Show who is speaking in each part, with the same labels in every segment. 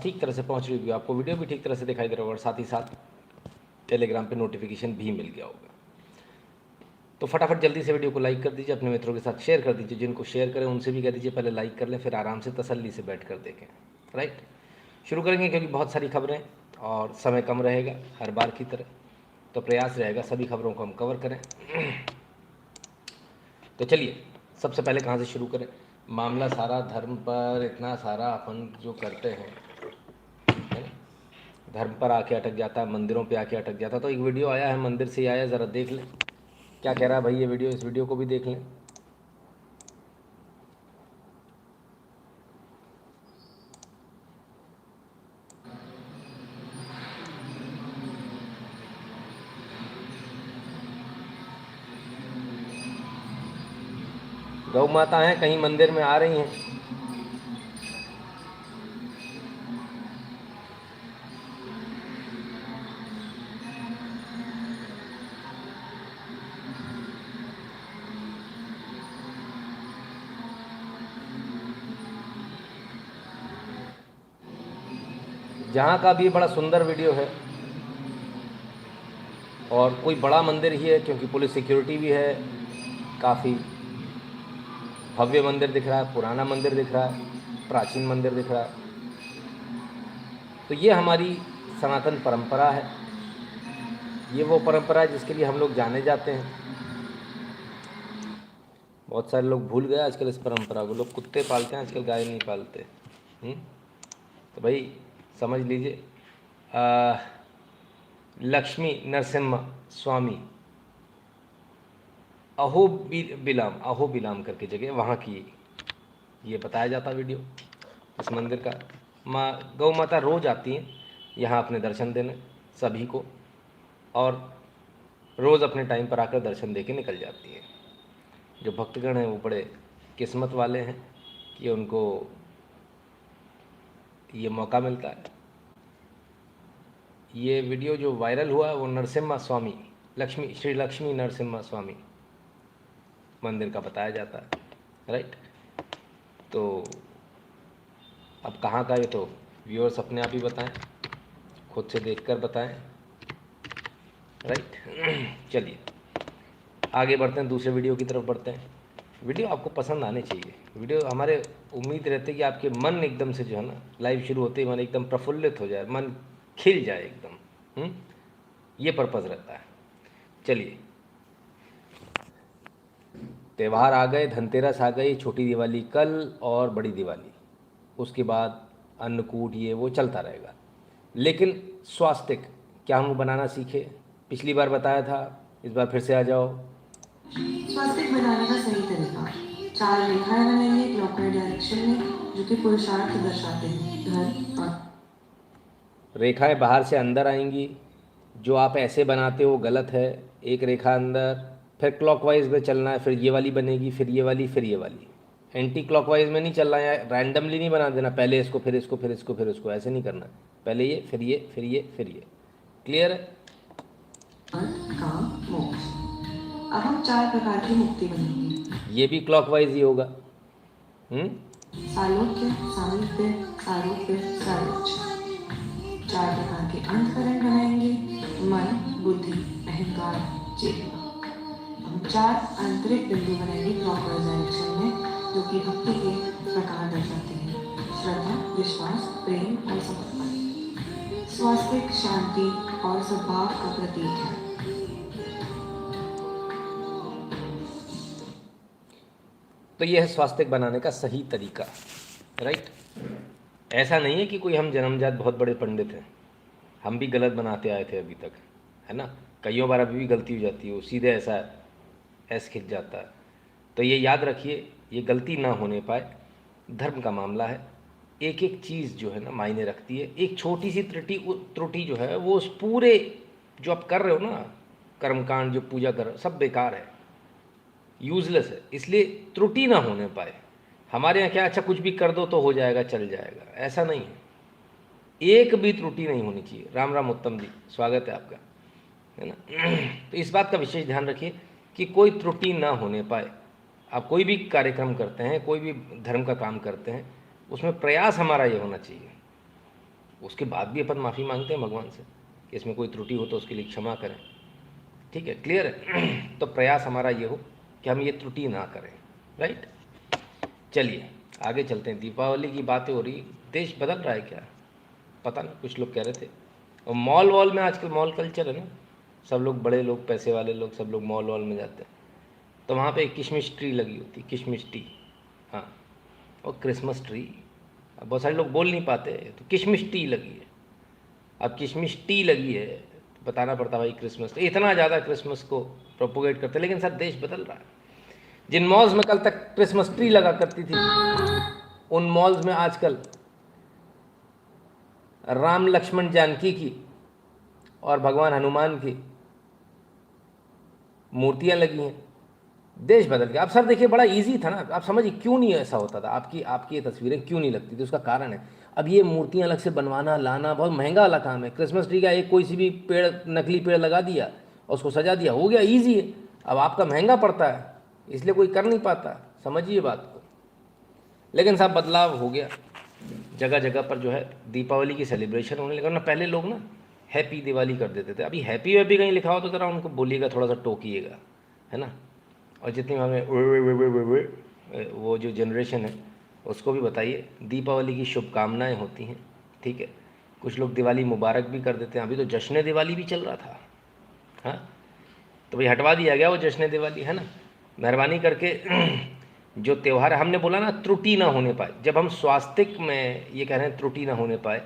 Speaker 1: ठीक तरह से पहुंच रही होगी, आपको वीडियो भी ठीक तरह से दिखाई दे रहा होगा और साथ ही साथ टेलीग्राम पे नोटिफिकेशन भी मिल गया होगा। तो फटाफट जल्दी से वीडियो को लाइक कर दीजिए, अपने मित्रों के साथ शेयर कर दीजिए, जिनको शेयर करें उनसे भी कह दीजिए पहले लाइक कर लें, फिर आराम से तसल्ली से बैठ कर देखें। राइट, शुरू करेंगे क्योंकि बहुत सारी खबरें और समय कम रहेगा हर बार की तरह, तो प्रयास रहेगा सभी खबरों को हम कवर करें। तो चलिए सबसे पहले कहाँ से शुरू करें। मामला सारा धर्म पर, इतना सारा अपन जो करते हैं है ना, धर्म पर आके अटक जाता है, मंदिरों पे आके अटक जाता है। तो एक वीडियो आया है, मंदिर से ही आया, ज़रा देख लें क्या कह रहा है भाई ये वीडियो, इस वीडियो को भी देख लें। गौ माता हैं कहीं मंदिर में आ रही हैं। जहाँ का भी बड़ा सुंदर वीडियो है और कोई बड़ा मंदिर ही है क्योंकि पुलिस सिक्योरिटी भी है, काफ़ी भव्य मंदिर दिख रहा है, पुराना मंदिर दिख रहा है, प्राचीन मंदिर दिख रहा है। तो ये हमारी सनातन परंपरा है, ये वो परंपरा है जिसके लिए हम लोग जाने जाते हैं। बहुत सारे लोग भूल गए आजकल इस परंपरा को, लोग कुत्ते पालते हैं आजकल, गाय नहीं पालते। तो भाई समझ लीजिए, लक्ष्मी नरसिम्हा स्वामी अहोबिलाम करके जगह, वहाँ की ये बताया जाता वीडियो इस मंदिर का। गौ माता रोज़ आती हैं यहाँ अपने दर्शन देने सभी को, और रोज़ अपने टाइम पर आकर दर्शन दे के निकल जाती हैं। जो भक्तगण हैं वो बड़े किस्मत वाले हैं कि उनको ये मौका मिलता है। ये वीडियो जो वायरल हुआ है वो नरसिम्हा स्वामी, श्री लक्ष्मी नरसिम्हा स्वामी मंदिर का बताया जाता है। राइट, तो अब कहाँ का ये तो व्यूअर्स अपने आप ही बताएं, खुद से देखकर बताएं। राइट, चलिए आगे बढ़ते हैं, दूसरे वीडियो की तरफ बढ़ते हैं। वीडियो आपको पसंद आने चाहिए, वीडियो हमारे उम्मीद रहती है कि आपके मन एकदम से जो है ना, लाइव शुरू होते ही मन एकदम प्रफुल्लित हो जाए, मन खिल जाए एकदम। ये पर्पज़ रहता है। चलिए, त्यौहार आ गए, धनतेरस आ गई, छोटी दिवाली कल और बड़ी दिवाली, उसके बाद अन्नकूट, ये वो चलता रहेगा। लेकिन स्वास्तिक क्या हम बनाना सीखे? पिछली बार बताया था, इस बार फिर से आ जाओ।
Speaker 2: स्वास्तिक बनाने का सही तरीका, 4 रेखाएं बनाइए क्लॉकवाइज डायरेक्शन में जो कि पुरुषार्थ दर्शाते हैं। धन और
Speaker 1: रेखाएं बाहर से अंदर आएंगी, जो आप ऐसे बनाते हो गलत है। एक रेखा अंदर, फिर क्लॉकवाइज में चलना है, फिर ये वाली बनेगी, फिर ये वाली, फिर ये वाली। एंटी क्लॉकवाइज में नहीं चलना है, रैंडमली नहीं बना देना, पहले इसको फिर इसको फिर इसको फिर इसको, ऐसे नहीं करना। पहले ये, फिर ये, फिर ये, फिर ये। क्लियर है?
Speaker 2: काम मोक्ष। अब हम 4 प्रकार की मुक्ति बनाएंगे।
Speaker 1: ये भी क्लॉकवाइज ही होगा।
Speaker 2: सालोक्य, सामीप्य, सारूप्य, सारोच्य। 4 प्रकार के अंतकरण बनाएंगे, मन, बुद्धि, अहंकार, चेतना। हम 4 आंतरिक बिंदु बनाएंगे क्लॉकवाइज डायरेक्शन में जो कि भक्ति के प्रकार दर्शाते हैं: श्रद्धा, विश्वास, प्रेम और समर्पण। स्वास्तिक शांति और सद्भाव का प्रतीक है।
Speaker 1: तो यह है स्वास्तिक बनाने का सही तरीका। राइट, ऐसा नहीं है कि कोई हम जन्मजात बहुत बड़े पंडित हैं, हम भी गलत बनाते आए थे अभी तक, है ना। कईयों बार अभी भी गलती हो जाती है, वो सीधे ऐसा ऐस खिंच जाता है। तो ये याद रखिए, ये गलती ना होने पाए। धर्म का मामला है, एक एक चीज़ जो है ना मायने रखती है। एक छोटी सी त्रुटि जो है वो उस पूरे जो आप कर रहे हो ना, कर्मकांड जो पूजा कर रहे हो, सब बेकार है, यूजलेस है। इसलिए त्रुटि ना होने पाए। हमारे यहाँ क्या, अच्छा कुछ भी कर दो तो हो जाएगा, चल जाएगा, ऐसा नहीं है। एक भी त्रुटि नहीं होनी चाहिए। राम राम उत्तम जी, स्वागत है आपका, है ना। तो इस बात का विशेष ध्यान रखिए कि कोई त्रुटि ना होने पाए। आप कोई भी कार्यक्रम करते हैं, कोई भी धर्म का काम करते हैं, उसमें प्रयास हमारा ये होना चाहिए उसके बाद भी अपन माफ़ी मांगते हैं भगवान से कि इसमें कोई त्रुटि हो तो उसके लिए क्षमा करें। ठीक है, क्लियर है? तो प्रयास हमारा ये हो कि हम ये त्रुटि ना करें, राइट। चलिए आगे चलते हैं। दीपावली की बातें हो रही, देश बदल रहा है क्या पता नहीं, कुछ लोग कह रहे थे। और मॉल वॉल में आजकल मॉल कल्चर है ना, सब लोग, बड़े लोग, पैसे वाले लोग, सब लोग मॉल वॉल में जाते हैं, तो वहाँ पे एक किशमिश ट्री लगी होती, किशमिश ट्री, हाँ, और क्रिसमस ट्री। अब बहुत सारे लोग बोल नहीं पाते तो किशमिश टी लगी है। अब किशमिश टी लगी है तो बताना पड़ता भाई क्रिसमस, तो इतना ज़्यादा क्रिसमस को प्रोपोगेट करते। लेकिन सर देश बदल रहा है। जिन मॉल्स में कल तक क्रिसमस ट्री लगा करती थी, उन मॉल्स में आजकल राम लक्ष्मण जानकी की और भगवान हनुमान की मूर्तियां लगी हैं। देश बदल गया। अब सर देखिए बड़ा इजी था ना, आप समझिए क्यों नहीं ऐसा होता था, आपकी आपकी ये तस्वीरें क्यों नहीं लगती थी, उसका कारण है अब ये मूर्तियां अलग से बनवाना लाना बहुत महंगा वाला काम है। क्रिसमस ट्री का एक कोई सी भी पेड़, नकली पेड़ लगा दिया और उसको सजा दिया, हो गया, ईजी है। अब आपका महंगा पड़ता है इसलिए कोई कर नहीं पाता, समझिए बात को। लेकिन साहब बदलाव हो गया, जगह जगह पर जो है दीपावली की सेलिब्रेशन होने लगा ना। पहले लोग ना हैप्पी दिवाली कर देते थे, अभी हैप्पी वैप्पी कहीं लिखा हो तो ज़रा उनको बोलिएगा, थोड़ा सा टोकिएगा, है ना। और जितनी हमें वो जो जनरेशन है उसको भी बताइए दीपावली की शुभकामनाएं होती हैं, ठीक है। कुछ लोग दिवाली मुबारक भी कर देते हैं, अभी तो जश्न दिवाली भी चल रहा था, हाँ, तो भाई हटवा दिया गया वो जश्न दिवाली, है ना। मेहरबानी करके जो त्यौहार हमने बोला ना त्रुटि ना होने पाए, जब हम स्वास्तिक में ये कह रहे हैं त्रुटि ना होने पाए,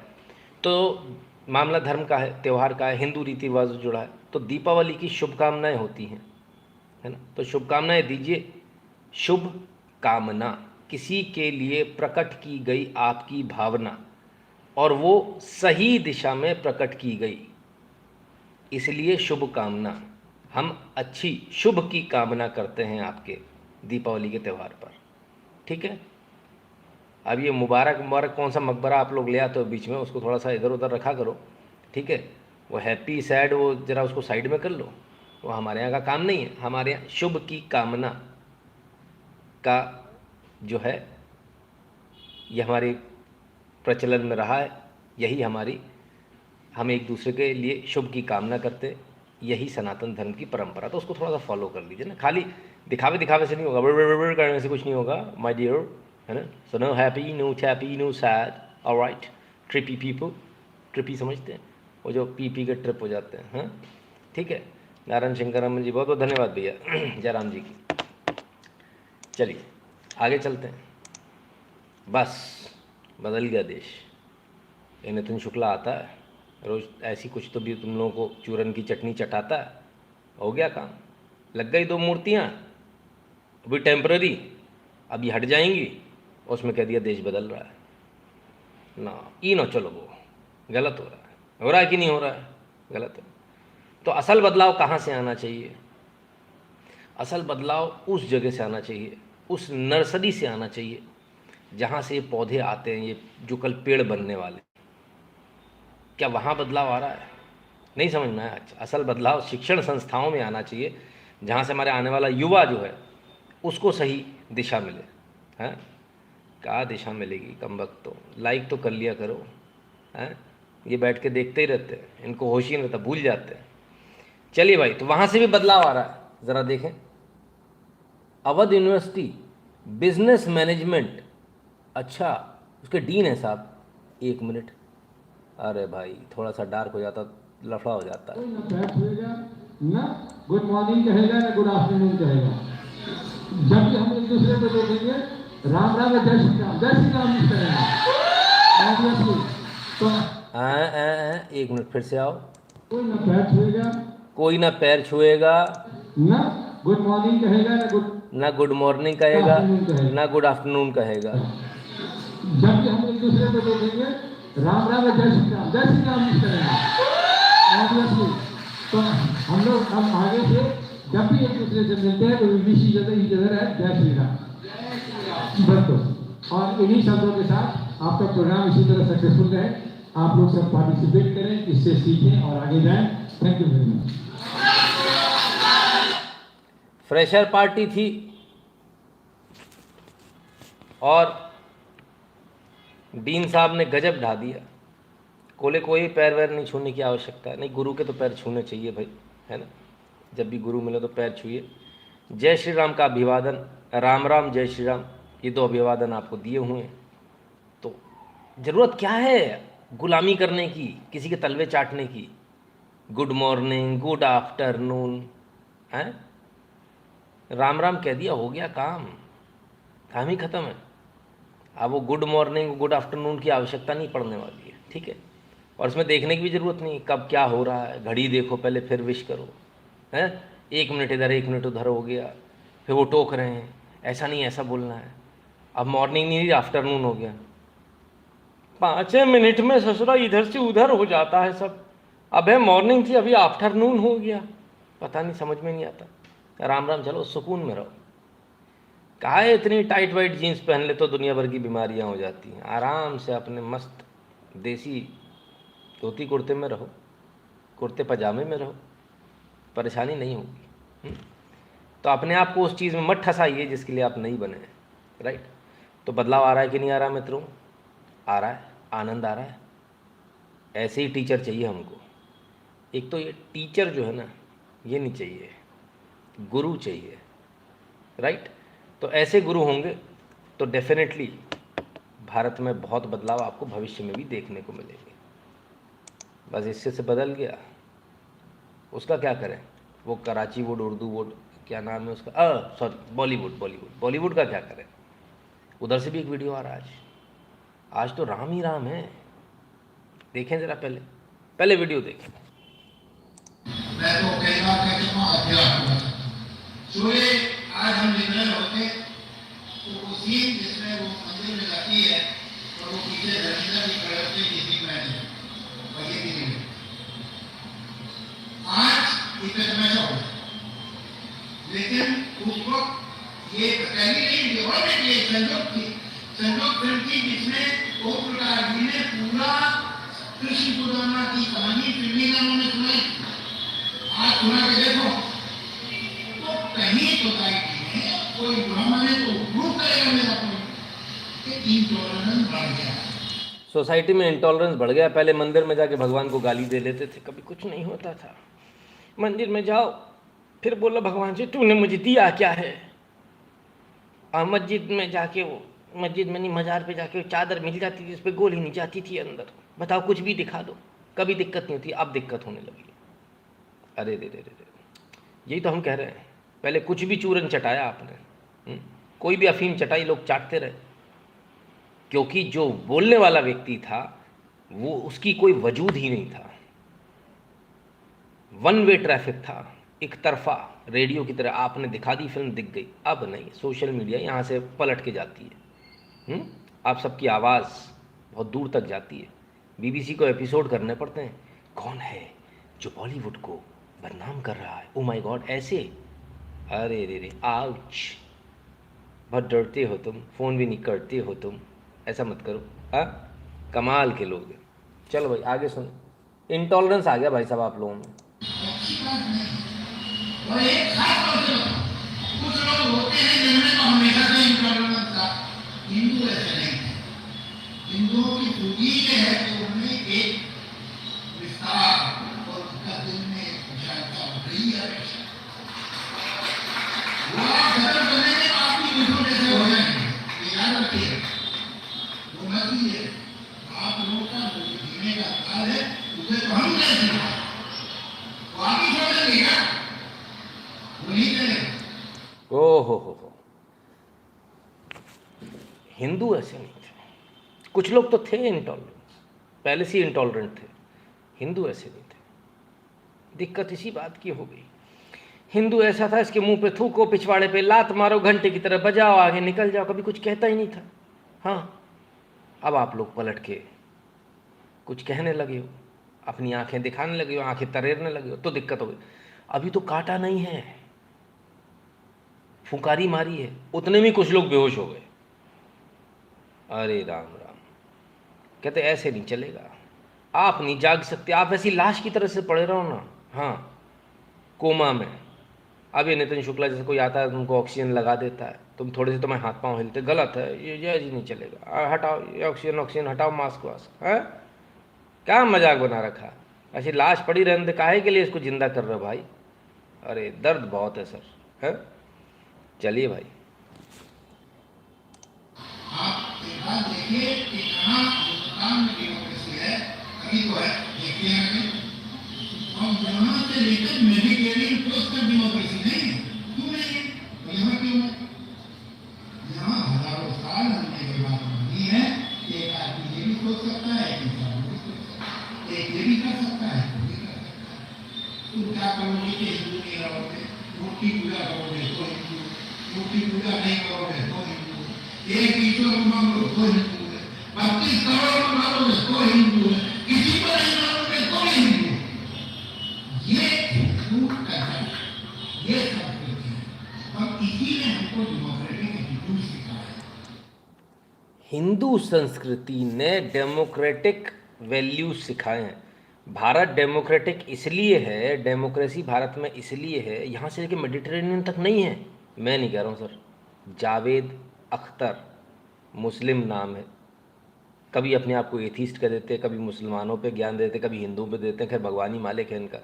Speaker 1: तो मामला धर्म का है, त्यौहार का है, हिंदू रीति रिवाज से जुड़ा है, तो दीपावली की शुभकामनाएं होती हैं, है ना। तो शुभकामनाएं दीजिए। शुभ कामना, किसी के लिए प्रकट की गई आपकी भावना और वो सही दिशा में प्रकट की गई, इसलिए शुभ कामना। हम अच्छी शुभ की कामना करते हैं आपके दीपावली के त्यौहार पर, ठीक है। अब ये मुबारक मुबारक कौन सा मकबरा आप लोग ले आते हो बीच में, उसको थोड़ा सा इधर उधर रखा करो, ठीक है। वो हैप्पी सैड वो ज़रा उसको साइड में कर लो, वो हमारे यहाँ का काम नहीं है। हमारे यहाँ शुभ की कामना का जो है ये हमारे प्रचलन में रहा है, यही हमारी, हम एक दूसरे के लिए शुभ की कामना करते, यही सनातन धर्म की परंपरा। तो उसको थोड़ा सा फॉलो कर लीजिए ना, खाली दिखावे दिखावे से नहीं होगा, बड़ करने से कुछ नहीं होगा माय डियर, है ना। So no happy, no happy, no sad, alright. Trippy people, trippy समझते हैं, वो जो पी के ट्रिप हो जाते हैं, हाँ, ठीक है। नारायण शंकर रमन जी बहुत बहुत धन्यवाद भैया जयराम जी की। चलिए आगे चलते हैं। बस बदल गया देश। ये नितिन शुक्ला आता है रोज़ ऐसी कुछ तो भी तुम लोगों को चूरन की चटनी चटाता है, हो गया काम। लग गई 2 मूर्तियाँ, अभी टेम्पररी, अभी हट जाएंगी, उसमें कह दिया देश बदल रहा है ना। ई ना चलो, वो गलत हो रहा है कि नहीं हो रहा है, गलत है। तो असल बदलाव कहाँ से आना चाहिए? असल बदलाव उस जगह से आना चाहिए, उस नर्सरी से आना चाहिए जहाँ से ये पौधे आते हैं, ये जो कल पेड़ बनने वाले। क्या वहाँ बदलाव आ रहा है? नहीं समझ में आया। असल बदलाव शिक्षण संस्थाओं में आना चाहिए, जहाँ से हमारे आने वाला युवा जो है उसको सही दिशा मिले। हैं क्या दिशा मिलेगी कमबख्त, तो लाइक तो कर लिया करो, हैं ये बैठ के देखते ही रहते हैं, इनको होश ही नहीं रहता, भूल जाते हैं। चलिए भाई, तो वहाँ से भी बदलाव आ रहा है, ज़रा देखें। अवध यूनिवर्सिटी बिजनेस मैनेजमेंट, अच्छा उसके डीन है साहब, 1 मिनट, अरे भाई थोड़ा सा डार्क हो जाता, लफड़ा हो जाता है।
Speaker 3: ना गुड मॉर्निंग कहेगा ना गुड आफ्टरनून कहेगा। जब भी हम एक दूसरे को देखेंगे राम राम या जय श्री राम, जय श्री राम नहीं कहेगा। तो
Speaker 1: 1 मिनट फिर से आओ।
Speaker 3: कोई ना पैर छुएगा,
Speaker 1: कोई ना पैर छुएगा,
Speaker 3: ना गुड मॉर्निंग कहेगा
Speaker 1: ना गुड मॉर्निंग कहेगा, ना गुड आफ्टरनून कहेगा।
Speaker 3: जब भी हम एक दूसरे को देखेंगे राम राम या जय श्री राम नहीं कहेगा। तो हम लोग हम आगे से जब भी एक दूसरे से मिलते हैं तो विश इधर है जय श्री राम, बस तो। और इन्हीं शब्दों के साथ आपका प्रोग्राम इसी तरह सक्सेसफुल रहे, आप लोग सब पार्टिसिपेट करें, इससे सीखें और आगे जाएं। Thank you very much.
Speaker 1: Fresher party थी और डीन साहब ने गजब ढा दिया। कोले कोई पैर वैर नहीं छूने की आवश्यकता है, नहीं गुरु के तो पैर छूने चाहिए भाई, है ना। जब भी गुरु मिले तो पैर छूए। जय श्री राम का अभिवादन, राम राम जय श्री राम, ये दो अभिवादन आपको दिए हुए हैं। तो ज़रूरत क्या है गुलामी करने की, किसी के तलवे चाटने की। गुड मॉर्निंग, गुड आफ्टरनून, हैं, राम राम कह दिया, हो गया काम, काम ही ख़त्म है। अब वो गुड मॉर्निंग गुड आफ्टरनून की आवश्यकता नहीं पड़ने वाली है, ठीक है। और इसमें देखने की भी ज़रूरत नहीं कब क्या हो रहा है, घड़ी देखो पहले फिर विश करो, हैं। 1 मिनट इधर 1 मिनट उधर हो गया, फिर वो टोक रहे हैं, ऐसा नहीं ऐसा बोलना है। अब मॉर्निंग नहीं, आफ्टरनून हो गया, 5 मिनट में ससुरा इधर से उधर हो जाता है सब। अब है मॉर्निंग थी, अभी आफ्टरनून हो गया, पता नहीं, समझ में नहीं आता। राम राम, चलो सुकून में रहो। कहा है इतनी टाइट वाइट जीन्स पहन ले तो दुनिया भर की बीमारियां हो जाती हैं। आराम से अपने मस्त देसी धोती कुर्ते में रहो, कुर्ते पजामे में रहो, परेशानी नहीं होगी। तो अपने आप को उस चीज़ में मत ठसाइए जिसके लिए आप नहीं बने हैं, राइट। तो बदलाव आ रहा है कि नहीं आ रहा मित्रों? आ रहा है, आनंद आ रहा है। ऐसे ही टीचर चाहिए हमको। एक तो ये टीचर जो है ना, ये नहीं चाहिए, गुरु चाहिए, राइट। तो ऐसे गुरु होंगे तो डेफिनेटली भारत में बहुत बदलाव आपको भविष्य में भी देखने को मिलेंगे। बस इससे से बदल गया, उसका क्या करें? वो कराची वुड, उर्दू वुड, क्या नाम है उसका, सॉरी बॉलीवुड का क्या करें? उधर से भी एक वीडियो आ रहा है आज तो राम ही राम है। देखें जरा, पहले वीडियो देखें।
Speaker 4: मैं तो कई बार कह चुका हूं अध्यात्म सूर्य आज हम लिख रहे होते तो वो सीन जिसमें वो मंदिर में जाती है और वो पीछे धर्मिंदा की खड़े किसी में वही भी नहीं। आज इतने समय से हो, लेकिन उस वक्त ये पहली नहीं डेवलपमेंट ये संयोग थी, संयोग फिल्म थी जिसमें ओम प्रकाश जी ने पूरा कृष्ण सुदामा की कहानी फिल्मी में उन्होंने सुनाई। आज सुना के देखो तो कहीं सोसाइटी में कोई ब्राह्मण है तो प्रूव करेगा मेरा पॉइंट कि इंटॉलरेंस बढ़ गया।
Speaker 1: सोसाइटी में इंटॉलरेंस बढ़ गया। पहले मंदिर में जाके भगवान को गाली दे लेते थे, कभी कुछ नहीं होता था। मंदिर में जाओ, फिर बोलो भगवान जी तूने मुझे दिया क्या है। और मस्जिद में जाके, वो मस्जिद में नहीं, मज़ार पे जाके वो चादर मिल जाती थी, इस पर गोली नहीं जाती थी अंदर। बताओ, कुछ भी दिखा दो, कभी दिक्कत नहीं होती, अब दिक्कत होने लगी। अरे रे रे रे, यही तो हम कह रहे हैं। पहले कुछ भी चूरन चटाया आपने, कोई भी अफीम चटाई, लोग चाटते रहे, क्योंकि जो बोलने वाला व्यक्ति था वो, उसकी कोई वजूद ही नहीं था। वन वे ट्रैफिक था, एक तरफा, रेडियो की तरह आपने दिखा दी फिल्म, दिख गई। अब नहीं, सोशल मीडिया यहाँ से पलट के जाती है। आप सबकी आवाज़ बहुत दूर तक जाती है। बीबीसी को एपिसोड करने पड़ते हैं, कौन है जो बॉलीवुड को बदनाम कर रहा है, ओ माय गॉड, ऐसे। अरे रे रे, आउच, बहुत डरते हो तुम, फ़ोन भी नहीं करते हो तुम, ऐसा मत करो। हाँ, कमाल के लोग हैं। चलो भाई आगे सुनो। इंटॉलरेंस आ गया भाई साहब आप लोगों में।
Speaker 4: और एक खास तौर से कुछ लोग होते हैं जिनमें तो हमेशा से इंटॉलरेंस था। हिंदू ऐसे नहीं है। हिंदुओं की खूबी ये है कि उनमें एक विस्तार और उसका दिल में विशालता बढ़ी है। वो आप खत्म करने के बाद भी दूसरों जैसे हो जाएंगे, ये याद रखिए। वो मत लीजिए, आप लोगों का जीने का काल है, उसे तो हम नहीं सीखा, वो आप ही छोड़ देंगे क्या? वो नहीं करेंगे।
Speaker 1: ओ हो, हिंदू ऐसे नहीं थे। कुछ लोग तो थे इंटॉलरेंट, पहले से इंटॉलरेंट थे। हिंदू ऐसे नहीं थे। दिक्कत इसी बात की हो गई, हिंदू ऐसा था इसके मुंह पे थूको, पिछवाड़े पे लात मारो, घंटे की तरह बजाओ, आगे निकल जाओ, कभी कुछ कहता ही नहीं था। हाँ, अब आप लोग पलट के कुछ कहने लगे हो, अपनी आंखें दिखाने लगे हो, आंखें तरेरने लगे हो, तो दिक्कत हो गई। अभी तो काटा नहीं है, फुंकारी मारी है, उतने में कुछ लोग बेहोश हो गए। अरे राम राम, कहते ऐसे नहीं चलेगा, आप नहीं जाग सकते, आप ऐसी लाश की तरह से पड़े रहो ना। हाँ, कोमा में। अभी नितिन शुक्ला जैसे कोई आता है, तुमको ऑक्सीजन लगा देता है, तुम थोड़े से तुम्हें हाथ पांव हिलते, गलत है ये जी नहीं चलेगा, हटाओ ये ऑक्सीजन हटाओ, मास्क वास्क है, क्या मजाक बना रखा? ऐसी लाश पड़ी रहने दे, काहे के लिए इसको जिंदा कर रहे हो भाई? अरे दर्द बहुत है सर, है? चलिए भाई।
Speaker 4: आप एक बात देखिए कि कहाँ हिंदुस्तान में डेमोक्रेसी है, अभी तो है, देखिए आगे। और यहाँ से लेकर मेडिकेरियन पोस्ट तक डेमोक्रेसी नहीं है, क्यों नहीं है? तो यहाँ क्यों है? यहाँ हजारों साल हमने ये बात मानी है कि एक आदमी ये भी सोच सकता है, एक इंसान भी सोच सकता है, एक ये भी कर सकता है, वो भी कर सकता है। तुम क्या करोगे कि हिंदू नहीं रहोगे? मूर्ति पूजा करोगे तो हिंदू, मूर्ति पूजा नहीं करोगे तो हिंदू, एक ईश्वर मानो तो हिंदू है, 32 करोड़ मानोगे तो हिंदू है, किसी को नहीं मानोगे तो हिंदू है। ये हिंदू कल्चर, ये संस्कृति है, और इसीलिए हमको डेमोक्रेटिक एटीट्यूड सिखाया है।
Speaker 1: हिंदू संस्कृति ने डेमोक्रेटिक वैल्यूज सिखाए हैं। भारत डेमोक्रेटिक इसलिए है, डेमोक्रेसी भारत में इसलिए है, यहाँ से लेकर मेडिटेरेनियन तक नहीं है। मैं नहीं कह रहा हूँ सर, जावेद अख्तर मुस्लिम नाम है, कभी अपने आप को एथीस्ट कह देते, कभी मुसलमानों पे ज्ञान देते, कभी हिंदुओं पे देते हैं, खैर भगवान ही मालिक है इनका।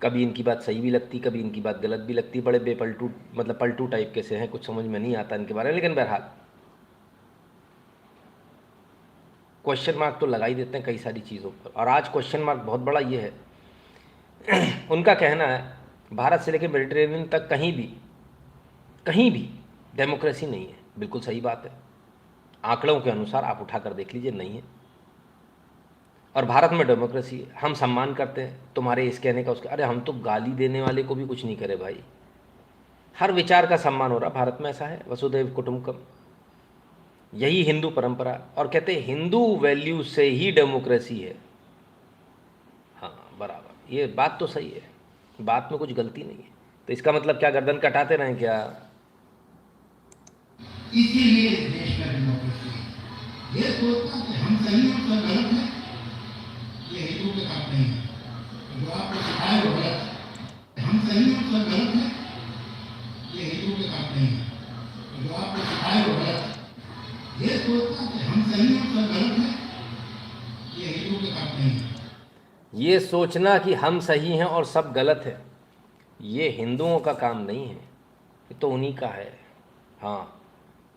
Speaker 1: कभी इनकी बात सही भी लगती, कभी इनकी बात गलत भी लगती, बड़े बेपलटू मतलब पलटू टाइप के से हैं, कुछ समझ में नहीं आता इनके बारे में। लेकिन बहरहाल क्वेश्चन मार्क तो लगा ही देते हैं कई सारी चीज़ों पर, और आज क्वेश्चन मार्क बहुत बड़ा ये है उनका कहना है भारत से लेकर मेडिटेरेनियन तक कहीं भी डेमोक्रेसी नहीं है। बिल्कुल सही बात है, आंकड़ों के अनुसार आप उठा कर देख लीजिए, नहीं है। और भारत में डेमोक्रेसी है, हम सम्मान करते हैं तुम्हारे इस कहने का उसका। अरे हम तो गाली देने वाले को भी कुछ नहीं करे भाई, हर विचार का सम्मान हो रहा भारत में, ऐसा है वसुधैव कुटुंबकम, यही हिंदू परंपरा। और कहते हैं हिंदू वैल्यू से ही डेमोक्रेसी है। हाँ बराबर, ये बात तो सही है, बात में कुछ गलती नहीं है। तो इसका मतलब क्या गर्दन कटाते रहें क्या?
Speaker 4: इसीलिए इस देश में डेमोक्रेसी है। ये सोचना कि हम सही हैं सब गलत है, ये हिंदू के काम नहीं है। जो आपको सिखाए वो गलत है। हम सही हैं सब गलत है, ये हिंदू के काम नहीं है। जो आपको सिखाए वो गलत है। ये सोचना कि हम सही हैं सब गलत है, ये हिंदू के काम नहीं है।
Speaker 1: ये सोचना कि हम सही हैं और सब गलत है, ये हिंदुओं का काम नहीं है, ये तो उन्हीं का है। हाँ,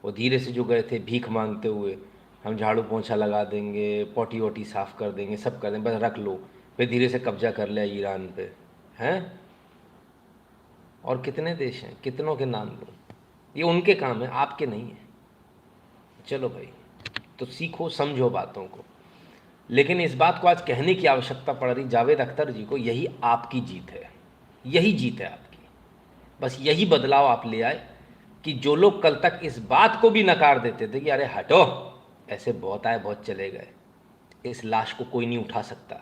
Speaker 1: वो धीरे से जो गए थे भीख मांगते हुए, हम झाड़ू पोंछा लगा देंगे, पोटी वोटी साफ़ कर देंगे, सब कर देंगे, बस रख लो, फिर धीरे से कब्जा कर लिया ईरान पे, हैं? और कितने देश हैं, कितनों के नाम लो, ये उनके काम है, आपके नहीं है। चलो भाई, तो सीखो समझो बातों को। लेकिन इस बात को आज कहने की आवश्यकता पड़ रही जावेद अख्तर जी को, यही आपकी जीत है, यही जीत है आपकी। बस यही बदलाव आप ले आए कि जो लोग कल तक इस बात को भी नकार देते थे कि अरे हटो, ऐसे बहुत आए बहुत चले गए, इस लाश को कोई नहीं उठा सकता,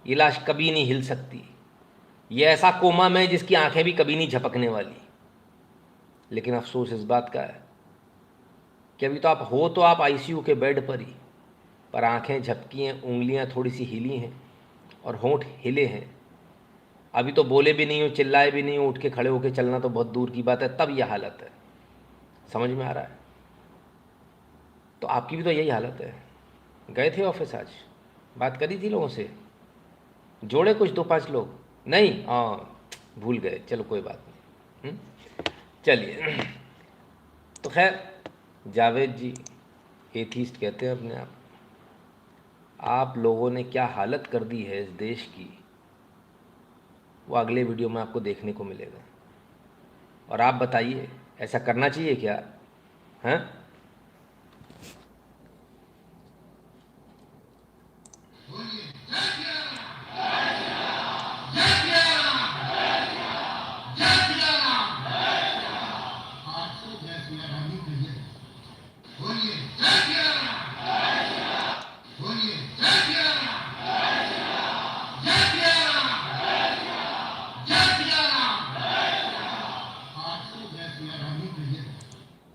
Speaker 1: ये लाश कभी नहीं हिल सकती, ये ऐसा कोमा में जिसकी आंखें भी कभी नहीं झपकने वाली। लेकिन अफसोस इस बात का है कि अभी तो आप आईसीयू के बेड पर ही, पर आंखें झपकी हैं, उंगलियां थोड़ी सी हिली हैं और होंठ हिले हैं। अभी तो बोले भी नहीं हो, चिल्लाए भी नहीं हो, उठ के खड़े होके चलना तो बहुत दूर की बात है, तब यह हालत है। समझ में आ रहा है? तो आपकी भी तो यही हालत है। गए थे ऑफिस आज, बात करी थी लोगों से, जोड़े कुछ 2-5 लोग नहीं? हाँ भूल गए, चलो कोई बात नहीं। चलिए, तो खैर जावेद जी एथीस्ट कहते हैं अपने आप लोगों ने क्या हालत कर दी है इस देश की, वो अगले वीडियो में आपको देखने को मिलेगा। और आप बताइए ऐसा करना चाहिए क्या? हैं?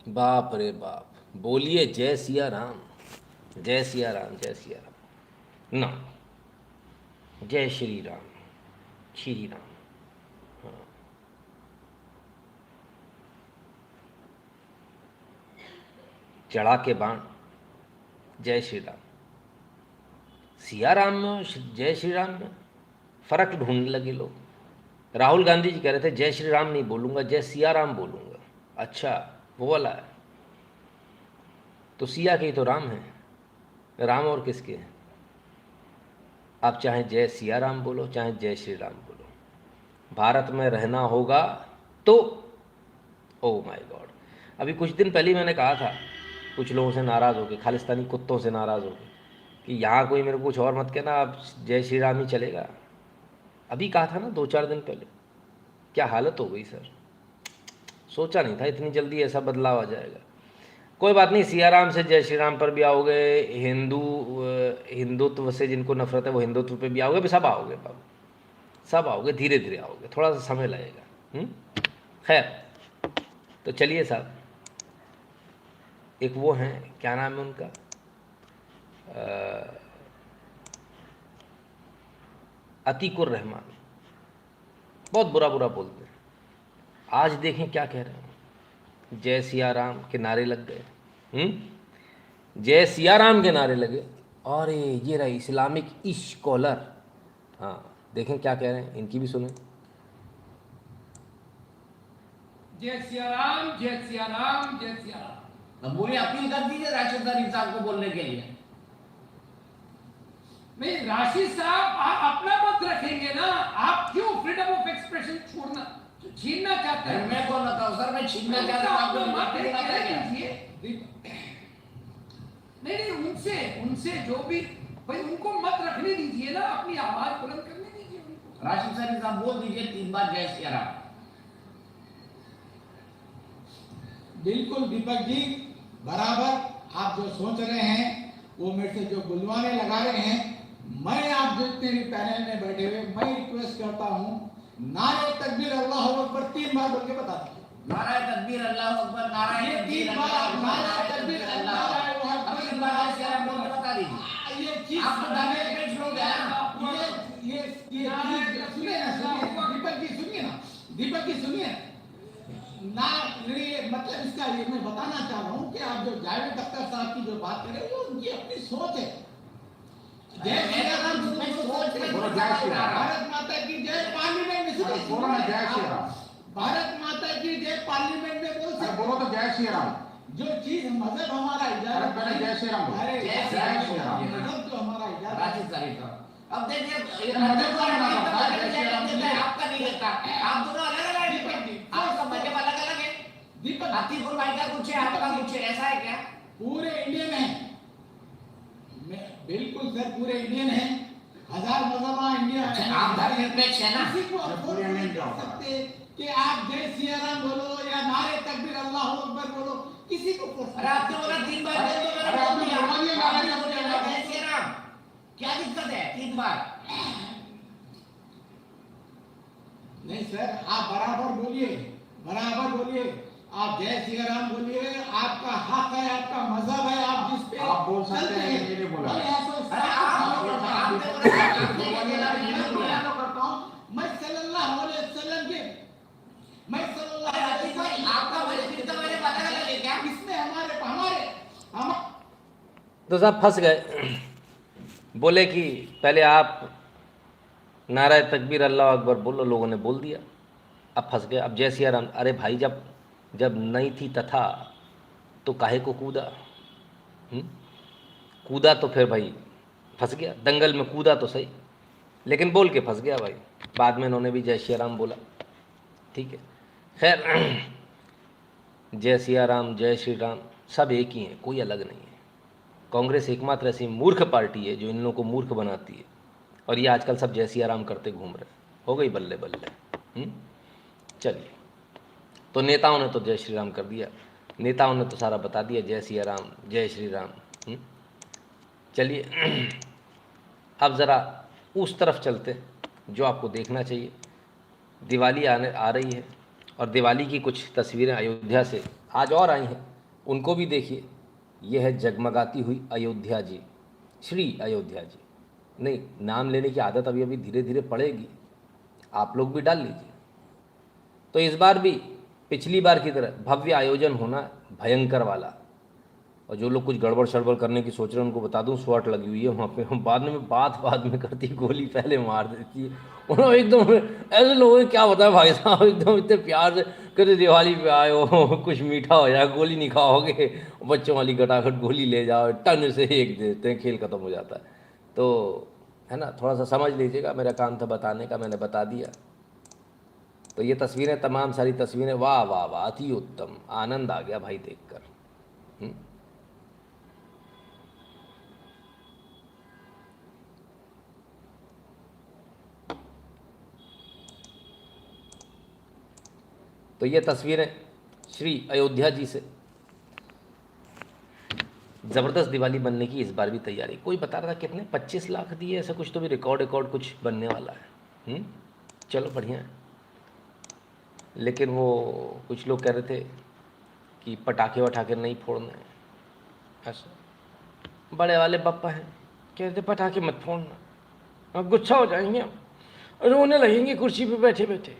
Speaker 1: बाप रे बाप, बोलिए जय सिया राम, जय सिया राम, जय सिया राम ना, जय श्री राम, श्री राम। हाँ, चढ़ा के बाण, जय श्री राम, सिया राम में और जय श्री राम में फ़र्क ढूंढने लगे लोग। राहुल गांधी जी कह रहे थे जय श्री राम नहीं बोलूँगा, जय सिया राम बोलूँगा। अच्छा, वो वाला है। तो सिया के ही तो राम हैं, राम और किसके हैं? आप चाहे जय सिया राम बोलो, चाहे जय श्री राम बोलो, भारत में रहना होगा तो। ओ माय गॉड, अभी कुछ दिन पहले मैंने कहा था कुछ लोगों से नाराज़ होके, खालिस्तानी कुत्तों से नाराज़ होके, कि यहाँ कोई मेरे को कुछ और मत कहना, आप जय श्री राम ही चलेगा। अभी कहा था ना 2-4 दिन पहले, क्या हालत हो गई सर। सोचा नहीं था इतनी जल्दी ऐसा बदलाव आ जाएगा। कोई बात नहीं, सिया राम से जय श्री राम पर भी आओगे, हिंदुत्व से जिनको नफरत है वो हिंदुत्व पे भी आओगे, सब आओगे बाबू, सब आओगे, धीरे धीरे आओगे, थोड़ा सा समय लगेगा। खैर, तो चलिए साहब, एक वो हैं, क्या नाम है उनका, अतीकुर रहमान, बहुत बुरा बुरा बोलते हैं। आज देखें क्या कह रहे हैं, जय सिया राम के नारे लग गए। जय सिया राम के नारे लगे, और ये रहा इस्लामिक स्कॉलर। हाँ, देखें क्या कह रहे हैं, इनकी भी सुने।
Speaker 5: जय सिया राम, जय सिया राम, जय सिया राम।
Speaker 6: अब बोलिए, अपील कर दीजिए राशिद शरीफ साहब को बोलने के लिए।
Speaker 5: नहीं, राशिद साहब आप अपना मत रखेंगे ना, आप क्यों फ्रीडम ऑफ एक्सप्रेशन छोड़ना, छीनना चाहते हैं?
Speaker 6: मैं कौन बताऊं सर, मैं छीनना चाहता हूं, आपको
Speaker 5: मत
Speaker 6: नहीं पता है क्या?
Speaker 5: नहीं, उनसे जो भी भाई, उनको मत रखने दीजिए ना, अपनी आवाज बुलंद करने दीजिए उनको।
Speaker 6: राशिद शरीफ साहब बोल दीजिए 3 बार जय सिया राम।
Speaker 3: बिल्कुल दीपक जी, बराबर आप जो सोच रहे हैं वो मेरे से जो बुलवाने लगा रहे हैं, मैं आप जितने भी पैनल में बैठे हुए, मैं रिक्वेस्ट करता हूं, नारे तकबीर अल्लाह अकबर 3 बार बोल के बता दीजिए।
Speaker 6: नारा तकबीर अल्लाह अकबर, नारा
Speaker 3: ये 3 बार आप नारा तकबीर अल्लाह अकबर
Speaker 6: 3 बार जय सिया राम बोल के बता दीजिए।
Speaker 3: ये चीज
Speaker 6: आप बताने पे छोड़ गए ना।
Speaker 3: ये सुनिए ना, दीपक जी सुनिए ना, दीपक जी सुनिए ना, ये मतलब इसका ये मैं बताना चाह रहा हूँ कि आप जो जावेद अख्तर साहब की जो बात कर रहे हैं वो उनकी अपनी सोच है। जय श्री राम, भारत माता की जय, पार्लियामेंट में सुनिए,
Speaker 7: जय श्री राम,
Speaker 3: भारत माता की जय पार्लियामेंट में बोल सकते,
Speaker 7: बोलो तो जय श्री राम।
Speaker 3: जो चीज मजहब हमारा इजाजत,
Speaker 7: पहले जय श्री राम,
Speaker 3: अरे
Speaker 6: जय श्री राम,
Speaker 3: मजहब जो हमारा इजाजत,
Speaker 6: राशिद शरीफ साहब अब देखिए,
Speaker 3: मजहब
Speaker 6: आपका नहीं लगता, आप दोनों अलग अलग हैं, आपका मजहब अलग अलग है।
Speaker 3: दीपक
Speaker 6: अतीकुर भाई का कुछ है, आपका कुछ है, ऐसा है क्या?
Speaker 3: पूरे इंडिया में बिल्कुल सर, पूरे इंडियन है, 1000 मजहबा इंडिया है।
Speaker 6: आप धर्मनिरपेक्ष है ना?
Speaker 3: किसी को अफोर्ड नहीं कर सकते कि आप जय सिया राम बोलो या नारे तकबीर अल्लाह अकबर बोलो, किसी को
Speaker 6: अरे आपने बोला 3 बार बोल दो, मैंने बोल दिया। आपने बोला जय श्री राम, क्या दिक्कत है 3 बार?
Speaker 3: नहीं सर, आप बराबर बोलिए, बराबर बोलिए, आप जय सिया राम बोलिए, आपका हक है, आपका मजहब है, आप जिस पे
Speaker 7: आप बोल सकते हैं, ये नहीं बोला।
Speaker 6: अरे आपने बोला
Speaker 3: करता हूँ मैं सल्लल्लाहु अलैहि वसल्लम के, मैं सल्लल्लाहु अलैहि वसल्लम,
Speaker 6: आपका मजहब कितना मैंने पता लगा ले क्या?
Speaker 3: इसमें हमारे हम
Speaker 1: तो साहब फंस गए। बोले कि पहले आप नारा तकबीर अल्लाह अकबर बोलो, लोगों ने बोल दिया, अब फंस गए। अब जय सिया राम, अरे भाई जब नहीं थी तथा तो काहे को कूदा? कूदा तो फिर भाई फंस गया, दंगल में कूदा तो सही, लेकिन बोल के फंस गया भाई। बाद में इन्होंने भी जय सिया राम बोला, ठीक है। खैर, जय सिया राम, जय श्री राम सब एक ही हैं, कोई अलग नहीं है। कांग्रेस एकमात्र ऐसी मूर्ख पार्टी है जो इन लोगों को मूर्ख बनाती है, और ये आजकल सब जय सिया राम करते घूम रहे। हो गई बल्ले बल्ले। चलिए, तो नेताओं ने तो जय श्री राम कर दिया, नेताओं ने तो सारा बता दिया, जय सिया राम, जय श्री राम। चलिए अब ज़रा उस तरफ चलते जो आपको देखना चाहिए। दिवाली आ रही है, और दिवाली की कुछ तस्वीरें अयोध्या से आज और आई हैं, उनको भी देखिए। यह है जगमगाती हुई अयोध्या जी, श्री अयोध्या जी। नहीं, नाम लेने की आदत अभी धीरे धीरे पड़ेगी, आप लोग भी डाल लीजिए। तो इस बार भी पिछली बार की तरह भव्य आयोजन होना, भयंकर वाला, और जो लोग कुछ गड़बड़ शड़बड़ करने की सोच रहे हैं उनको बता दूं SWAT लगी हुई है वहाँ पे, हम बाद में करती है, गोली पहले मार देती है। उन्होंने एकदम ऐसे लोगों ने क्या बताया भाई साहब, एकदम इतने प्यार से कहते दिवाली पे आए हो कुछ मीठा हो जाए, गोली नहीं खाओगे, बच्चों वाली गटागट गोली ले जाओ, टन से एक देते हैं, खेल खत्म हो जाता है। तो है ना, थोड़ा सा समझ लीजिएगा, मेरा काम था बताने का, मैंने बता दिया। तो ये तस्वीरें, तमाम सारी तस्वीरें, वाह वाह वाह, अति उत्तम, आनंद आ गया भाई देखकर। तो ये तस्वीरें श्री अयोध्या जी से, ज़बरदस्त दिवाली बनने की इस बार भी तैयारी। कोई बता रहा था कितने 25 लाख दिए, ऐसा कुछ तो भी रिकॉर्ड कुछ बनने वाला है। चलो बढ़िया है। लेकिन वो कुछ लोग कह रहे थे कि पटाखे वटाखे नहीं फोड़ने, ऐसा बड़े वाले बप्पा हैं, कह रहे थे पटाखे मत फोड़ना, अब गुस्सा हो जाएंगे, रोने लगेंगे कुर्सी पे बैठे बैठे।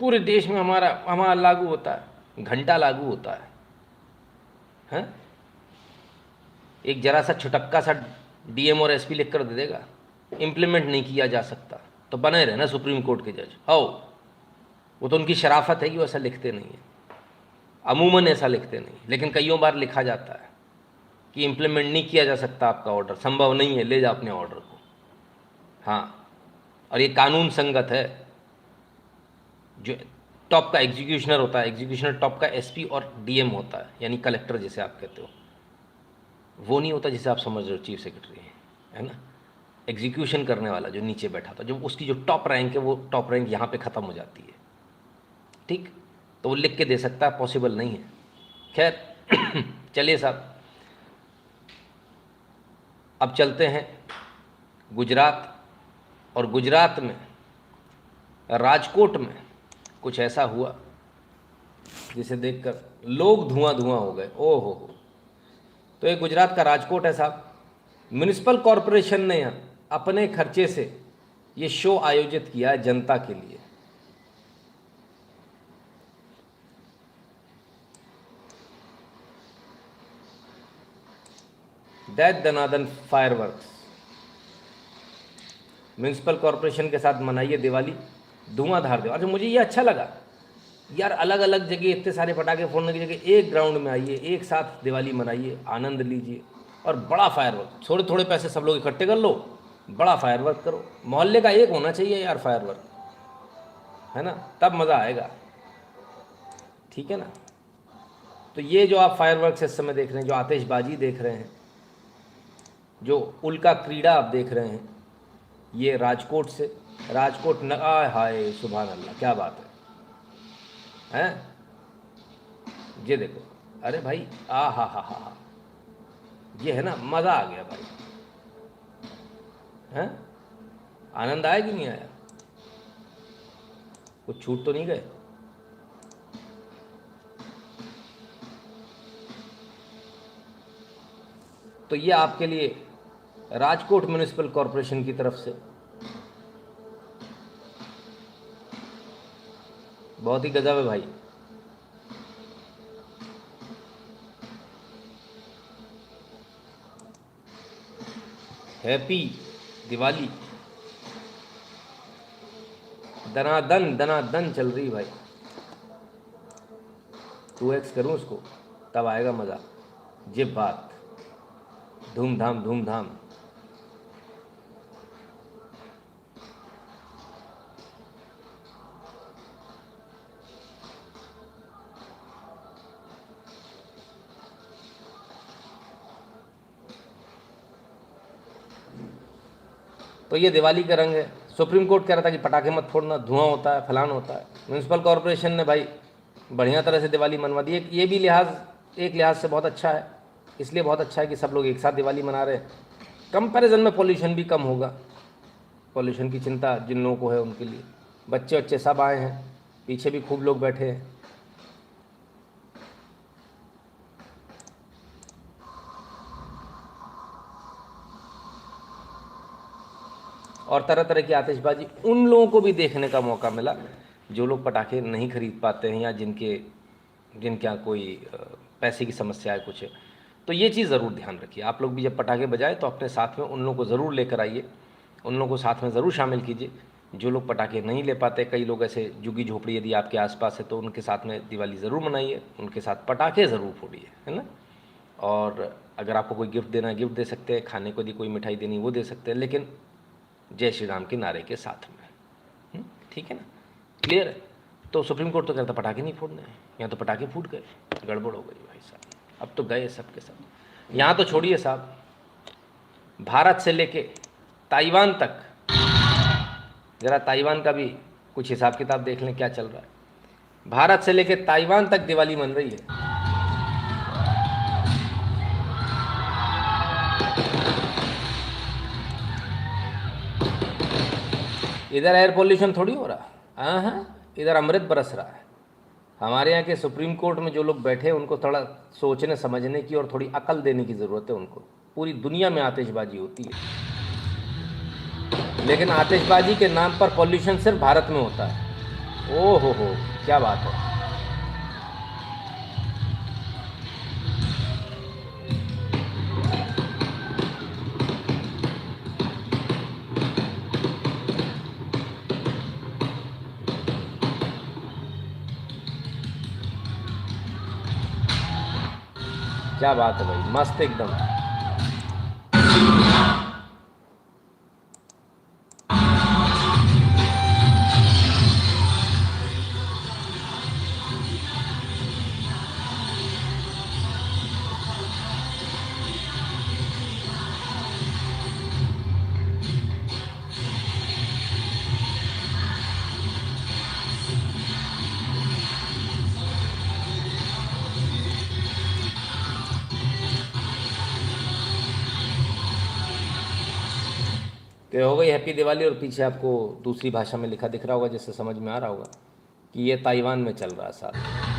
Speaker 1: पूरे देश में हमारा लागू होता है, घंटा लागू होता है, हैं? एक जरा सा छुटक्का सा DM और SP लिख कर दे देगा, इम्प्लीमेंट नहीं किया जा सकता, तो बने रहे ना सुप्रीम कोर्ट के जज। आओ, वो तो उनकी शराफत है कि वो ऐसा लिखते नहीं है, अमूमन ऐसा लिखते नहीं, लेकिन कईयों बार लिखा जाता है कि इम्प्लीमेंट नहीं किया जा सकता, आपका ऑर्डर संभव नहीं है, ले जा अपने ऑर्डर को। हाँ, और ये कानून संगत है। जो टॉप का एग्जीक्यूशनर होता है, एग्जीक्यूशनर टॉप का SP और DM होता है, यानी कलेक्टर जिसे आप कहते हो, वो नहीं होता जिसे आप समझ रहे हो चीफ सेक्रेटरी है ना। एग्जीक्यूशन करने वाला जो नीचे बैठा था, जो उसकी जो टॉप रैंक है, वो टॉप रैंक यहाँ पे ख़त्म हो जाती है, ठीक। तो वो लिख के दे सकता है, पॉसिबल नहीं है। खैर चलिए साहब, अब चलते हैं गुजरात। और गुजरात में राजकोट में कुछ ऐसा हुआ जिसे देखकर लोग धुआं धुआं हो गए। ओहो, तो ये गुजरात का राजकोट है साहब। म्युनिसिपल कॉरपोरेशन ने अपने खर्चे से ये शो आयोजित किया है जनता के लिए। That Dana Dan fireworks, municipal corporation के साथ मनाइए दिवाली, धुआंधार दिवाली। अच्छा, मुझे ये अच्छा लगा यार, अलग अलग जगह इतने सारे पटाखे फोड़ने की जगह एक ग्राउंड में आइए, एक साथ दिवाली मनाइए, आनंद लीजिए, और बड़ा फायरवर्क, थोड़े थोड़े पैसे सब लोग इकट्ठे कर लो, बड़ा फायरवर्क करो। मोहल्ले का एक होना चाहिए यार फायरवर्क, है ना, तब मज़ा आएगा, ठीक है ना। तो ये जो आप फायरवर्क्स इस समय देख रहे हैं, जो आतिशबाजी देख रहे हैं, जो उल्का क्रीड़ा आप देख रहे हैं, ये राजकोट से, राजकोट न हाय सुभान अल्लाह, क्या बात है हैं? ये देखो, अरे भाई आ हा, ये है ना, मज़ा आ गया भाई, हैं? आनंद आया कि नहीं आया? कुछ छूट तो नहीं गए? तो ये आपके लिए राजकोट म्युनिसिपल कॉरपोरेशन की तरफ से बहुत ही गजब है भाई। हैप्पी दिवाली, दनादन चल रही भाई। 2x करूं उसको, तब आएगा मज़ा। ये बात, धूमधाम। तो ये दिवाली का रंग है। सुप्रीम कोर्ट कह रहा था कि पटाखे मत फोड़ना, धुआं होता है, फलान होता है। म्यूनसिपल कॉरपोरेशन ने भाई बढ़िया तरह से दिवाली मनवा दी है। ये भी एक लिहाज से बहुत अच्छा है, इसलिए बहुत अच्छा है कि सब लोग एक साथ दिवाली मना रहे हैं। कंपैरिजन में पॉल्यूशन भी कम होगा, पॉल्यूशन की चिंता जिन लोगों को है उनके लिए। बच्चे सब आए हैं, पीछे भी खूब लोग बैठे हैं। और तरह तरह की आतिशबाजी उन लोगों को भी देखने का मौका मिला जो लोग पटाखे नहीं खरीद पाते हैं, या जिनके यहाँ कोई पैसे की समस्या है कुछ है। तो ये चीज़ ज़रूर ध्यान रखिए। आप लोग भी जब पटाखे बजाए तो अपने साथ में उन लोगों को ज़रूर लेकर आइए, उन लोगों को साथ में ज़रूर शामिल कीजिए। जो लोग पटाखे नहीं ले पाते, कई लोग ऐसे झुग्गी झोपड़ी यदि आपके आसपास है तो उनके साथ में दिवाली ज़रूर मनाइए, उनके साथ पटाखे ज़रूर फोड़िए, है ना। और अगर आपको कोई गिफ्ट देना है गिफ्ट दे सकते हैं, खाने को यदि कोई मिठाई देनी वो दे सकते हैं, लेकिन जय श्री राम के नारे के साथ में, ठीक है ना, क्लियर है। तो सुप्रीम कोर्ट तो कहता पटाखे नहीं फोड़ने हैं, यहाँ तो पटाखे फूट गए, गड़बड़ हो गई भाई साहब, अब तो गए सब के सब। यहाँ तो छोड़िए साहब, भारत से लेके ताइवान तक, ज़रा ताइवान का भी कुछ हिसाब किताब देख लें क्या चल रहा है। भारत से लेके ताइवान तक दिवाली मन रही है। इधर एयर पोल्यूशन थोड़ी हो रहा, हाँ, इधर अमृत बरस रहा है। हमारे यहाँ के सुप्रीम कोर्ट में जो लोग बैठे हैं उनको थोड़ा सोचने समझने की और थोड़ी अकल देने की ज़रूरत है उनको। पूरी दुनिया में आतिशबाजी होती है, लेकिन आतिशबाजी के नाम पर पॉल्यूशन सिर्फ भारत में होता है। ओ हो, क्या बात है। क्या बात है भाई, मस्त एकदम। तो हो गई हैप्पी दिवाली, और पीछे आपको दूसरी भाषा में लिखा दिख रहा होगा जिससे समझ में आ रहा होगा कि ये ताइवान में चल रहा है साहब।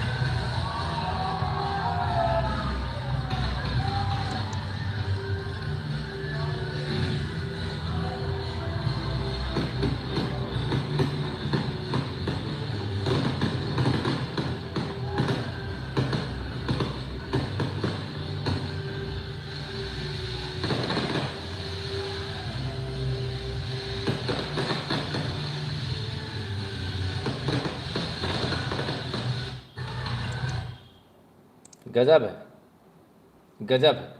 Speaker 1: गजब है, गजब है,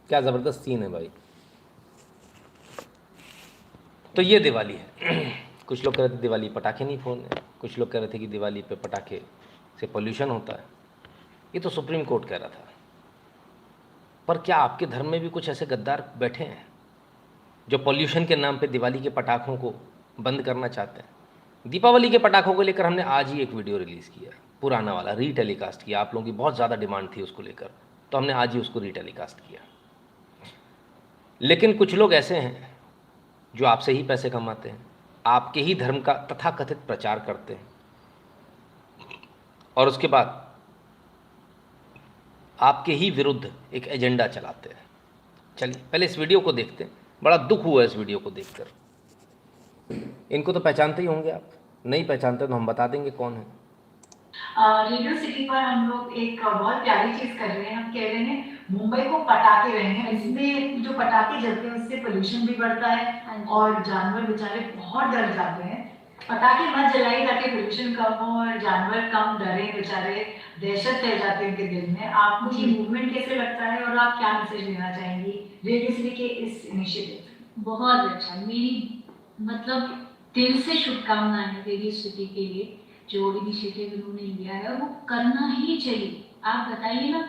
Speaker 1: क्या ज़बरदस्त सीन है भाई। तो ये दिवाली है। कुछ लोग कह रहे थे दिवाली पटाखे नहीं फोड़ने, कुछ लोग कह रहे थे कि दिवाली पे पटाखे से पोल्यूशन होता है। ये तो सुप्रीम कोर्ट कह रहा था। पर क्या आपके धर्म में भी कुछ ऐसे गद्दार बैठे हैं जो पोल्यूशन के नाम पे दिवाली के पटाखों को बंद करना चाहते हैं? दीपावली के पटाखों को लेकर हमने आज ही एक वीडियो रिलीज़ किया, पुराना वाला रीटेलीकास्ट किया। आप लोगों की बहुत ज़्यादा डिमांड थी उसको लेकर, तो हमने आज ही उसको रीटेलीकास्ट किया। लेकिन कुछ लोग ऐसे हैं जो आपसे ही पैसे कमाते हैं, आपके ही धर्म का तथाकथित प्रचार करते हैं, और उसके बाद आपके ही विरुद्ध एक एजेंडा चलाते हैं। चलिए पहले इस वीडियो को देखते हैं। बड़ा दुख हुआ इस वीडियो को देखकर। इनको तो पहचानते ही होंगे आप, नहीं पहचानते तो हम बता देंगे कौन है।
Speaker 8: रेडियो सिटी पर हम लोग एक बहुत प्यारी चीज कर रहे हैं। हम कह रहे हैं मुंबई को पटाखे रहे हैं। इसमें जो पटाखे जलते हैं उससे पोल्यूशन भी बढ़ता है और जानवर बेचारे बहुत डर जाते हैं। पटाखे मत जलाइए ताकि पोल्यूशन कम हो और जानवर कम डरे, बेचारे दहशत फैल जाती है उनके दिल में। आपको ये मूवमेंट कैसे लगता है और आप क्या मैसेज देना चाहेंगी रेडियो सिटी के इस इनिशिएटिव?
Speaker 9: बहुत अच्छा, मेरी मतलब दिल से शुभकामनाएं हैं रेडियो सिटी के लिए जो इनिशिएटिव उन्होंने लिया है, और वो करना ही चाहिए। आप बताइए ना,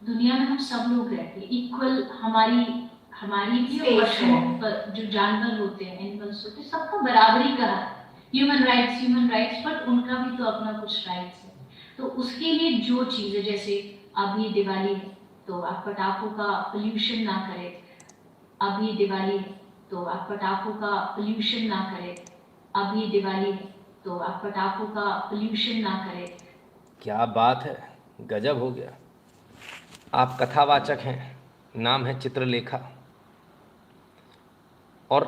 Speaker 9: दुनिया में हम सब लोग रहते हैं इक्वल, हमारी भी और पशुओं पर जो जानवर होते हैं, एनिमल्स होते हैं, सबका बराबरी का ह्यूमन राइट्स, बट उनका भी तो अपना कुछ राइट्स है। तो उसके लिए जो चीज़ें, जैसे अभी दिवाली है तो आप पटाखों का पोल्यूशन ना करें, अभी दिवाली है तो आप पटाखों का पोल्यूशन ना करें, अभी दिवाली है तो आप पटाखों का पोल्यूशन ना करें।
Speaker 1: क्या बात है, गजब हो गया। आप कथावाचक हैं, नाम है चित्रलेखा, और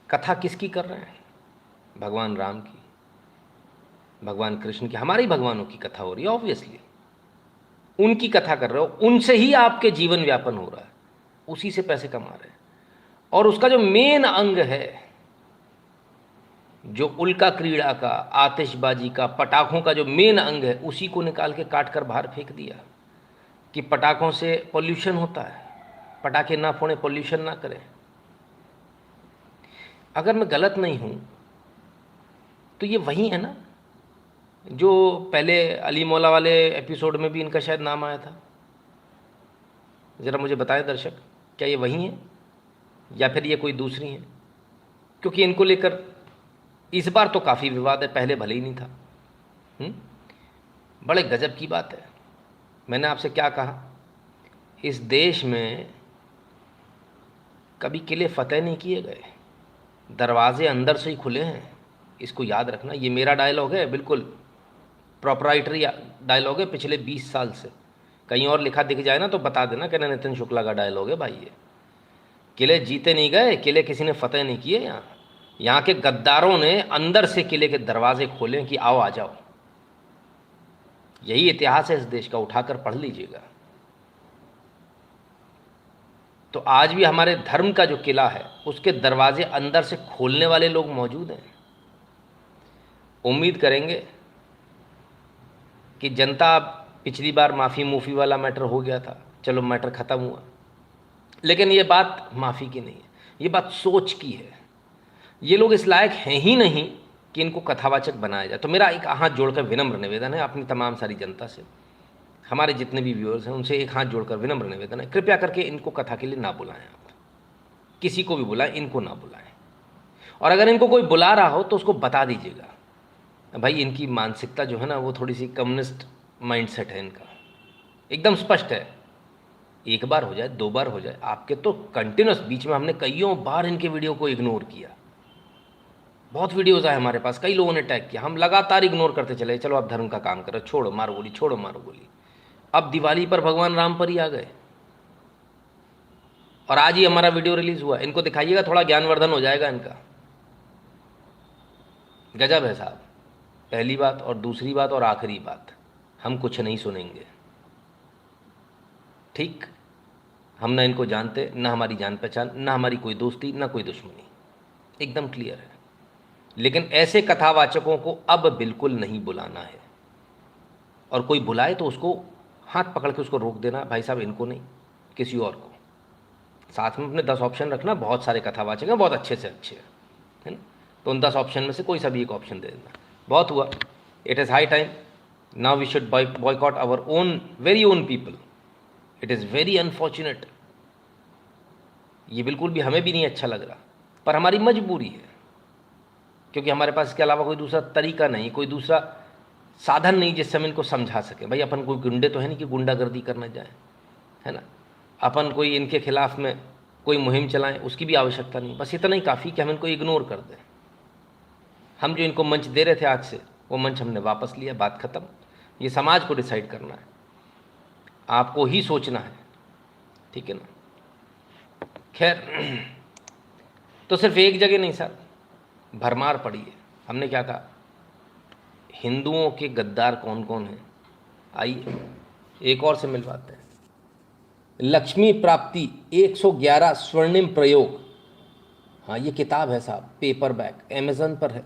Speaker 1: कथा किसकी कर रहे हैं? भगवान राम की, भगवान कृष्ण की, हमारे भगवानों की कथा हो रही है ऑब्वियसली। उनकी कथा कर रहे हो, उनसे ही आपके जीवन व्यापन हो रहा है, उसी से पैसे कमा रहे हैं। और उसका जो मेन अंग है, जो उल्का क्रीड़ा का, आतिशबाजी का, पटाखों का जो मेन अंग है, उसी को निकाल के काट कर बाहर फेंक दिया कि पटाखों से पॉल्यूशन होता है, पटाखे ना फोड़ें, पॉल्यूशन ना करें। अगर मैं गलत नहीं हूं तो ये वही है ना जो पहले अली मौला वाले एपिसोड में भी इनका शायद नाम आया था। ज़रा मुझे बताएं दर्शक, क्या ये वही हैं या फिर ये कोई दूसरी हैं? क्योंकि इनको लेकर इस बार तो काफ़ी विवाद है, पहले भले ही नहीं था। बड़े गजब की बात है। मैंने आपसे क्या कहा, इस देश में कभी किले फतेह नहीं किए गए, दरवाजे अंदर से ही खुले हैं। इसको याद रखना। ये मेरा डायलॉग है, बिल्कुल प्रोपराइटरी डायलॉग है पिछले 20 साल से। कहीं और लिखा दिख जाए ना तो बता देना कि नितिन शुक्ला का डायलॉग है भाई। ये किले जीते नहीं गए, किले किसी ने फतेह नहीं किए। यहाँ के गद्दारों ने अंदर से किले के दरवाजे खोले कि आओ आ जाओ। यही इतिहास है इस देश का, उठाकर पढ़ लीजिएगा। तो आज भी हमारे धर्म का जो किला है उसके दरवाजे अंदर से खोलने वाले लोग मौजूद हैं। उम्मीद करेंगे कि जनता, पिछली बार माफ़ी मूफ़ी वाला मैटर हो गया था, चलो मैटर ख़त्म हुआ, लेकिन ये बात माफ़ी की नहीं है, ये बात सोच की है। ये लोग इस लायक हैं ही नहीं कि इनको कथावाचक बनाया जाए। तो मेरा एक हाथ जोड़कर विनम्र निवेदन है अपनी तमाम सारी जनता से, हमारे जितने भी व्यूअर्स हैं उनसे एक हाथ जोड़कर विनम्र निवेदन है, कृपया करके इनको कथा के लिए ना बुलाएं। आप किसी को भी बुलाएं, इनको ना बुलाएं। और अगर इनको कोई बुला रहा हो तो उसको बता दीजिएगा भाई इनकी मानसिकता जो है ना वो थोड़ी सी कम्युनिस्ट माइंडसेट है इनका, एकदम स्पष्ट है। एक बार हो जाए, 2 बार हो जाए, आपके तो कंटिन्यूस, बीच में हमने कईयों बार इनके वीडियो को इग्नोर किया। बहुत वीडियोज़ आए हमारे पास, कई लोगों ने टैग किया, हम लगातार इग्नोर करते चले, चलो आप धर्म का काम करो, छोड़ो मारो गोली, छोड़ो मारो गोली। अब दिवाली पर भगवान राम पर ही आ गए और आज ही हमारा वीडियो रिलीज हुआ। इनको दिखाइएगा, थोड़ा ज्ञानवर्धन हो जाएगा इनका। गजब है साहब। पहली बात, और दूसरी बात और आखिरी बात, हम कुछ नहीं सुनेंगे, ठीक? हम ना इनको जानते, ना हमारी जान पहचान, ना हमारी कोई दोस्ती, ना कोई दुश्मनी, एकदम क्लियर है। लेकिन ऐसे कथावाचकों को अब बिल्कुल नहीं बुलाना है, और कोई बुलाए तो उसको हाथ पकड़ के उसको रोक देना, भाई साहब इनको नहीं, किसी और को। साथ में अपने 10 ऑप्शन रखना, बहुत सारे कथावाचक हैं, बहुत अच्छे से अच्छे है ना, तो उन 10 ऑप्शन में से कोई सा भी एक ऑप्शन दे देना। बहुत हुआ, it is high time, now we should boycott our own, very own people. It is very unfortunate, ये बिल्कुल भी हमें भी नहीं अच्छा लग रहा, पर हमारी मजबूरी है, क्योंकि हमारे पास इसके अलावा कोई दूसरा तरीका नहीं, कोई दूसरा साधन नहीं जिससे हम इनको समझा सकें। भाई अपन कोई गुंडे तो है नहीं कि गुंडागर्दी करने जाए, है ना। अपन कोई इनके खिलाफ में कोई मुहिम चलाएं, उसकी भी आवश्यकता नहीं। बस इतना ही काफ़ी कि हम इनको इग्नोर कर दें। हम जो इनको मंच दे रहे थे आज से, वो मंच हमने वापस लिया, बात ख़त्म। ये समाज को डिसाइड करना है, आपको ही सोचना है, ठीक है ना। खैर, तो सिर्फ एक जगह नहीं सर, भरमार पड़ी है। हमने क्या कहा, हिंदुओं के गद्दार कौन कौन हैं, आइए एक और से मिलवाते हैं। लक्ष्मी प्राप्ति 111 स्वर्णिम प्रयोग, हाँ ये किताब है साहब, पेपर बैक, अमेज़न पर है।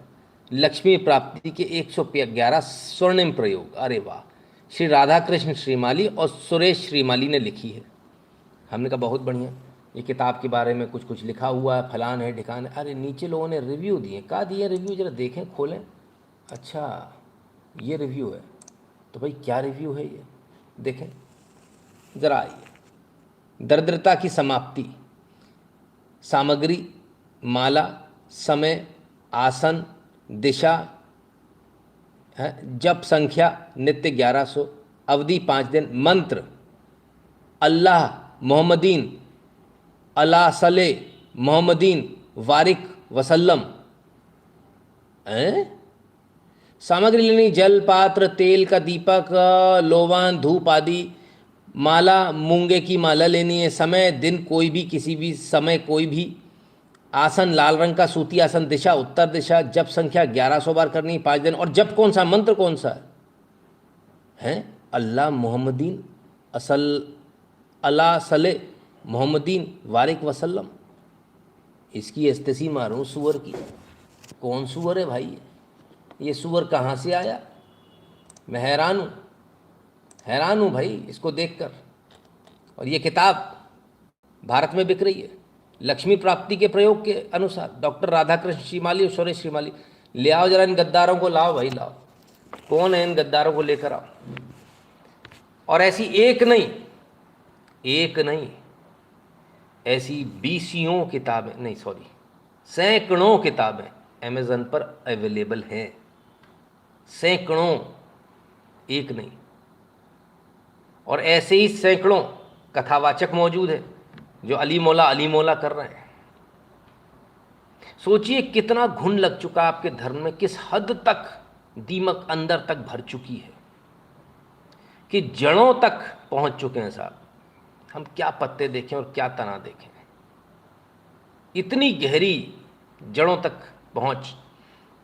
Speaker 1: लक्ष्मी प्राप्ति के 111 स्वर्णिम प्रयोग, अरे वाह। श्री राधा कृष्ण श्रीमाली और सुरेश श्रीमाली ने लिखी है। हमने कहा बहुत बढ़िया, ये किताब के बारे में कुछ कुछ लिखा हुआ है, फलान है ढिकान है। अरे नीचे लोगों ने रिव्यू दिए, कहा दिए रिव्यू, जरा देखें, खोलें। अच्छा ये रिव्यू है, तो भाई क्या रिव्यू है ये, देखें ज़रा। आइए। दरिद्रता की समाप्ति, सामग्री, माला, समय, आसन, दिशा, जप संख्या नित्य 1100, अवधि 5 दिन, मंत्र अल्लाह मोहम्मदीन अला सले मोहम्मदीन वारिक वसल्लम। सामग्री लेनी, जल, पात्र, तेल का दीपक, लोवान, धूप आदि, माला, मूंगे की माला लेनी है, समय दिन कोई भी, किसी भी समय कोई भी, आसन लाल रंग का सूती आसन, दिशा उत्तर दिशा, जप संख्या 1100 बार करनी है 5 दिन। और जप कौन सा, मंत्र कौन सा है? अल्लाह मोहम्मदीन असल अला सले मोहम्मदीन वारिक वसल्लम। इसकी एस्तेसी मारूं सुअर की। कौन सुअर है भाई? ये सुअर कहाँ से आया? मैं हैरान हूँ भाई इसको देखकर। और ये किताब भारत में बिक रही है लक्ष्मी प्राप्ति के प्रयोग के अनुसार। डॉक्टर राधाकृष्ण श्रीमाली और सुरेश श्रीमाली। ले आओ जरा इन गद्दारों को, लाओ भाई लाओ। कौन है? इन गद्दारों को लेकर आओ। और ऐसी एक नहीं ऐसी बीसियों किताबें, नहीं सॉरी, सैकड़ों किताबें अमेज़न पर अवेलेबल हैं। सैकड़ों, एक नहीं। और ऐसे ही सैकड़ों कथावाचक मौजूद हैं जो अली मौला कर रहे हैं। सोचिए कितना घुन लग चुका आपके धर्म में, किस हद तक दीमक अंदर तक भर चुकी है कि जड़ों तक पहुंच चुके हैं साहब। हम क्या पत्ते देखें और क्या तना देखें। इतनी गहरी जड़ों तक पहुंच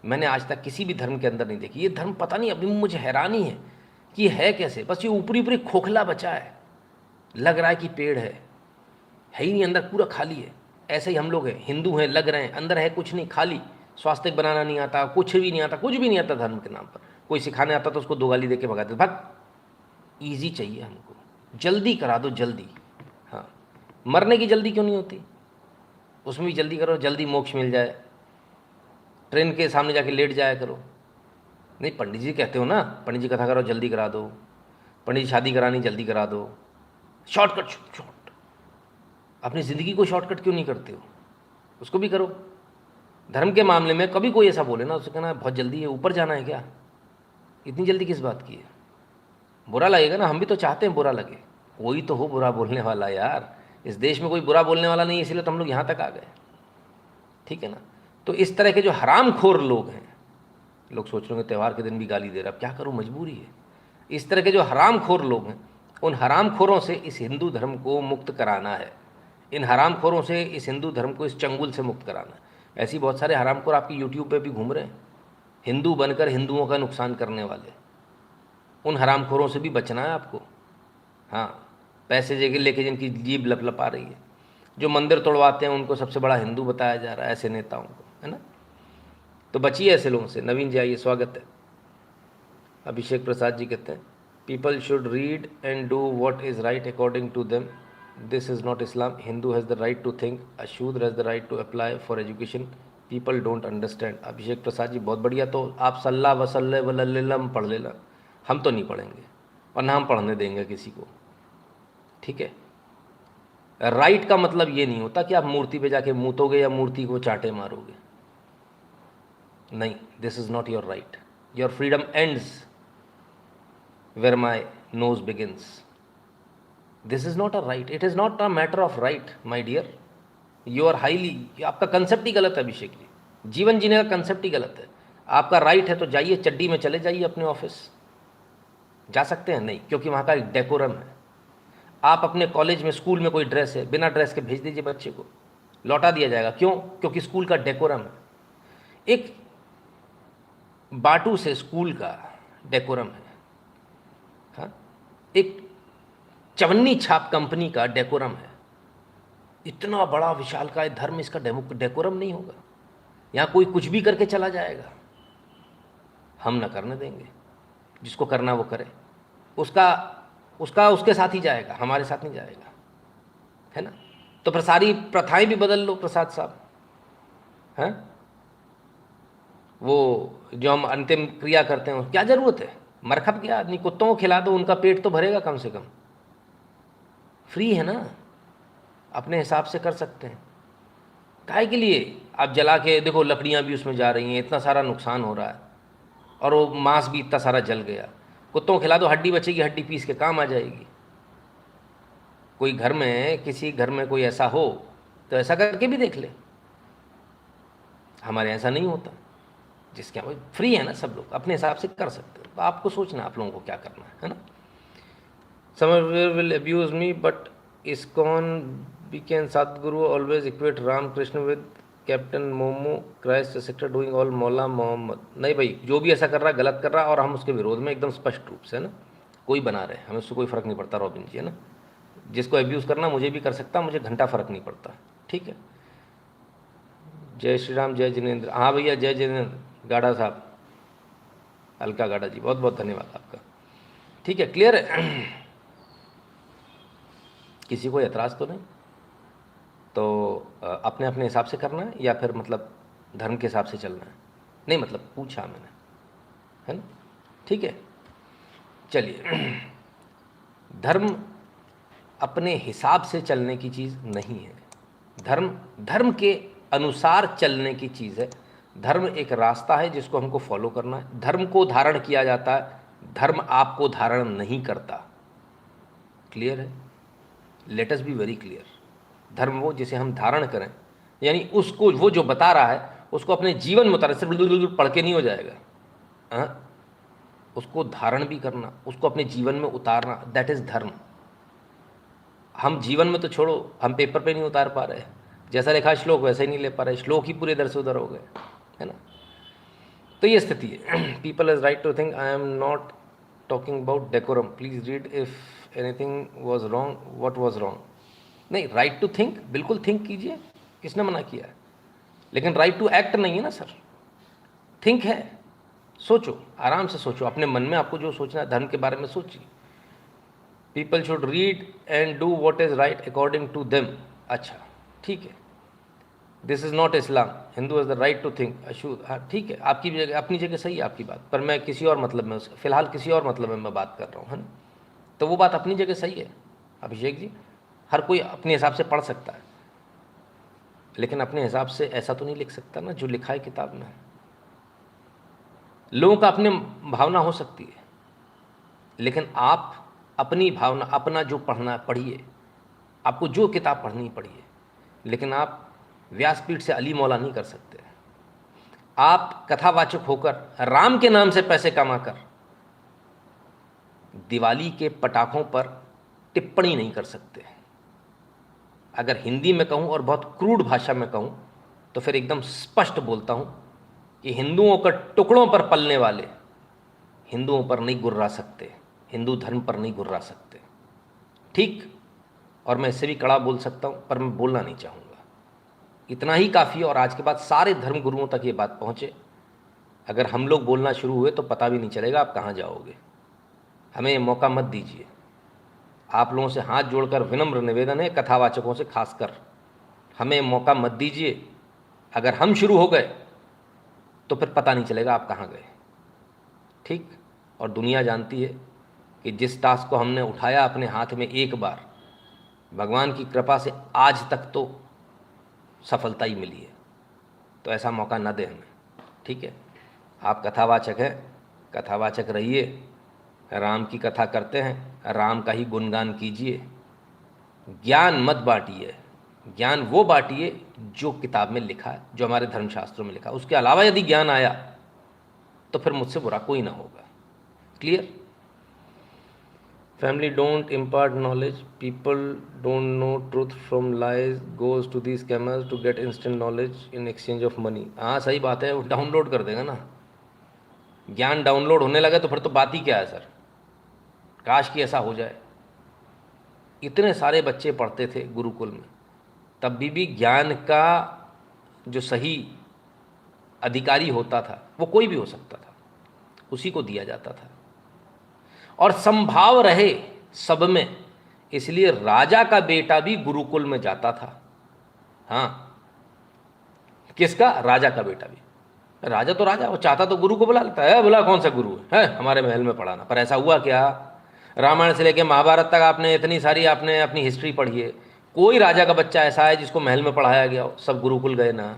Speaker 1: मैंने आज तक किसी भी धर्म के अंदर नहीं देखी। ये धर्म पता नहीं, अभी मुझे हैरानी है कि है कैसे। बस ये ऊपरी ऊपरी खोखला बचा है, लग रहा है कि पेड़ है ही नहीं, अंदर पूरा खाली है। ऐसे ही हम लोग हैं, हिंदू हैं, लग रहे हैं, अंदर है कुछ नहीं, खाली। स्वास्थ्य बनाना नहीं आता, कुछ भी नहीं आता, कुछ भी नहीं आता धर्म के नाम पर। कोई सिखाने आता तो उसको दो गाली दे के भगा देते। भाग, ईजी चाहिए हमको, जल्दी करा दो जल्दी। हाँ, मरने की जल्दी क्यों नहीं होती? उसमें भी जल्दी करो, जल्दी मोक्ष मिल जाए। ट्रेन के सामने जाके लेट जाया करो। नहीं, पंडित जी कहते हो ना, पंडित जी कथा करो जल्दी करा दो, पंडित जी शादी करानी जल्दी करा दो। शॉर्टकट अपनी ज़िंदगी को शॉर्टकट क्यों नहीं करते हो? उसको भी करो। धर्म के मामले में कभी कोई ऐसा बोले ना, उससे कहना बहुत जल्दी है, ऊपर जाना है क्या? इतनी जल्दी किस बात की है? बुरा लगेगा ना, हम भी तो चाहते हैं बुरा लगे। कोई तो हो बुरा बोलने वाला यार। इस देश में कोई बुरा बोलने वाला नहीं है, इसलिए तो हम लोग यहाँ तक आ गए। ठीक है ना? तो इस तरह के जो हरामखोर लोग हैं, लोग सोच रहे होंगे त्यौहार के दिन भी गाली दे रहा, अब क्या करूँ, मजबूरी है। इस तरह के जो हरामखोर लोग हैं, उन हरामखोरों से इस हिंदू धर्म को मुक्त कराना है। इन हरामखोरों से इस हिंदू धर्म को, इस चंगुल से मुक्त कराना है। ऐसी बहुत सारे हरामखोर आपकी यूट्यूब पे भी घूम रहे हैं, हिंदू बनकर हिंदुओं का नुकसान करने वाले। उन हरामखोरों से भी बचना है आपको। हाँ, पैसे जगह लेके जिनकी जीभ लपलपा रही है, जो मंदिर तोड़वाते हैं उनको सबसे बड़ा हिंदू बताया जा रहा है, ऐसे नेताओं को, है ना? तो बचिए ऐसे लोगों से। नवीन जी आइए, स्वागत है। अभिषेक प्रसाद जी कहते हैं people should read and do what is right according to them. This is not Islam. Hindu has the right to think, a Shudra has the right to apply for education. People don't understand. Abhishek Prasad ji बहुत बढ़िया। तो आप सल्ला वसल्ले वल्लम पढ़ लेना, हम तो नहीं पढ़ेंगे और ना हम पढ़ने देंगे किसी को। ठीक है? राइट का मतलब ये नहीं होता कि आप मूर्ति पे जाके मूतोगे या मूर्ति को चाटे मारोगे। नहीं, this is not your right. Your freedom ends where my nose begins. This is not a right. It is not a matter of right, my dear. You are highly, आपका कंसेप्ट ही गलत है अभिषेक जी। जीवन जीने का कंसेप्ट ही गलत है। आपका right है तो जाइए, चड्डी में चले जाइए अपने ऑफिस। जा सकते हैं? नहीं, क्योंकि वहाँ का एक डेकोरम है। आप अपने कॉलेज में, स्कूल में कोई ड्रेस है, बिना ड्रेस के भेज दीजिए बच्चे को, लौटा दिया जाएगा। क्यों? क्योंकि स्कूल का डेकोरम है। एक बाटू से स्कूल का डेकोरम है। हाँ, एक चवन्नी छाप कंपनी का डेकोरम है। इतना बड़ा विशालकाय धर्म, इसका डेकोरम नहीं होगा। यहाँ कोई कुछ भी करके चला जाएगा, हम ना करने देंगे। जिसको करना वो करे, उसका उसके साथ ही जाएगा, हमारे साथ नहीं जाएगा, है ना? तो फिर सारी प्रथाएं भी बदल लो प्रसाद साहब। हैं, वो जो हम अंतिम क्रिया करते हैं, क्या ज़रूरत है? मरखब क्या आदमी, कुत्तों को खिला दो, उनका पेट तो भरेगा कम से कम। फ्री है ना, अपने हिसाब से कर सकते हैं। काहे के लिए आप जला के देखो, लकड़ियाँ भी उसमें जा रही हैं, इतना सारा नुकसान हो रहा है, और वो मांस भी इतना सारा जल गया। कुत्तों को खिला दो, हड्डी बचेगी, हड्डी पीस के काम आ जाएगी। कोई घर में, किसी घर में कोई ऐसा हो तो ऐसा करके भी देख ले। हमारे ऐसा नहीं होता। जिसके यहाँ फ्री है ना, सब लोग अपने हिसाब से कर सकते हो। तो आपको सोचना आप लोगों को क्या करना है ना? Samar will abuse me but ISKCON BK and Sadhguru always equate Ram Krishna with captain मोमो क्राइस्ट सेक्टर डूइंग ऑल मौला मोहम्मद। नहीं भाई, जो भी ऐसा कर रहा है गलत कर रहा है, और हम उसके विरोध में एकदम स्पष्ट रूप से, है ना? कोई बना रहे, हमें उससे कोई फ़र्क नहीं पड़ता रॉबिन जी, है ना। जिसको एब्यूज़ करना मुझे भी कर सकता, मुझे घंटा फ़र्क नहीं पड़ता, ठीक है। जय श्री राम, जय जिनेंद्र। हाँ भैया, जय जिनेंद्र गाड़ा साहब, अलका गाड़ा जी, बहुत बहुत धन्यवाद आपका। ठीक है, क्लियर है। किसी को एतराज़ तो नहीं, तो अपने अपने हिसाब से करना है या फिर मतलब धर्म के हिसाब से चलना है? नहीं, मतलब पूछा मैंने, है ना, ठीक है। चलिए, धर्म अपने हिसाब से चलने की चीज़ नहीं है, धर्म धर्म के अनुसार चलने की चीज़ है। धर्म एक रास्ता है जिसको हमको फॉलो करना है। धर्म को धारण किया जाता है, धर्म आपको धारण नहीं करता। क्लियर है? Let us be very clear. धर्म वो जिसे हम धारण करें, यानी उसको, वो जो बता रहा है उसको अपने जीवन में उतारना, सिर्फ पढ़ के नहीं हो जाएगा, हाँ, उसको धारण भी करना, उसको अपने जीवन में उतारना, दैट इज़ धर्म। हम जीवन में तो छोड़ो, हम पेपर पे नहीं उतार पा रहे, जैसा लिखा श्लोक वैसे ही नहीं ले पा रहे, श्लोक ही पूरे इधर से उधर हो गए, है ना। तो ये स्थिति है। People is right to think, I am not talking about decorum, please read if anything was wrong, what was wrong. नहीं, राइट टू थिंक, बिल्कुल थिंक कीजिए, किसने मना किया है, लेकिन राइट टू एक्ट नहीं है ना सर। थिंक है, सोचो, आराम से सोचो, अपने मन में आपको जो सोचना है धर्म के बारे में सोचिए। People should read and do what is right according to them. अच्छा, ठीक है, this is not Islam, Hindu is the right to think अशूद। हाँ ठीक है, आपकी जगह, अपनी जगह सही है आपकी बात, पर मैं किसी और मतलब में, फ़िलहाल किसी और मतलब में मैं बात कर रहा हूँ, है ना। तो वो बात अपनी जगह सही है अभिषेक जी, हर कोई अपने हिसाब से पढ़ सकता है, लेकिन अपने हिसाब से ऐसा तो नहीं लिख सकता ना जो लिखा है किताब में। लोगों का अपने भावना हो सकती है, लेकिन आप अपनी भावना, अपना जो पढ़ना पढ़िए, आपको जो किताब पढ़नी पढ़िए, लेकिन आप व्यासपीठ से अली मौला नहीं कर सकते। आप कथावाचक होकर राम के नाम से पैसे कमाकर दिवाली के पटाखों पर टिप्पणी नहीं कर सकते। अगर हिंदी में कहूँ और बहुत क्रूड भाषा में कहूँ तो फिर एकदम स्पष्ट बोलता हूँ कि हिंदुओं के टुकड़ों पर पलने वाले हिंदुओं पर नहीं गुर्रा सकते, हिंदू धर्म पर नहीं गुर्रा सकते, ठीक। और मैं इससे भी कड़ा बोल सकता हूँ, पर मैं बोलना नहीं चाहूँगा। इतना ही काफ़ी है, और आज के बाद सारे धर्म गुरुओं तक ये बात पहुँचे। अगर हम लोग बोलना शुरू हुए तो पता भी नहीं चलेगा आप कहाँ जाओगे। हमें ये मौका मत दीजिए। आप लोगों से हाथ जोड़कर विनम्र निवेदन है, कथावाचकों से खासकर, हमें मौका मत दीजिए। अगर हम शुरू हो गए तो फिर पता नहीं चलेगा आप कहाँ गए, ठीक। और दुनिया जानती है कि जिस टास्क को हमने उठाया अपने हाथ में एक बार, भगवान की कृपा से आज तक तो सफलता ही मिली है। तो ऐसा मौका ना दें हमें, ठीक है। आप कथावाचक हैं, कथावाचक रहिए, राम की कथा करते हैं, राम का ही गुणगान कीजिए। ज्ञान मत बांटिए, ज्ञान वो बांटिए जो किताब में लिखा है, जो हमारे धर्मशास्त्रों में लिखा है। उसके अलावा यदि ज्ञान आया तो फिर मुझसे बुरा कोई ना होगा। Clear? Family don't impart knowledge, people don't know truth from lies, goes to the scammers to get instant knowledge in exchange of money. हाँ सही बात है, वो डाउनलोड कर देगा ना। ज्ञान डाउनलोड होने लगे तो फिर तो बात ही क्या है सर। काश कि ऐसा हो जाए। इतने सारे बच्चे पढ़ते थे गुरुकुल में, तब भी ज्ञान का जो सही अधिकारी होता था वो कोई भी हो सकता था, उसी को दिया जाता था। और संभाव रहे सब में, इसलिए राजा का बेटा भी गुरुकुल में जाता था। हाँ, किसका? राजा का बेटा भी। राजा तो राजा, वो चाहता तो गुरु को बुला लेता है, बुला कौन सा गुरु है हमारे महल में पढ़ाना। पर ऐसा हुआ क्या? रामायण से लेकर महाभारत तक आपने इतनी सारी आपने अपनी हिस्ट्री पढ़ी है, कोई राजा का बच्चा ऐसा है जिसको महल में पढ़ाया गया हो? सब गुरुकुल गए ना,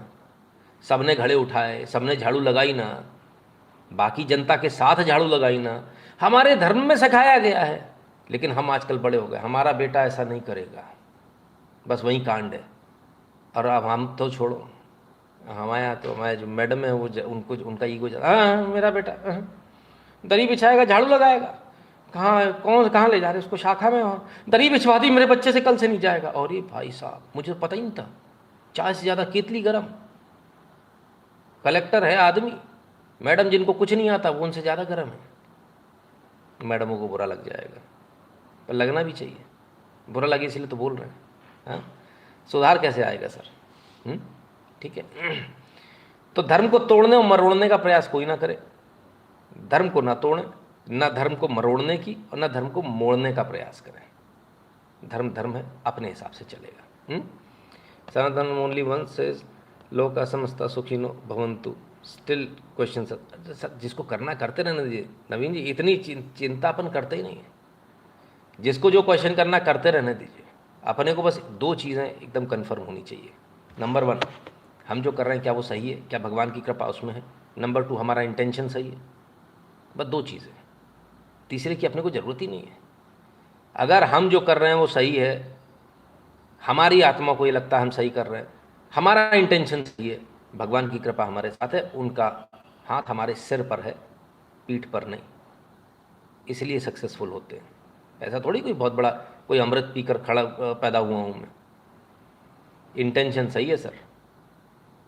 Speaker 1: सबने घड़े उठाए, सबने झाड़ू लगाई ना, बाकी जनता के साथ झाड़ू लगाई ना। हमारे धर्म में सिखाया गया है, लेकिन हम आजकल बड़े हो गए, हमारा बेटा ऐसा नहीं करेगा, बस वही कांड है। और अब हम तो छोड़ो, हमारे यहाँ तो हमारे जो मैडम है वो उनको उनका ईगो हाँ मेरा बेटा दरी बिछाएगा, झाड़ू लगाएगा, कहाँ ले जा रहे उसको? शाखा में। और दरी बिछवा दी, मेरे बच्चे से कल से नहीं जाएगा। और ये भाई साहब, मुझे तो पता ही नहीं था, चाय से ज़्यादा केतली गरम। कलेक्टर है आदमी, मैडम जिनको कुछ नहीं आता वो उनसे ज़्यादा गर्म है। मैडमों को बुरा लग जाएगा, पर लगना भी चाहिए, बुरा लगे इसलिए तो बोल रहे हैं। हाँ, सुधार कैसे आएगा सर? ठीक है, तो धर्म को तोड़ने और मरोड़ने का प्रयास कोई ना करे। धर्म को ना तोड़ें, ना धर्म को मरोड़ने की और ना धर्म को मोड़ने का प्रयास करें। धर्म धर्म है, अपने हिसाब से चलेगा। सनातन ओनली वन सेज लोका समस्ता सुखिनो भवंतु। स्टिल क्वेश्चन सर, जिसको करना करते रहने दीजिए नवीन जी, इतनी चिंता अपन करते ही नहीं है। जिसको जो क्वेश्चन करना करते रहने दीजिए। अपने को बस दो चीज़ें एकदम कन्फर्म होनी चाहिए। नंबर 1, हम जो कर रहे हैं क्या वो सही है, क्या भगवान की कृपा उसमें है। नंबर 2, हमारा इंटेंशन सही है। बस 2 चीज़ें, तीसरे की अपने को ज़रूरत ही नहीं है। अगर हम जो कर रहे हैं वो सही है, हमारी आत्मा को ये लगता है हम सही कर रहे हैं, हमारा इंटेंशन सही है, भगवान की कृपा हमारे साथ है, उनका हाथ हमारे सिर पर है, पीठ पर नहीं, इसलिए सक्सेसफुल होते हैं। ऐसा थोड़ी कोई बहुत बड़ा कोई अमृत पीकर खड़ा पैदा हुआ हूँ मैं। इंटेंशन सही है sir,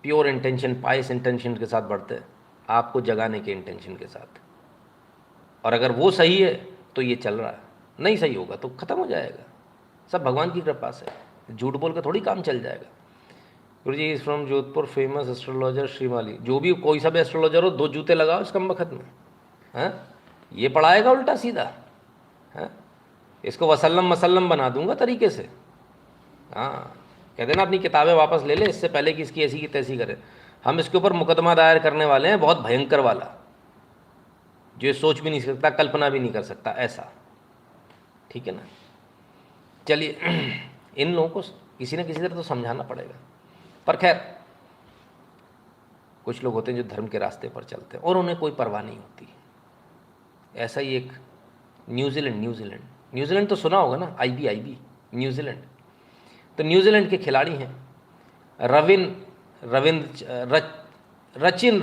Speaker 1: pure intention, price intention के साथ बढ़ते हैं, आपको जगाने के इंटेंशन के साथ। और अगर वो सही है तो ये चल रहा है, नहीं सही होगा तो ख़त्म हो जाएगा। सब भगवान की कृपा से, झूठ बोल कर थोड़ी काम चल जाएगा। Guru ji is from Jodhpur, famous astrologer Shrimali. जो भी कोई सा भी एस्ट्रोलॉजर हो, 2 जूते लगाओ इस कम वक्त में। हाँ, ये पढ़ाएगा उल्टा सीधा। हाँ, इसको वसल्लम मसल्लम बना दूंगा तरीके से। हाँ, कह देना अपनी किताबें वापस ले ले, इससे पहले कि इसकी ऐसी की तैसी करे। हम इसके ऊपर मुकदमा दायर करने वाले हैं, बहुत भयंकर वाला, जो सोच भी नहीं सकता, कल्पना भी नहीं कर सकता ऐसा। ठीक है ना? चलिए, इन लोगों को किसी न किसी तरह तो समझाना पड़ेगा। पर खैर, कुछ लोग होते हैं जो धर्म के रास्ते पर चलते हैं और उन्हें कोई परवाह नहीं होती। ऐसा ही एक न्यूजीलैंड तो सुना होगा ना, IB न्यूजीलैंड। तो न्यूजीलैंड के खिलाड़ी हैं रचिन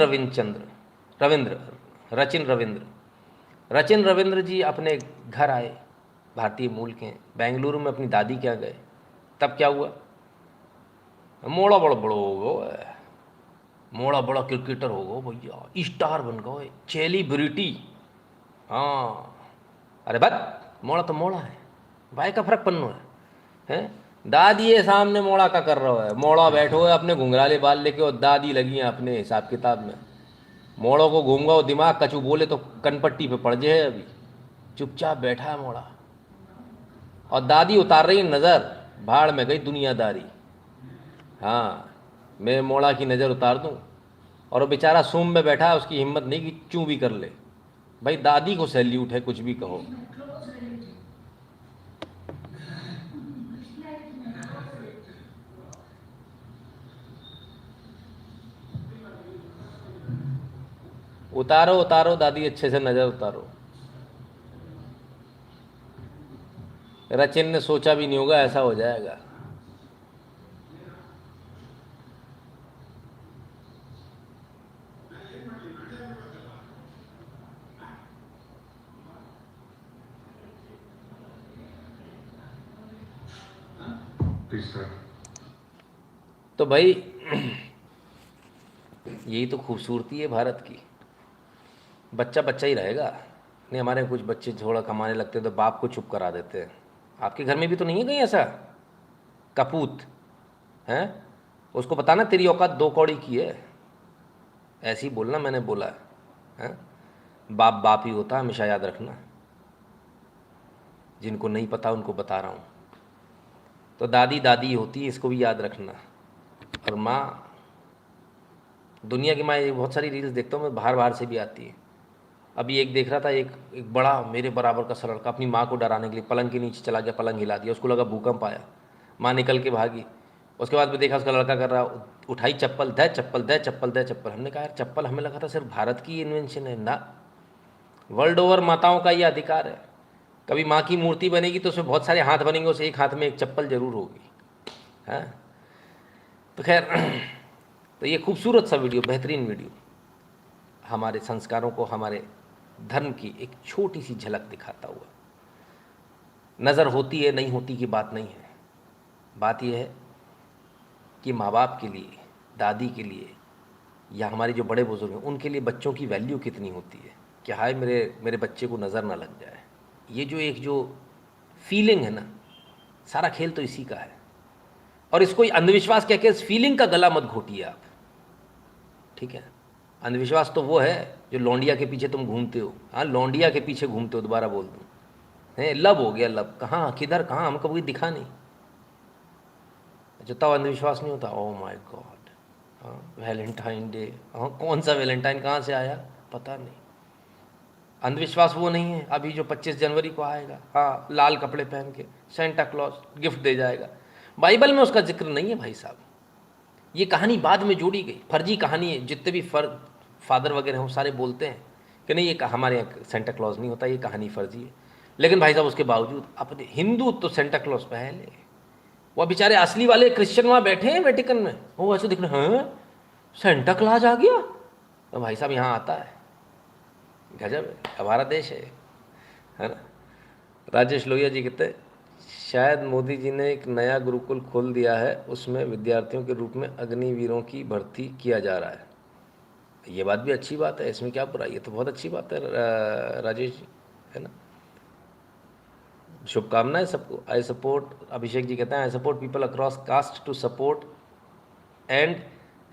Speaker 1: रविंद्र जी अपने घर आए, भारतीय मूल के, बेंगलुरु में अपनी दादी के यहाँ गए। तब क्या हुआ, मोड़ा बड़ा बड़ो हो गए, मोड़ा बड़ा क्रिकेटर हो गो भैया, स्टार बन गए, सेलिब्रिटी। हाँ, अरे बस मोड़ा तो मोड़ा है, भाई का फर्क पन्नो है। दादी ये सामने मोड़ा का कर रहा है, मोड़ा बैठो है अपने घुंघराले बाल लेके और दादी लगी है अपने हिसाब किताब में। मोड़ों को घूमगा और दिमाग कचू बोले तो कनपट्टी पे पड़ जाए। अभी चुपचाप बैठा है मोड़ा, और दादी उतार रही नज़र, भाड़ में गई दुनियादारी। हाँ, मैं मोड़ा की नज़र उतार दूं, और वो बेचारा सूम में बैठा है, उसकी हिम्मत नहीं कि चूं भी कर ले। भाई दादी को सैल्यूट है, कुछ भी कहो। उतारो उतारो दादी, अच्छे से नज़र उतारो। रचिन ने सोचा भी नहीं होगा ऐसा हो जाएगा। तो भाई यही तो खूबसूरती है भारत की। बच्चा बच्चा ही रहेगा। नहीं, हमारे कुछ बच्चे थोड़ा कमाने लगते तो बाप को चुप करा देते हैं। आपके घर में भी तो नहीं है कहीं ऐसा कपूत हैं? उसको बताना तेरी औकात 2 कौड़ी की है, ऐसे ही बोलना मैंने बोला है। बाप बाप ही होता, हमेशा याद रखना। जिनको नहीं पता उनको बता रहा हूँ। तो दादी दादी होती है, इसको भी याद रखना। और माँ, दुनिया की माँ, बहुत सारी रील्स देखता हूँ मैं, बाहर से भी आती है। अभी एक देख रहा था, एक बड़ा मेरे बराबर का सा लड़का अपनी माँ को डराने के लिए पलंग के नीचे चला गया, पलंग हिला दिया, उसको लगा भूकंप आया, माँ निकल के भागी। उसके बाद में देखा उसका लड़का कर रहा, उठाई चप्पल, दे चप्पल, दे चप्पल, दे चप्पल। हमने कहा यार चप्पल हमें लगा था सिर्फ भारत की इन्वेंशन है ना, वर्ल्ड ओवर माताओं का ये अधिकार है। कभी माँ की मूर्ति बनेगी तो उसमें बहुत सारे हाथ बनेंगे, उस एक हाथ में एक चप्पल जरूर होगी। हाँ, तो खैर, तो ये खूबसूरत सा वीडियो, बेहतरीन वीडियो, हमारे संस्कारों को, हमारे धर्म की एक छोटी सी झलक दिखाता हुआ। नज़र होती है नहीं होती की बात नहीं है, बात यह है कि माँ बाप के लिए, दादी के लिए, या हमारे जो बड़े बुजुर्ग हैं उनके लिए बच्चों की वैल्यू कितनी होती है। कि हाय मेरे बच्चे को नज़र ना लग जाए। ये जो फीलिंग है ना, सारा खेल तो इसी का है। और इसको अंधविश्वास कह के इस फीलिंग का गला मत घोटिए आप, ठीक है। अंधविश्वास तो वो है जो लौंडिया के पीछे तुम घूमते हो। हाँ, लौंडिया के पीछे घूमते हो, दोबारा बोल दूँ, है लब हो गया लब। कहाँ किधर कहाँ, हमको कोई दिखा नहीं। अच्छा, तब अंधविश्वास नहीं होता। ओह माय गॉड, हाँ वैलेंटाइन डे, हाँ कौन सा वैलेंटाइन कहाँ से आया पता नहीं। अंधविश्वास वो नहीं है अभी जो 25 जनवरी को आएगा, हाँ लाल कपड़े पहन के सेंटा क्लॉज गिफ्ट दे जाएगा। बाइबल में उसका जिक्र नहीं है भाई साहब। ये कहानी बाद में जोड़ी गई, फर्जी कहानी है। जितने भी फादर वगैरह हैं वो सारे बोलते हैं कि नहीं ये हमारे यहाँ सेंटा क्लॉज नहीं होता, ये कहानी फर्जी है। लेकिन भाई साहब उसके बावजूद अपने हिंदू तो सेंटा क्लॉज पहले, वो बेचारे असली वाले क्रिश्चियन वहाँ बैठे हैं वेटिकन में, वो ऐसे दिख रहे हैं सेंटा क्लॉज आ गया। तो भाई साहब यहाँ आता है, गजब है, हमारा देश है ना। राजेश लोहिया जी कहते हैं शायद मोदी जी ने एक नया गुरुकुल खोल दिया है, उसमें विद्यार्थियों के रूप में अग्निवीरों की भर्ती किया जा रहा है। ये बात भी अच्छी बात है, इसमें क्या बुराई है, तो बहुत अच्छी बात है राजेश जी, है ना। शुभकामनाएं सबको। आई सपोर्ट, अभिषेक जी कहते हैं I support people across caste to support and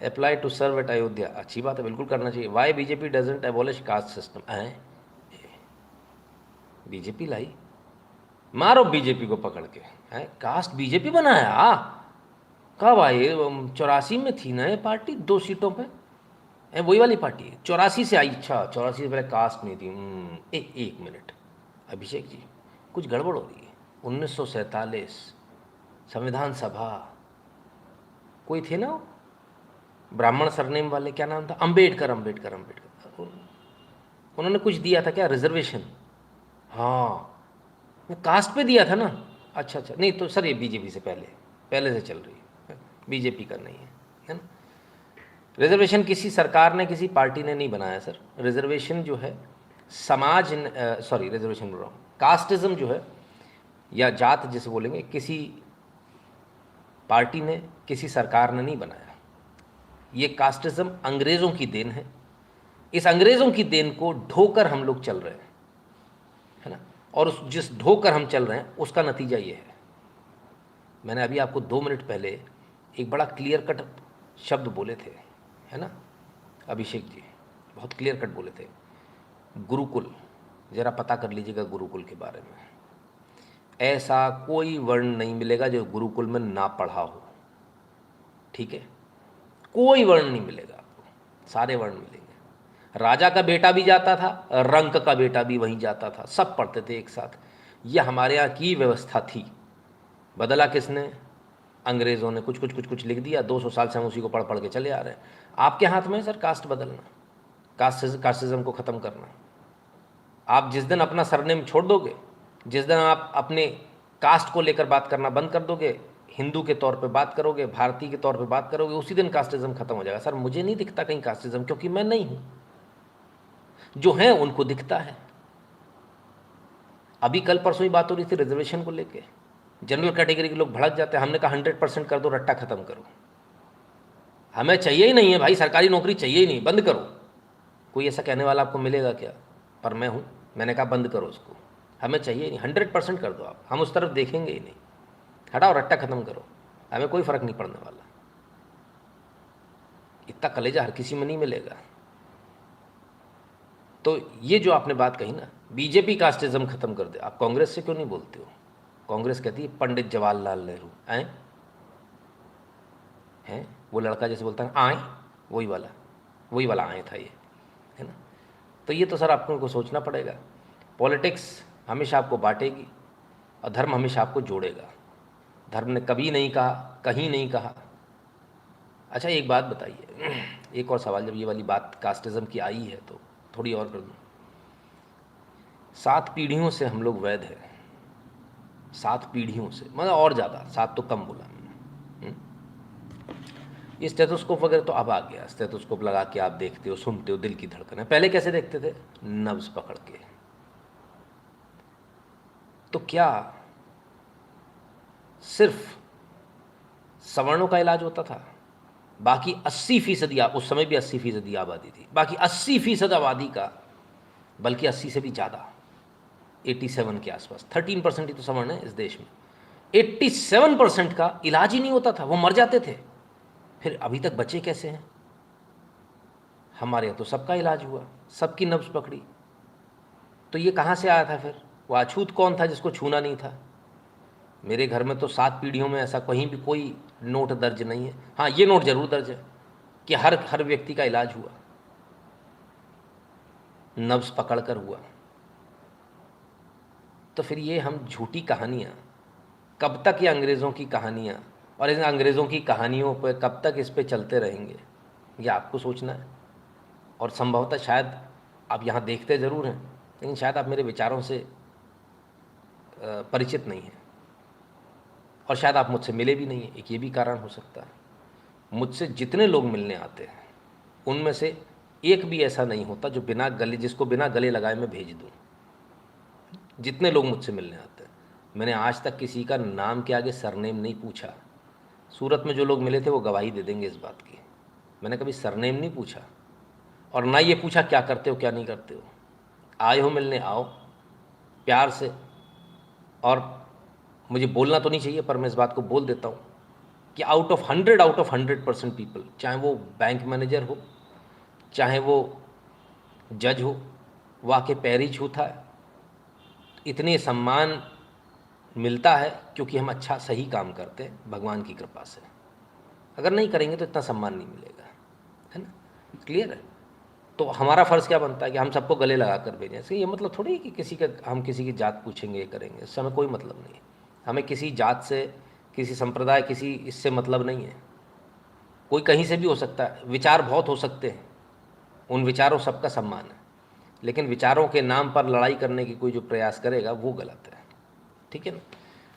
Speaker 1: apply to serve at Ayodhya. अच्छी बात है, बिल्कुल करना चाहिए। Why BJP doesn't abolish caste system. BJP लाई, मारो बीजेपी को पकड़ के। है कास्ट बीजेपी बनाया, कब आई? 84 में थी ना ये पार्टी, 2 सीटों पे, वही वाली पार्टी है। 84 से आई। अच्छा, 84 से पहले कास्ट नहीं थी। एक मिनट अभिषेक जी, कुछ गड़बड़ हो रही है। 1947 संविधान सभा, कोई थे ना ब्राह्मण सरनेम वाले, क्या नाम था? अंबेडकर। उन्होंने कुछ दिया था क्या, रिजर्वेशन? हाँ, वो कास्ट पे दिया था ना। अच्छा, नहीं तो सर ये बीजेपी से पहले से चल रही है, बीजेपी का नहीं है ना। रिजर्वेशन किसी सरकार ने, किसी पार्टी ने नहीं बनाया सर। रिजर्वेशन जो है समाज, रिजर्वेशन बोल रहा हूँ, कास्टिज्म जो है या जात जिसे बोलेंगे, किसी पार्टी ने, किसी सरकार ने नहीं बनाया। ये कास्टिज्म अंग्रेज़ों की देन है। इस अंग्रेज़ों की देन को ढोकर हम लोग चल रहे हैं, है ना। और उस जिस ढोकर हम चल रहे हैं उसका नतीजा ये है। मैंने अभी आपको 2 मिनट पहले एक बड़ा क्लियर कट शब्द बोले थे, है ना अभिषेक जी, बहुत क्लियर कट बोले थे। गुरुकुल, ज़रा पता कर लीजिएगा गुरुकुल के बारे में। ऐसा कोई वर्ण नहीं मिलेगा जो गुरुकुल में ना पढ़ा हो, ठीक है। कोई वर्ण नहीं मिलेगा आपको, सारे वर्ण मिलेंगे। राजा का बेटा भी जाता था, रंक का बेटा भी वहीं जाता था, सब पढ़ते थे एक साथ। यह हमारे यहाँ की व्यवस्था थी। बदला किसने? अंग्रेज़ों ने। कुछ लिख दिया। 200 साल से हम उसी को पढ़ के चले आ रहे हैं। आपके हाथ में है सर कास्ट बदलना, कास्टिज्म को ख़त्म करना। आप जिस दिन अपना सरनेम छोड़ दोगे, जिस दिन आप अपने कास्ट को लेकर बात करना बंद कर दोगे, हिंदू के तौर पे बात करोगे, भारतीय के तौर पे बात करोगे, उसी दिन कास्टिज्म खत्म हो जाएगा। सर मुझे नहीं दिखता कहीं कास्टिज्म, क्योंकि मैं नहीं हूँ। जो हैं उनको दिखता है। अभी कल परसों ही बात हो रही थी रिजर्वेशन को लेके, जनरल कैटेगरी के लोग भड़क जाते हैं। हमने कहा 100% कर दो, रट्टा खत्म करो, हमें चाहिए ही नहीं है भाई, सरकारी नौकरी चाहिए ही नहीं, बंद करो। कोई ऐसा कहने वाला आपको मिलेगा क्या? पर मैं हूँ, मैंने कहा बंद करो उसको, हमें चाहिए ही नहीं, 100% कर दो आप, हम उस तरफ देखेंगे ही नहीं। हटाओ, रट्टा खत्म करो, हमें कोई फ़र्क नहीं पड़ने वाला। इतना कलेजा हर किसी में नहीं मिलेगा। तो ये जो आपने बात कही ना, बीजेपी कास्टिज्म खत्म कर दे, आप कांग्रेस से क्यों नहीं बोलते हो? कांग्रेस कहती है पंडित जवाहरलाल नेहरू आए हैं, वो लड़का जैसे बोलता है आए, वही वाला आए था ये, है ना। तो ये तो सर आपको सोचना पड़ेगा। पॉलिटिक्स हमेशा आपको बांटेगी और धर्म हमेशा आपको जोड़ेगा। धर्म ने कभी नहीं कहा, कहीं नहीं कहा। अच्छा एक बात बताइए, एक और सवाल, जब ये वाली बात कास्टिज्म की आई है तो थोड़ी और कर दूँ। 7 पीढ़ियों से हम लोग वैध हैं, 7 पीढ़ियों से, मतलब और ज़्यादा, 7 तो कम बोला मैंने। ये स्टेथोस्कोप वगैरह तो अब आ गया, स्टेथोस्कोप लगा के आप देखते हो, सुनते हो दिल की धड़कन है। पहले कैसे देखते थे? नब्ज पकड़ के। तो क्या सिर्फ सवर्णों का इलाज होता था? बाकी 80% उस समय भी 80% आबादी थी, बाकी 80% आबादी का बल्कि 80 से भी ज़्यादा, 87 के आसपास। 13% ही तो सवर्ण है इस देश में। 87% का इलाज ही नहीं होता था, वो मर जाते थे। फिर अभी तक बचे कैसे हैं? हमारे यहाँ तो सबका इलाज हुआ, सबकी नब्ज पकड़ी। तो ये कहाँ से आया था फिर? वो अछूत कौन था जिसको छूना नहीं था? मेरे घर में तो 7 पीढ़ियों में ऐसा कहीं भी कोई नोट दर्ज नहीं है। हाँ, ये नोट जरूर दर्ज है कि हर व्यक्ति का इलाज हुआ, नब्ज पकड़ कर हुआ। तो फिर ये हम झूठी कहानियाँ, कब तक ये अंग्रेज़ों की कहानियाँ और इन अंग्रेज़ों की कहानियों पर कब तक इस पे चलते रहेंगे, ये आपको सोचना है। और संभवतः शायद आप यहाँ देखते ज़रूर हैं, लेकिन शायद आप मेरे विचारों से परिचित नहीं हैं, और शायद आप मुझसे मिले भी नहीं हैं। एक ये भी कारण हो सकता है। मुझसे जितने लोग मिलने आते हैं उनमें से एक भी ऐसा नहीं होता जो जिसको बिना गले लगाए मैं भेज दूँ। जितने लोग मुझसे मिलने आते हैं, मैंने आज तक किसी का नाम के आगे सरनेम नहीं पूछा। सूरत में जो लोग मिले थे वो गवाही दे देंगे इस बात की। मैंने कभी सरनेम नहीं पूछा, और ना ये पूछा क्या करते हो क्या नहीं करते हो। आए हो मिलने, आओ प्यार से। और मुझे बोलना तो नहीं चाहिए, पर मैं इस बात को बोल देता हूँ कि आउट ऑफ 100% पीपल, चाहे वो बैंक मैनेजर हो, चाहे वो जज हो, वो आके पैर ही छूता है। इतने सम्मान मिलता है क्योंकि हम अच्छा सही काम करते हैं भगवान की कृपा से। अगर नहीं करेंगे तो इतना सम्मान नहीं मिलेगा, है ना? क्लियर है? तो हमारा फ़र्ज़ क्या बनता है कि हम सबको गले लगा कर भेजें। इसका ये मतलब थोड़ी है कि हम किसी की जात पूछेंगे, ये करेंगे। इससे हमें कोई मतलब नहीं है। हमें किसी जात से, किसी संप्रदाय, किसी इससे मतलब नहीं है। कोई कहीं से भी हो सकता है, विचार बहुत हो सकते हैं, उन विचारों सबका सम्मान है, लेकिन विचारों के नाम पर लड़ाई करने की कोई जो प्रयास करेगा वो गलत है। ठीक है ना?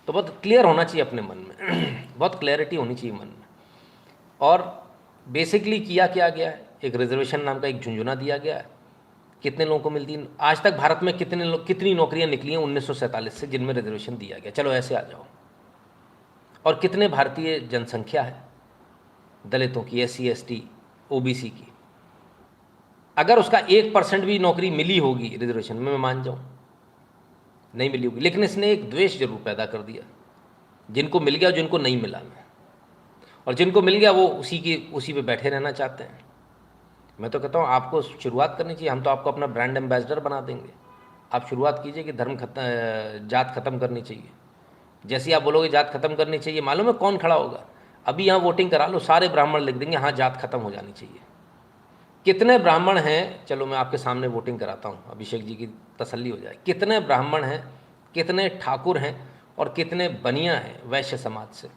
Speaker 1: तो बहुत क्लियर होना चाहिए अपने मन में बहुत क्लैरिटी होनी चाहिए मन में। और बेसिकली किया क्या गया है, एक रिजर्वेशन नाम का एक झुंझुना दिया गया है। कितने लोगों को मिलती है? आज तक भारत में कितनी नौकरियां निकली हैं 1947 से जिनमें रिजर्वेशन दिया गया? चलो ऐसे आ जाओ। और कितने भारतीय जनसंख्या है दलितों की, SC ST OBC की? अगर उसका 1% भी नौकरी मिली होगी रिजर्वेशन में, मैं मान जाऊँ नहीं मिली होगी, लेकिन इसने एक द्वेष जरूर पैदा कर दिया। जिनको मिल गया, जिनको नहीं मिला में, और जिनको मिल गया वो उसी पे बैठे रहना चाहते हैं। मैं तो कहता हूँ आपको शुरुआत करनी चाहिए। हम तो आपको अपना ब्रांड एम्बेसडर बना देंगे। आप शुरुआत कीजिए कि जात खत्म करनी चाहिए। जैसे ही आप बोलोगे जात खत्म करनी चाहिए, मालूम है कौन खड़ा होगा? अभी यहाँ वोटिंग करा लो, सारे ब्राह्मण लिख देंगे हाँ जात खत्म हो जानी चाहिए। कितने ब्राह्मण हैं? चलो मैं आपके सामने वोटिंग कराता हूँ, अभिषेक जी की तसल्ली हो जाए। कितने ब्राह्मण हैं, कितने ठाकुर हैं, और कितने बनिया हैं वैश्य समाज से,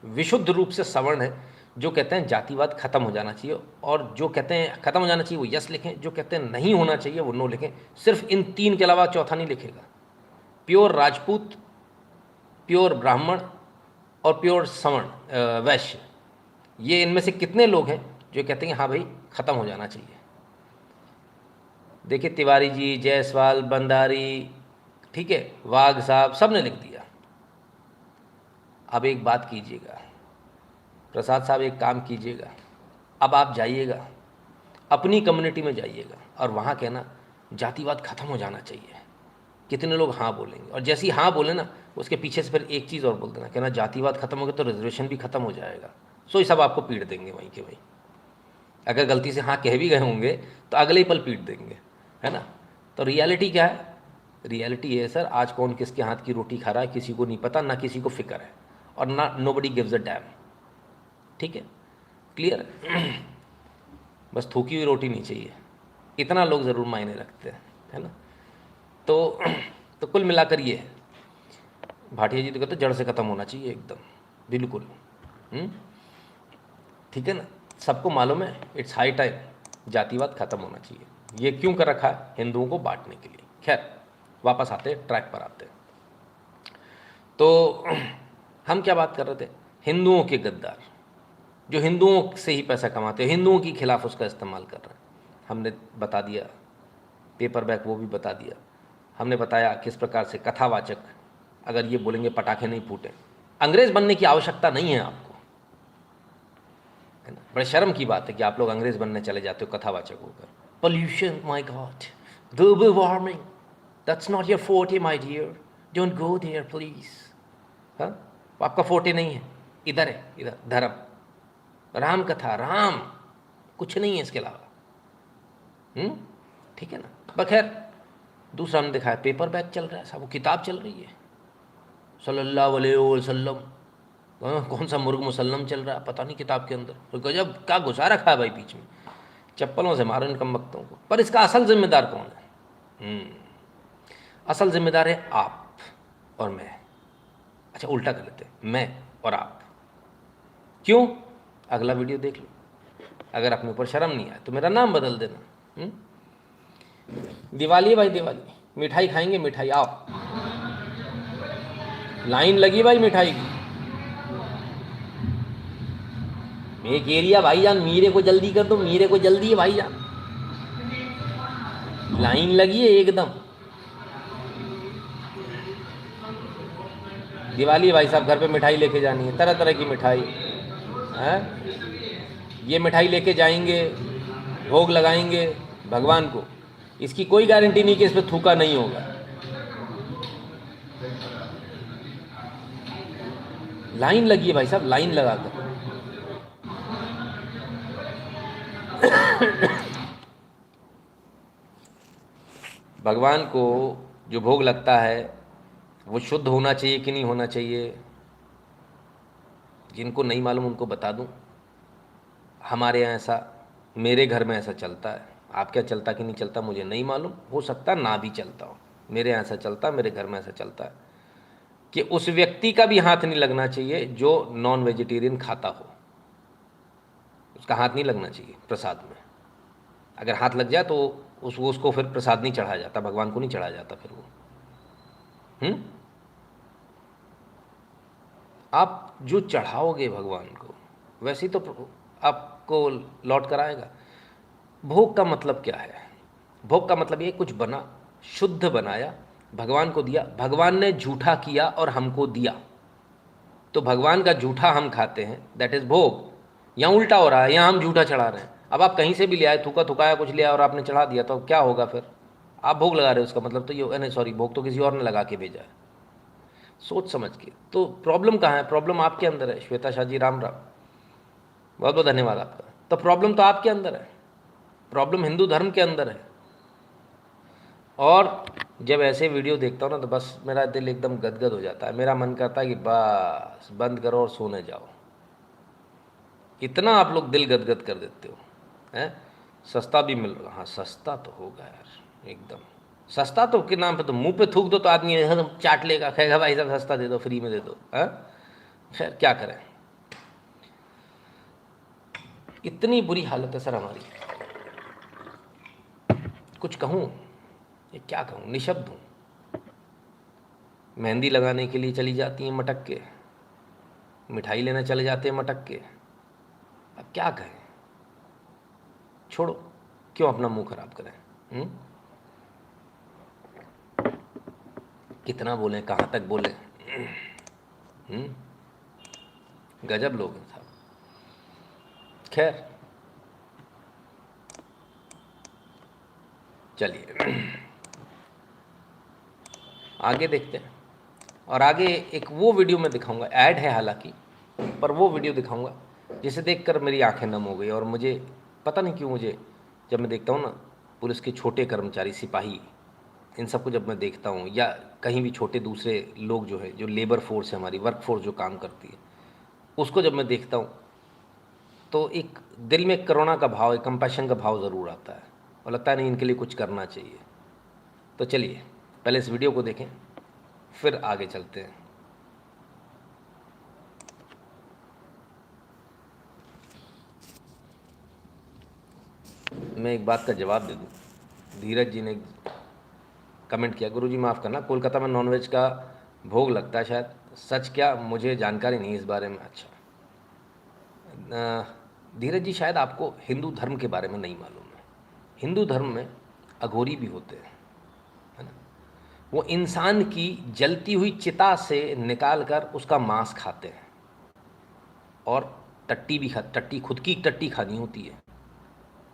Speaker 1: विशुद्ध रूप से सवर्ण है, जो कहते हैं जातिवाद खत्म हो जाना चाहिए, और जो कहते हैं खत्म हो जाना चाहिए वो यस लिखें, जो कहते हैं नहीं होना चाहिए वो नो लिखें। सिर्फ इन 3 के अलावा चौथा नहीं लिखेगा। प्योर राजपूत, प्योर ब्राह्मण और प्योर सवर्ण वैश्य, ये इनमें से कितने लोग हैं जो कहते हैं हाँ भाई ख़त्म हो जाना चाहिए? देखिए तिवारी जी, जायसवाल, बंडारी, ठीक है, वाघ साहब, सब ने लिख दिया। अब एक बात कीजिएगा प्रसाद साहब, एक काम कीजिएगा, अब आप जाइएगा अपनी कम्युनिटी में जाइएगा और वहाँ कहना जातिवाद खत्म हो जाना चाहिए। कितने लोग हाँ बोलेंगे? और जैसे ही हाँ बोले ना, उसके पीछे से फिर एक चीज़ और बोल देना, कहना जातिवाद खत्म हो गया तो रिजर्वेशन भी खत्म हो जाएगा। सो ये सब आपको पीट देंगे वहीं के वहीं। अगर गलती से हाँ कह भी गए होंगे तो अगले ही पल पीट देंगे, है ना? तो रियलिटी क्या है? रियलिटी ये है सर, आज कौन किसके हाथ की रोटी खा रहा है किसी को नहीं पता, ना किसी को फिक्र है, और ना नोबडी गिव्स अ डैम। ठीक है, क्लियर है? बस थूकी हुई रोटी नहीं चाहिए, इतना लोग ज़रूर मायने रखते हैं, है ना? तो कुल मिलाकर ये है, भाटिया जी तो कहते जड़ से ख़त्म होना चाहिए एकदम, बिल्कुल। ठीक है ना? सबको मालूम है इट्स हाई टाइम जातिवाद खत्म होना चाहिए। ये क्यों कर रखा है? हिंदुओं को बांटने के लिए। खैर वापस आते, ट्रैक पर आते। तो हम क्या बात कर रहे थे? हिंदुओं के गद्दार जो हिंदुओं से ही पैसा कमाते हैं, हिंदुओं के खिलाफ उसका इस्तेमाल कर रहे हैं। हमने बता दिया, पेपर बैक वो भी बता दिया। हमने बताया किस प्रकार से कथावाचक अगर ये बोलेंगे पटाखे नहीं फूटे, अंग्रेज बनने की आवश्यकता नहीं है आपको, है ना? बड़े शर्म की बात है कि आप लोग अंग्रेज बनने चले जाते हो कथावाचक होकर। Pollution, my God, Global warming, that's not your forte my dear, don't go there please. हाँ, वो आपका फोर्टे नहीं है, इधर है, इधर धर्म, राम कथा, राम, कुछ नहीं है इसके अलावा। ठीक है ना। बखैर दूसरा हमने दिखाया पेपर बैग चल रहा है साहब, वो किताब चल रही है सल्लल्लाहु अलैहि वसल्लम, कौन सा मुर्ग मुसल्लम चल रहा है पता नहीं किताब के अंदर, तो गजब क्या घुसा रखा है भाई बीच में, चप्पलों से मारो इन कमबख्तों को। पर इसका असल जिम्मेदार कौन है? असल जिम्मेदार है आप और मैं। अच्छा उल्टा कर लेते हैं, मैं और आप। क्यों? अगला वीडियो देख लो, अगर अपने ऊपर शर्म नहीं आए तो मेरा नाम बदल देना। दिवाली है भाई, दिवाली, मिठाई खाएंगे, मिठाई आओ, लाइन लगी भाई मिठाई की, एक एरिया भाईजान, मीरे को जल्दी कर दो, मीरे को जल्दी है भाईजान, लाइन लगी है एकदम। दिवाली भाई साहब, घर पे मिठाई लेके जानी है, तरह तरह की मिठाई है, ये मिठाई लेके जाएंगे, भोग लगाएंगे भगवान को, इसकी कोई गारंटी नहीं कि इस पर थूका नहीं होगा। लाइन लगी है भाई साहब, लाइन लगा कर। भगवान को जो भोग लगता है वो शुद्ध होना चाहिए कि नहीं होना चाहिए, जिनको नहीं मालूम उनको बता दूं, हमारे यहाँ ऐसा, मेरे घर में ऐसा चलता है। आप क्या चलता कि नहीं चलता मुझे नहीं मालूम, हो सकता ना भी चलता हो, मेरे यहाँ ऐसा चलता है, मेरे घर में ऐसा चलता है कि उस व्यक्ति का भी हाथ नहीं लगना चाहिए जो नॉन वेजिटेरियन खाता हो, उसका हाथ नहीं लगना चाहिए प्रसाद में। अगर हाथ लग जाए तो उसको फिर प्रसाद नहीं चढ़ाया जाता, भगवान को नहीं चढ़ाया जाता फिर वो। आप जो चढ़ाओगे भगवान को वैसे ही तो आपको लौट कर आएगा। भोग का मतलब क्या है? भोग का मतलब ये कुछ बना, शुद्ध बनाया, भगवान को दिया, भगवान ने झूठा किया और हमको दिया, तो भगवान का झूठा हम खाते हैं, दैट इज भोग। यहाँ उल्टा हो रहा है, यहाँ हम झूठा चढ़ा रहे हैं। अब आप कहीं से भी ले आए, थूका थुकाया कुछ ले आए और आपने चढ़ा दिया, तो क्या होगा फिर? आप भोग लगा रहे हो, उसका मतलब तो ये नहीं, सॉरी, भोग तो किसी और ने लगा के भेजा है, सोच समझ के। तो प्रॉब्लम कहाँ है? प्रॉब्लम आपके अंदर है। श्वेता शाह जी, राम राम, बहुत बहुत धन्यवाद आपका। तो प्रॉब्लम तो आपके अंदर है, प्रॉब्लम हिंदू धर्म के अंदर है। और जब ऐसे वीडियो देखता हूँ ना तो बस मेरा दिल एकदम गदगद हो जाता है, मेरा मन करता है कि बस बंद करो और सोने जाओ। इतना आप लोग दिल गदगद कर देते हो हैं। सस्ता भी मिल रहा, हाँ सस्ता तो होगा यार, एकदम सस्ता तो के नाम पे तो मुंह पे थूक दो तो आदमी चाट लेगा, कहेगा भाई साहब सस्ता दे दो, फ्री में दे दो। खैर क्या करें, इतनी बुरी हालत है सर हमारी, कुछ कहूँ ये क्या कहूँ, निशब्द हूँ। मेहंदी लगाने के लिए चली जाती हैं मटक के, मिठाई लेने चले जाते हैं मटक के, अब क्या कहें, छोड़ो, क्यों अपना मुंह खराब करें। कितना बोले, कहाँ तक बोले, गजब लोग हैं साहब। खैर चलिए आगे देखते हैं। और आगे एक वो वीडियो मैं दिखाऊंगा, ऐड है हालांकि, पर वो वीडियो दिखाऊंगा जिसे देखकर मेरी आंखें नम हो गई। और मुझे पता नहीं क्यों, मुझे जब मैं देखता हूँ ना पुलिस के छोटे कर्मचारी, सिपाही, इन सबको जब मैं देखता हूँ, या कहीं भी छोटे दूसरे लोग जो है, जो लेबर फोर्स है हमारी, वर्क फोर्स जो काम करती है, उसको जब मैं देखता हूँ तो एक दिल में करुणा का भाव, एक कंपैशन का भाव ज़रूर आता है और लगता है नहीं इनके लिए कुछ करना चाहिए। तो चलिए पहले इस वीडियो को देखें, फिर आगे चलते हैं। मैं एक बात का जवाब दे दूं। धीरज जी ने कमेंट किया, गुरुजी माफ़ करना, कोलकाता में नॉनवेज का भोग लगता है शायद, सच क्या? मुझे जानकारी नहीं इस बारे में। अच्छा धीरज जी, शायद आपको हिंदू धर्म के बारे में नहीं मालूम है। हिंदू धर्म में अघोरी भी होते हैं, है ना। वो इंसान की जलती हुई चिता से निकाल कर उसका मांस खाते हैं, और टट्टी भी टट्टी, खुद की टट्टी खानी होती है,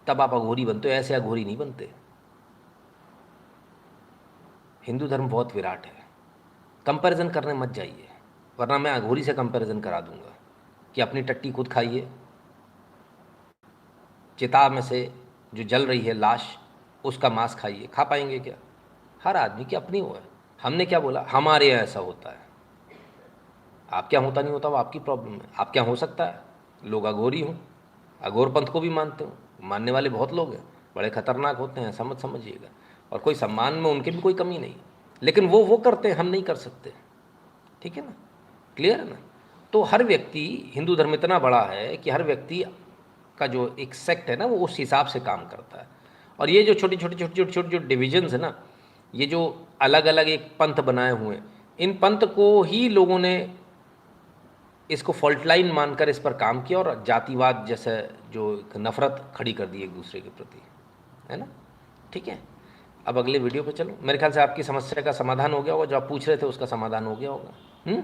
Speaker 1: तब आप अघोरी बनते हो, ऐसे अघोरी नहीं बनते। हिंदू धर्म बहुत विराट है। कंपैरिजन करने मत जाइए, वरना मैं अघोरी से कंपैरिजन करा दूंगा कि अपनी टट्टी खुद खाइए, चिता में से जो जल रही है लाश, उसका मांस खाइए। खा पाएंगे क्या? हर आदमी की अपनी वो है। हमने क्या बोला? हमारे यहाँ ऐसा होता है। आप क्या होता नहीं होता वो आपकी प्रॉब्लम है। आप क्या हो सकता है? लोग अघोरी हों, अघोर पंथ को भी मानते हो, मानने वाले बहुत लोग हैं, बड़े खतरनाक होते हैं, ऐसा मत समझिएगा। और कोई सम्मान में उनकी भी कोई कमी नहीं, लेकिन वो करते हैं, हम नहीं कर सकते। ठीक है ना? क्लियर है ना? तो हर व्यक्ति, हिंदू धर्म इतना बड़ा है कि हर व्यक्ति का जो एक सेक्ट है ना, वो उस हिसाब से काम करता है। और ये जो छोटी छोटी जो डिविजन्स है ना, ये जो अलग अलग एक पंथ बनाए हुए हैं, इन पंथ को ही लोगों ने इसको फॉल्ट लाइन मानकर इस पर काम किया और जातिवाद जैसे जो एक नफरत खड़ी कर दी एक दूसरे के प्रति, है ना? ठीक है, अब अगले वीडियो पे चलो। मेरे ख्याल से आपकी समस्या का समाधान हो गया होगा, जो आप पूछ रहे थे उसका समाधान हो गया होगा।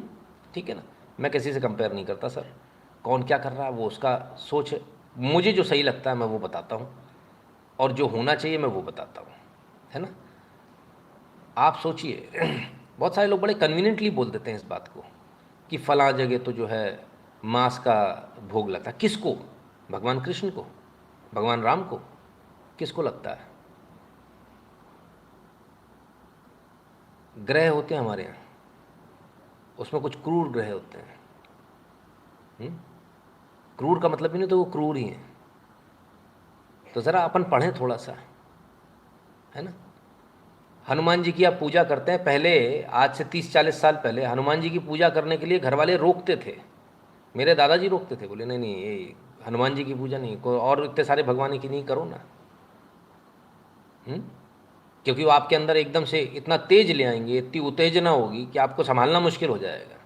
Speaker 1: ठीक है ना? मैं किसी से कंपेयर नहीं करता सर, कौन क्या कर रहा है वो उसका सोच है। मुझे जो सही लगता है मैं वो बताता हूँ, और जो होना चाहिए मैं वो बताता हूँ, है ना? आप सोचिए, बहुत सारे लोग बड़े कन्वीनियंटली बोल देते हैं इस बात को कि फलां जगह तो जो है मांस का भोग लगता है। किसको? भगवान कृष्ण को, भगवान राम को, किसको लगता है? ग्रह होते हैं हमारे यहाँ, उसमें कुछ क्रूर ग्रह होते हैं। क्रूर का मतलब ही नहीं तो वो क्रूर ही हैं। तो ज़रा अपन पढ़ें थोड़ा सा, है ना? हनुमान जी की आप पूजा करते हैं, पहले आज से 30-40 साल पहले हनुमान जी की पूजा करने के लिए घर वाले रोकते थे। मेरे दादाजी रोकते थे, बोले नहीं नहीं ये हनुमान जी की पूजा नहीं, कोई और इतने सारे भगवान की नहीं करो ना। क्योंकि वो आपके अंदर एकदम से इतना तेज ले आएंगे, इतनी उत्तेजना होगी कि आपको संभालना मुश्किल हो जाएगा।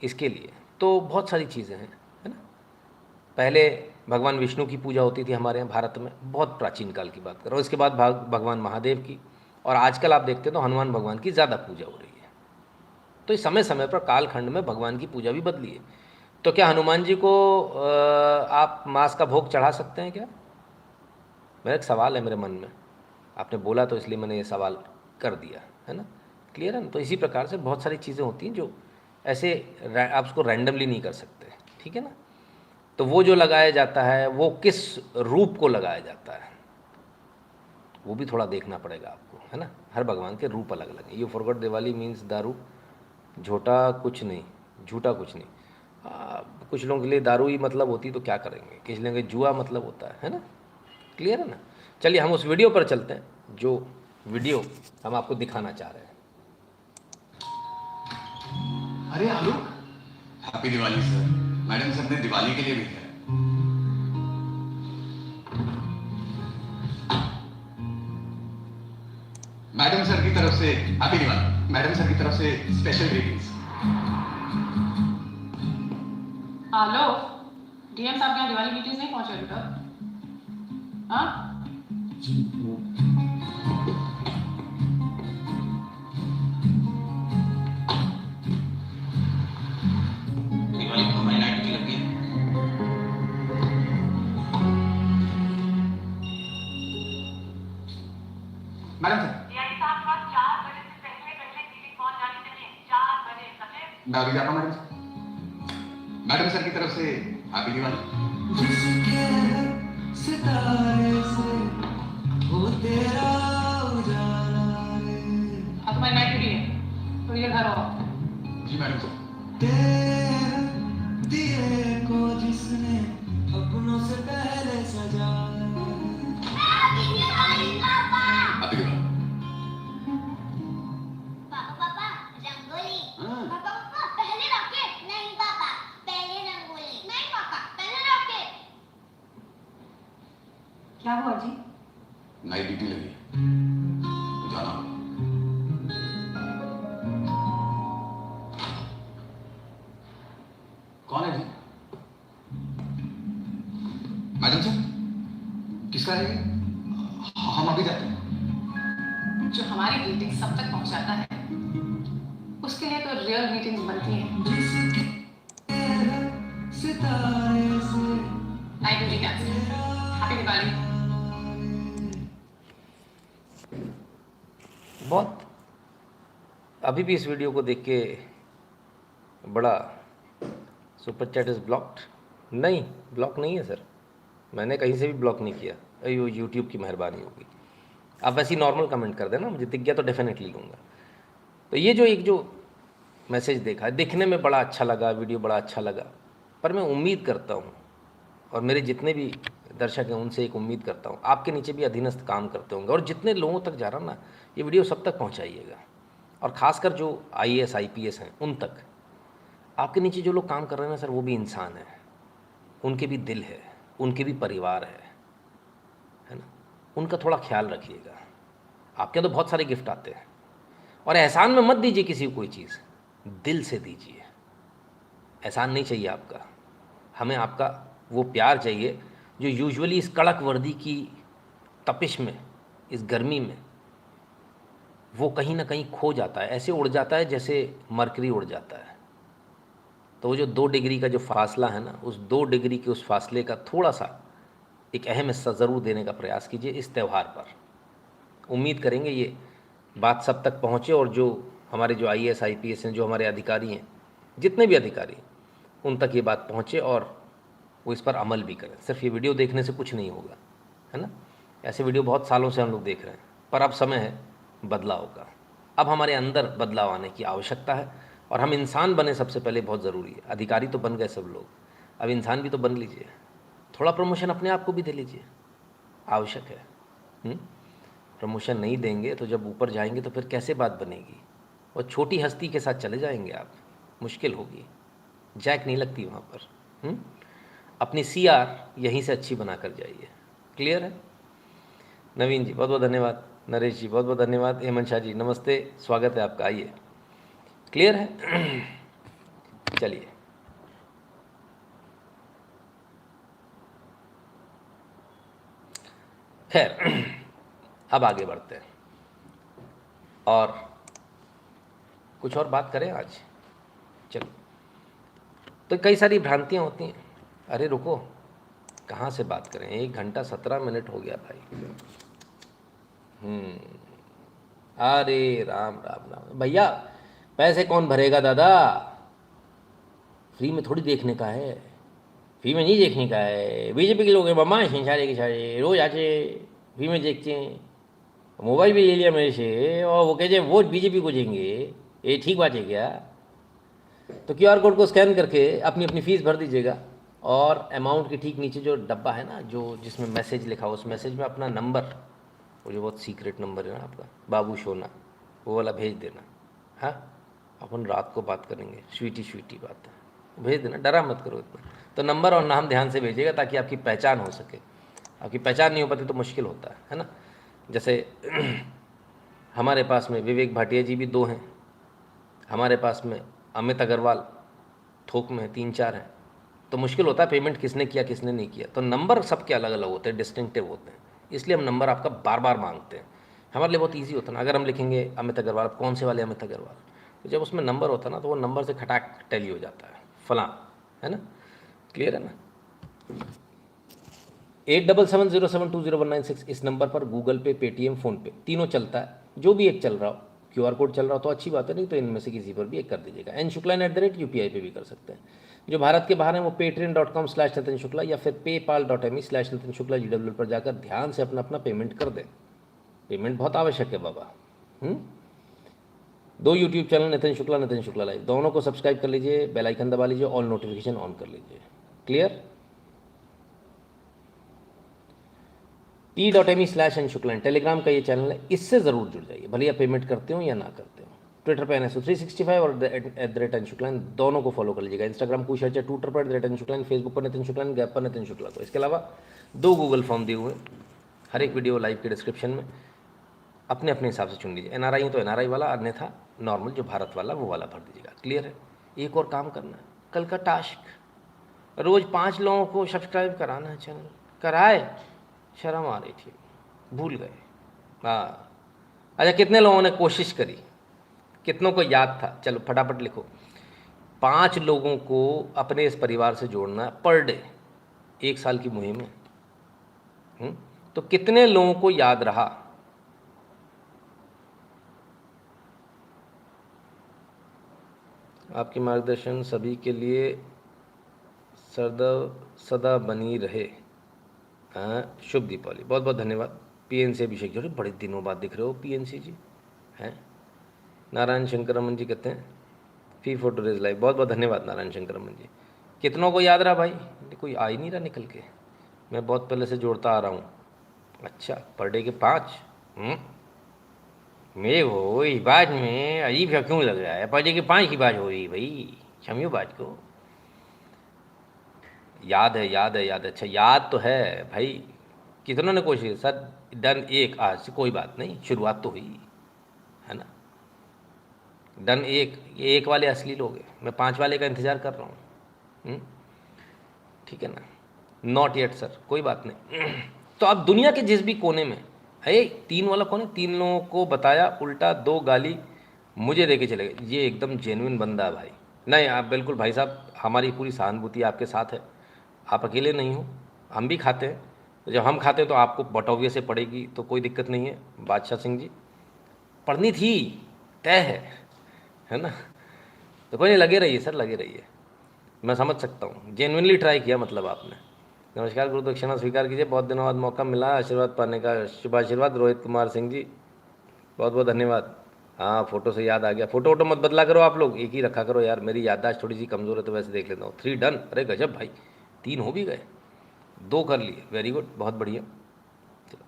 Speaker 1: इसके लिए तो बहुत सारी चीज़ें हैं, है ना? पहले भगवान विष्णु की पूजा होती थी हमारे यहाँ भारत में, बहुत प्राचीन काल की बात कर रहा हूँ। इसके बाद भगवान महादेव की, और आजकल आप देखते हैं तो हनुमान भगवान की ज़्यादा पूजा हो रही है। तो इस समय समय पर कालखंड में भगवान की पूजा भी बदली है। तो क्या हनुमान जी को आप मांस का भोग चढ़ा सकते हैं क्या? मेरा एक सवाल है मेरे मन में, आपने बोला तो इसलिए मैंने ये सवाल कर दिया, है ना? क्लियर है ना? तो इसी प्रकार से बहुत सारी चीज़ें होती हैं जो ऐसे आप उसको रैंडमली नहीं कर सकते, ठीक है ना? तो वो जो लगाया जाता है वो किस रूप को लगाया जाता है वो भी थोड़ा देखना पड़ेगा आपको, है ना? हर भगवान के रूप अलग अलग है। यू फॉरगॉट दिवाली मीन्स दारू, झूठा कुछ नहीं, झूठा कुछ नहीं। कुछ लोगों के लिए दारू ही मतलब होती तो क्या करेंगे, किसी लोगों के जुआ मतलब होता है ना? क्लियर है ना? चलिए हम उस वीडियो पर चलते हैं जो वीडियो हम आपको दिखाना चाह रहे हैं।
Speaker 10: अरे Alok, happy Diwali sir. Madam sir ने दिवाली के लिए भेजा है। मैडम सर की तरफ से हैप्पी दिवाली। मैडम सर की तरफ से स्पेशल ग्रीटिंग्स।
Speaker 11: आलोक, डीएम साहब के यहाँ दिवाली ग्रीटिंग्स नहीं पहुंचे अभी तक? हाँ?
Speaker 6: दिवाली को हमारी नाइट की लगी है।
Speaker 10: मैडम सर,
Speaker 8: साहब 4 बजे से पहले मीटिंग पहुंच जानी चाहिए। 4 बजे समझे?
Speaker 10: मैं अभी जाता हूँ मैडम सर। मैडम सर की तरफ से हैप्पी दिवाली।
Speaker 11: अब तुम्हारी नाइट ड्यूटी है, तो ये घर आओ।
Speaker 10: जी मैडम सर। हैप्पी दिवाली।
Speaker 12: पापा रंगोली। पापा पहले रॉकेट। नहीं पापा पहले रंगोली। नहीं पापा पहले रॉकेट।
Speaker 8: क्या हुआ जी?
Speaker 10: नाइट ड्यूटी लगी है, जाना होगा। कौन है जी? मैडम सर, किसका है ये? हम अभी जाते हैं।
Speaker 11: जो हमारी ग्रीटिंग सब तक पहुंचाता है उसके लिए तो रियल ग्रीटिंग्स बनती हैं। Night duty cancel. Happy Diwali.
Speaker 1: बहुत अभी भी इस वीडियो को देख के बड़ा सुपर चैट इज़ ब्लॉक्ड, नहीं ब्लॉक नहीं है सर, मैंने कहीं से भी ब्लॉक नहीं किया, अयो यूट्यूब की मेहरबानी होगी। आप वैसे ही नॉर्मल कमेंट कर देना, मुझे दिख गया तो डेफिनेटली लूँगा। तो ये जो मैसेज देखा, देखने में बड़ा अच्छा लगा, वीडियो बड़ा अच्छा लगा, पर मैं उम्मीद करता हूँ और मेरे जितने भी दर्शक हैं उनसे एक उम्मीद करता हूँ, आपके नीचे भी अधीनस्थ काम करते होंगे और जितने लोगों तक जा रहा ना, ये वीडियो सब तक पहुँचाइएगा, और ख़ासकर जो IAS IPS हैं उन तक। आपके नीचे जो लोग काम कर रहे हैं ना सर, वो भी इंसान है, उनके भी दिल है, उनके भी परिवार है ना, उनका थोड़ा ख्याल रखिएगा। आपके तो बहुत सारे गिफ्ट आते हैं, और एहसान में मत दीजिए किसी को कोई चीज़, दिल से दीजिए। एहसान नहीं चाहिए आपका, हमें आपका वो प्यार चाहिए जो यूजुअली इस कड़क वर्दी की तपिश में, इस गर्मी में वो कहीं ना कहीं खो जाता है, ऐसे उड़ जाता है जैसे मरकरी उड़ जाता है। तो वो जो 2 डिग्री का जो फासला है ना, उस 2 डिग्री के उस फासले का थोड़ा सा एक अहम हिस्सा ज़रूर देने का प्रयास कीजिए इस त्यौहार पर। उम्मीद करेंगे ये बात सब तक पहुँचे, और जो हमारे जो IAS IPS हैं, जो हमारे अधिकारी हैं, जितने भी अधिकारी, उन तक ये बात पहुँचे और वो इस पर अमल भी करें। सिर्फ ये वीडियो देखने से कुछ नहीं होगा, है ना। ऐसे वीडियो बहुत सालों से हम लोग देख रहे हैं, पर अब समय है बदलाव का। अब हमारे अंदर बदलाव आने की आवश्यकता है, और हम इंसान बने सबसे पहले, बहुत ज़रूरी है। अधिकारी तो बन गए सब लोग, अब इंसान भी तो बन लीजिए, थोड़ा प्रमोशन अपने आप को भी दे लीजिए, आवश्यक है। प्रमोशन नहीं देंगे तो जब ऊपर जाएंगे तो फिर कैसे बात बनेगी, और छोटी हस्ती के साथ चले जाएंगे आप, मुश्किल होगी, जैक नहीं लगती वहाँ पर। अपनी CR यहीं से अच्छी बना कर जाइए। क्लियर है? नवीन जी बहुत बहुत धन्यवाद, नरेश जी बहुत बहुत धन्यवाद, हेमंत शाह जी नमस्ते, स्वागत है आपका, आइए। क्लियर है? चलिए खैर, अब आगे बढ़ते हैं और कुछ और बात करें आज। चलो, तो कई सारी भ्रांतियां होती हैं। अरे रुको, कहाँ से बात करें, 1 घंटा 17 मिनट हो गया भाई। अरे राम राम राम भैया, पैसे कौन भरेगा दादा, फ्री में थोड़ी देखने का है, फ्री में नहीं देखने का है। बीजेपी के लोग हैं मामा, सारे के सारे रोज आते फ्री में देखते हैं, मोबाइल भी ले लिया मेरे से, और वो कहते हैं वोट बीजेपी को देंगे, ये ठीक बात है क्या? तो QR कोड को स्कैन करके अपनी अपनी फ़ीस भर दीजिएगा, और अमाउंट के ठीक नीचे जो डब्बा है ना, जो जिसमें मैसेज लिखा हो, उस मैसेज में अपना नंबर, वो जो बहुत सीक्रेट नंबर है ना आपका, बाबू सोना, वो वाला भेज देना। हाँ, अपन रात को बात करेंगे, स्वीटी बात है, भेज देना, डरा मत करो इतना। तो नंबर और नाम ध्यान से भेजिएगा ताकि आपकी पहचान हो सके। आपकी पहचान नहीं हो पाती तो मुश्किल होता है ना। जैसे हमारे पास में विवेक भाटिया जी भी 2 हैं, हमारे पास में अमित अग्रवाल थोक में 3-4 हैं, तो मुश्किल होता है पेमेंट किसने किया किसने नहीं किया। तो नंबर सबके अलग अलग होते हैं, डिस्टिंक्टिव होते हैं, इसलिए हम नंबर आपका बार बार मांगते हैं। हमारे लिए बहुत ईजी होता है ना, अगर हम लिखेंगे अमित अग्रवाल, कौन से वाले अमित अग्रवाल, तो जब उसमें नंबर होता है ना, तो वो नंबर से खटाक टैली हो जाता है, फलां, है ना। क्लियर है ना? 8770720196 इस नंबर पर गूगल पे, पेटीएम, फ़ोनपे तीनों चलता है, जो भी एक चल रहा हो। QR कोड चल रहा हो तो अच्छी बात है, नहीं तो इनमें से किसी पर भी एक कर दीजिएगा। nshukla@UPI पे भी कर सकते हैं। जो भारत के बाहर हैं वो patreon.com/नितिन शुक्ला या फिर paypal.me/नितिन शुक्ला GWL पर जाकर ध्यान से अपना अपना पेमेंट कर दें। पेमेंट बहुत आवश्यक है बाबा। 2 YouTube channel, Nitin Shukla live, दोनों को सब्सक्राइब कर लीजिए, बेल आइकन दबा लीजिए, ऑल नोटिफिकेशन ऑन कर लीजिए। क्लियर? t.me/nshukla टेलीग्राम का ये चैनल है, इससे ज़रूर जुड़ जाइए, भले आप पेमेंट करते हो या ना करते हो। ट्विटर पर NSO365 और @NShuklain दोनों को फॉलो कर लीजिएगा। इंस्टाग्राम को सर्च है ट्विटर पर @NShuklain, फेसबुक पर नितिन शुक्ला, गैप पर नितिन शुक्ला। तो इसके अलावा 2 गूगल फॉर्म दिए हुए, हर एक वीडियो लाइव के डिस्क्रिप्शन में, अपने अपने हिसाब से चुन लीजिए। NRI है तो NRI वाला, अन्यथा नॉर्मल जो भारत वाला वो वाला भर दीजिएगा। क्लियर है? एक और काम करना है, कल का टास्क, रोज़ 5 लोगों को सब्सक्राइब कराना है चैनल। कराए, शर्म आ रही थी, भूल गए। हाँ, अच्छा कितने लोगों ने कोशिश करी, कितनों को याद था? चलो फटाफट लिखो। 5 लोगों को अपने इस परिवार से जोड़ना है पर डे, 1 साल की मुहिम है। तो कितने लोगों को याद रहा? आपकी मार्गदर्शन सभी के लिए सदा बनी रहे। शुभ दीपावली। बहुत बहुत धन्यवाद। पीएनसी अभिषेक जी, बड़े दिनों बाद दिख रहे हो पीएनसी जी हैं। नारायण शंकर रमन जी कहते हैं फी फोटो रेज लाइव। बहुत बहुत धन्यवाद नारायण शंकर रमन जी। कितनों को याद रहा भाई? कोई आ ही नहीं रहा निकल के, मैं बहुत पहले से जोड़ता आ रहा हूँ। अच्छा, पर डे के 5 मेरे वो इस बात में अजीब सा क्यों लग रहा है? पर डे के 5 की बात हो रही भाई, क्षमियो बात को। याद है। अच्छा याद तो है भाई, कितनों ने कोशिश सर डन 1 आज से, कोई बात नहीं, शुरुआत तो हुई है ना। डन 1 वाले असली लोग हैं, मैं 5 वाले का इंतज़ार कर रहा हूँ। ठीक है ना। नॉट येट सर, कोई बात नहीं। तो अब दुनिया के जिस भी कोने में है 3 वाला कौन है, 3 लोगों को बताया, उल्टा 2 गाली मुझे दे के चले गए। ये एकदम जेन्युइन बंदा है भाई। नहीं आप बिल्कुल भाई साहब, हमारी पूरी सहानुभूति आपके साथ है, आप अकेले नहीं हो, हम भी खाते हैं। तो जब हम खाते हैं तो आपको बटौविये से पड़ेगी, तो कोई दिक्कत नहीं है। बादशाह सिंह जी पढ़नी थी, तय है ना। तो कोई नहीं, लगे रहिए सर, लगे रहिए, मैं समझ सकता हूँ, जेन्युइनली ट्राई किया मतलब आपने। नमस्कार, गुरु दक्षिणा स्वीकार कीजिए। बहुत दिनों बाद मौका मिला आशीर्वाद पाने का, शुभ आशीर्वाद। रोहित कुमार सिंह जी बहुत बहुत धन्यवाद। हाँ, फ़ोटो से याद आ गया, फ़ोटो मत बदला करो आप लोग, एक ही रखा करो यार, मेरी याददाश्त थोड़ी सी कमज़ोर है तो वैसे देख लेता हूँ। 3 डन, अरे गजब भाई, 3 हो भी गए, 2 कर लिए, वेरी गुड, बहुत बढ़िया। चलो,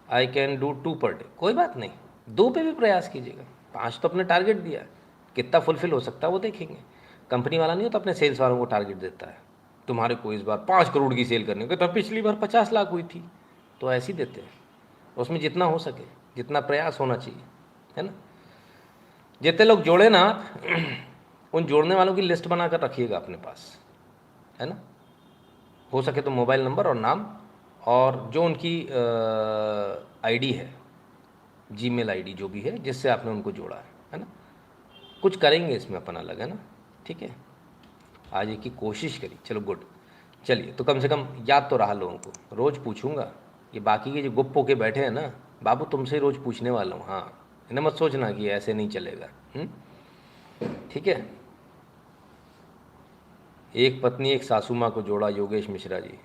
Speaker 1: I can do 2 per day, कोई बात नहीं, 2 पे भी प्रयास कीजिएगा। 5 तो अपने टारगेट दिया, कितना फुलफिल हो सकता है वो देखेंगे। कंपनी वाला नहीं होता अपने सेल्स वालों को टारगेट देता है, तुम्हारे को इस बार 5 करोड़ की सेल करने को, तो पिछली बार 50 लाख हुई थी, तो ऐसे ही देते हैं। उसमें जितना हो सके, जितना प्रयास होना चाहिए, है ना। जितने लोग जोड़े ना उन जोड़ने वालों की लिस्ट बनाकर रखिएगा अपने पास, है ना। हो सके तो मोबाइल नंबर और नाम, और जो उनकी आईडी है, जीमेल आईडी जो भी है जिससे आपने उनको जोड़ा है ना। कुछ करेंगे इसमें अपन अलग, है ना, ठीक है। आज एक की कोशिश करी, चलो गुड। चलिए, तो कम से कम याद तो रहा लोगों को। रोज़ पूछूंगा, ये बाकी के जो गुप्प होके बैठे हैं ना, बाबू तुमसे रोज़ पूछने वाला हूँ। हाँ, इन्हें मत सोचना कि ऐसे नहीं चलेगा, ठीक है। एक पत्नी एक सासू माँ को जोड़ा, योगेश मिश्रा जी।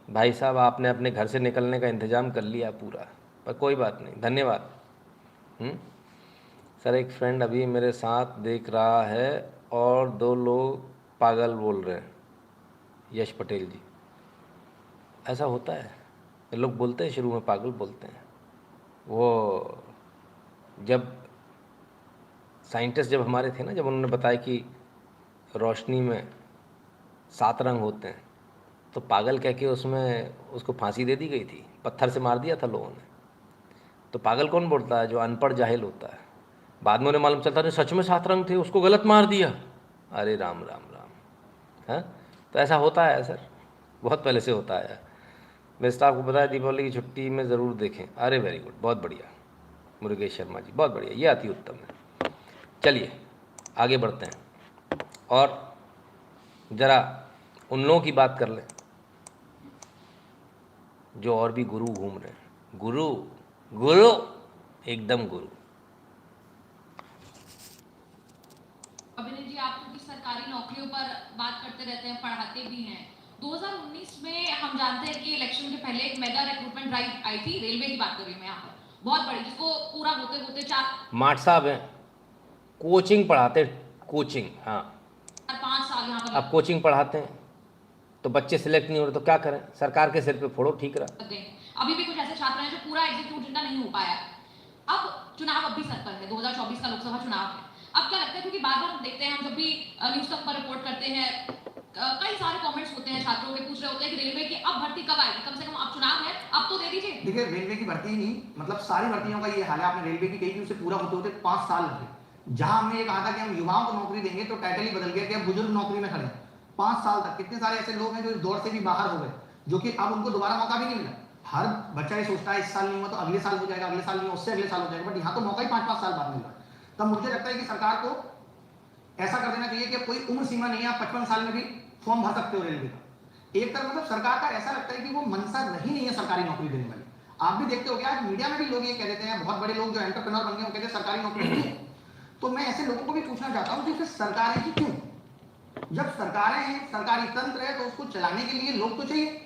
Speaker 1: भाई साहब आपने अपने घर से निकलने का इंतज़ाम कर लिया पूरा, पर कोई बात नहीं, धन्यवाद। सर एक फ्रेंड अभी मेरे साथ देख रहा है और 2 लोग पागल बोल रहे हैं। यश पटेल जी, ऐसा होता है, ये लोग बोलते हैं शुरू में पागल बोलते हैं। वो जब साइंटिस्ट जब हमारे थे ना, जब उन्होंने बताया कि रोशनी में 7 रंग होते हैं, तो पागल कह के उसमें उसको फांसी दे दी गई थी, पत्थर से मार दिया था लोगों ने। तो पागल कौन बोलता है? जो अनपढ़ जाहिल होता है। बाद में उन्हें मालूम चलता है सच में 7 रंग थे, उसको गलत मार दिया। अरे राम राम राम, हाँ। तो ऐसा होता है सर, बहुत पहले से होता है। मैं स्टाफ को बताया दीपावली की छुट्टी में ज़रूर देखें। अरे वेरी गुड, बहुत बढ़िया मुरुगेश शर्मा जी, बहुत बढ़िया, ये अति उत्तम है। चलिए आगे बढ़ते हैं और ज़रा उन लोगों की बात कर लें जो और भी गुरु घूम रहे हैं। गुरु गुरु एकदम गुरु।
Speaker 11: अभिनव जी, आप क्योंकि सरकारी नौकरियों पर बात करते रहते हैं, पढ़ाते भी हैं। 2019 में हम जानते हैं कि इलेक्शन के पहले एक मेगा रिक्रूटमेंट ड्राइव आई थी, रेलवे की बात कर रही हूँ मैं यहाँ पर, बहुत बड़ी, जिसको पूरा होते होते 4
Speaker 1: माठ साहब हैं, कोचिंग पढ़ाते, कोचिंग, हाँ
Speaker 11: 5 साल यहाँ पर
Speaker 1: अब कोचिंग पढ़ाते हैं तो बच्चे सिलेक्ट नहीं हो रहे, तो क्या करें? सरकार के सिर पे फोड़ो, ठीक रहा।
Speaker 11: अभी भी कुछ ऐसे छात्र हैं जो पूरा एग्जीक्यूट जिनका नहीं हो पाया। अब चुनाव अब भी सर पर है, 2024 का लोकसभा चुनाव है। अब क्या लगता है, क्योंकि बार बार हम देखते हैं, हम जब भी न्यूज़ पर रिपोर्ट करते हैं, कई सारे कमेंट्स होते हैं, छात्रों के पूछ रहे होते हैं कि रेलवे की अब भर्ती कब आएगी, कम से कम अब चुनाव है, अब तो दे दीजिए।
Speaker 7: देखिए, रेलवे की भर्ती ही नहीं, मतलब सारी भर्तियों का ये हाल है। आपने रेलवे की कही कि उसे पूरा होते होते 5 साल लगे। जहां हमने ये कहा था कि हम युवाओं को नौकरी देंगे, तो टाइटल ही बदल गया कि अब बुजुर्ग नौकरी में खड़े। 5 साल तक कितने सारे ऐसे लोग हैं जो इस दौर से भी बाहर हो गए, जो कि अब उनको दोबारा मौका भी नहीं मिला। हर बच्चा ये सोचता है इस साल नहीं हुआ तो अगले साल हो जाएगा, अगले साल नहीं, उससे अगले साल हो जाएगा, बट यहाँ तो मौका ही 5-5 साल बाद मिल रहा है। तब मुझे लगता है कि सरकार को ऐसा कर देना चाहिए कि कोई उम्र सीमा नहीं है, आप 55 साल में भी फॉर्म भर सकते हो रेलवे का। एक तरफ मतलब सरकार का ऐसा लगता है कि वो मनसा रही नहीं है सरकारी नौकरी देने वाली। आप भी देखते हो कि आज मीडिया में भी लोग ये कह देते हैं, बहुत बड़े लोग जो एंटरप्रेन्योर बन गए, वो कहते हैं सरकारी नौकरी नहीं है। तो मैं ऐसे लोगों को भी पूछना चाहता हूँ कि फिर सरकारें ही क्यों? जब सरकारें हैं, सरकारी तंत्र है, तो उसको चलाने के लिए लोग तो चाहिए।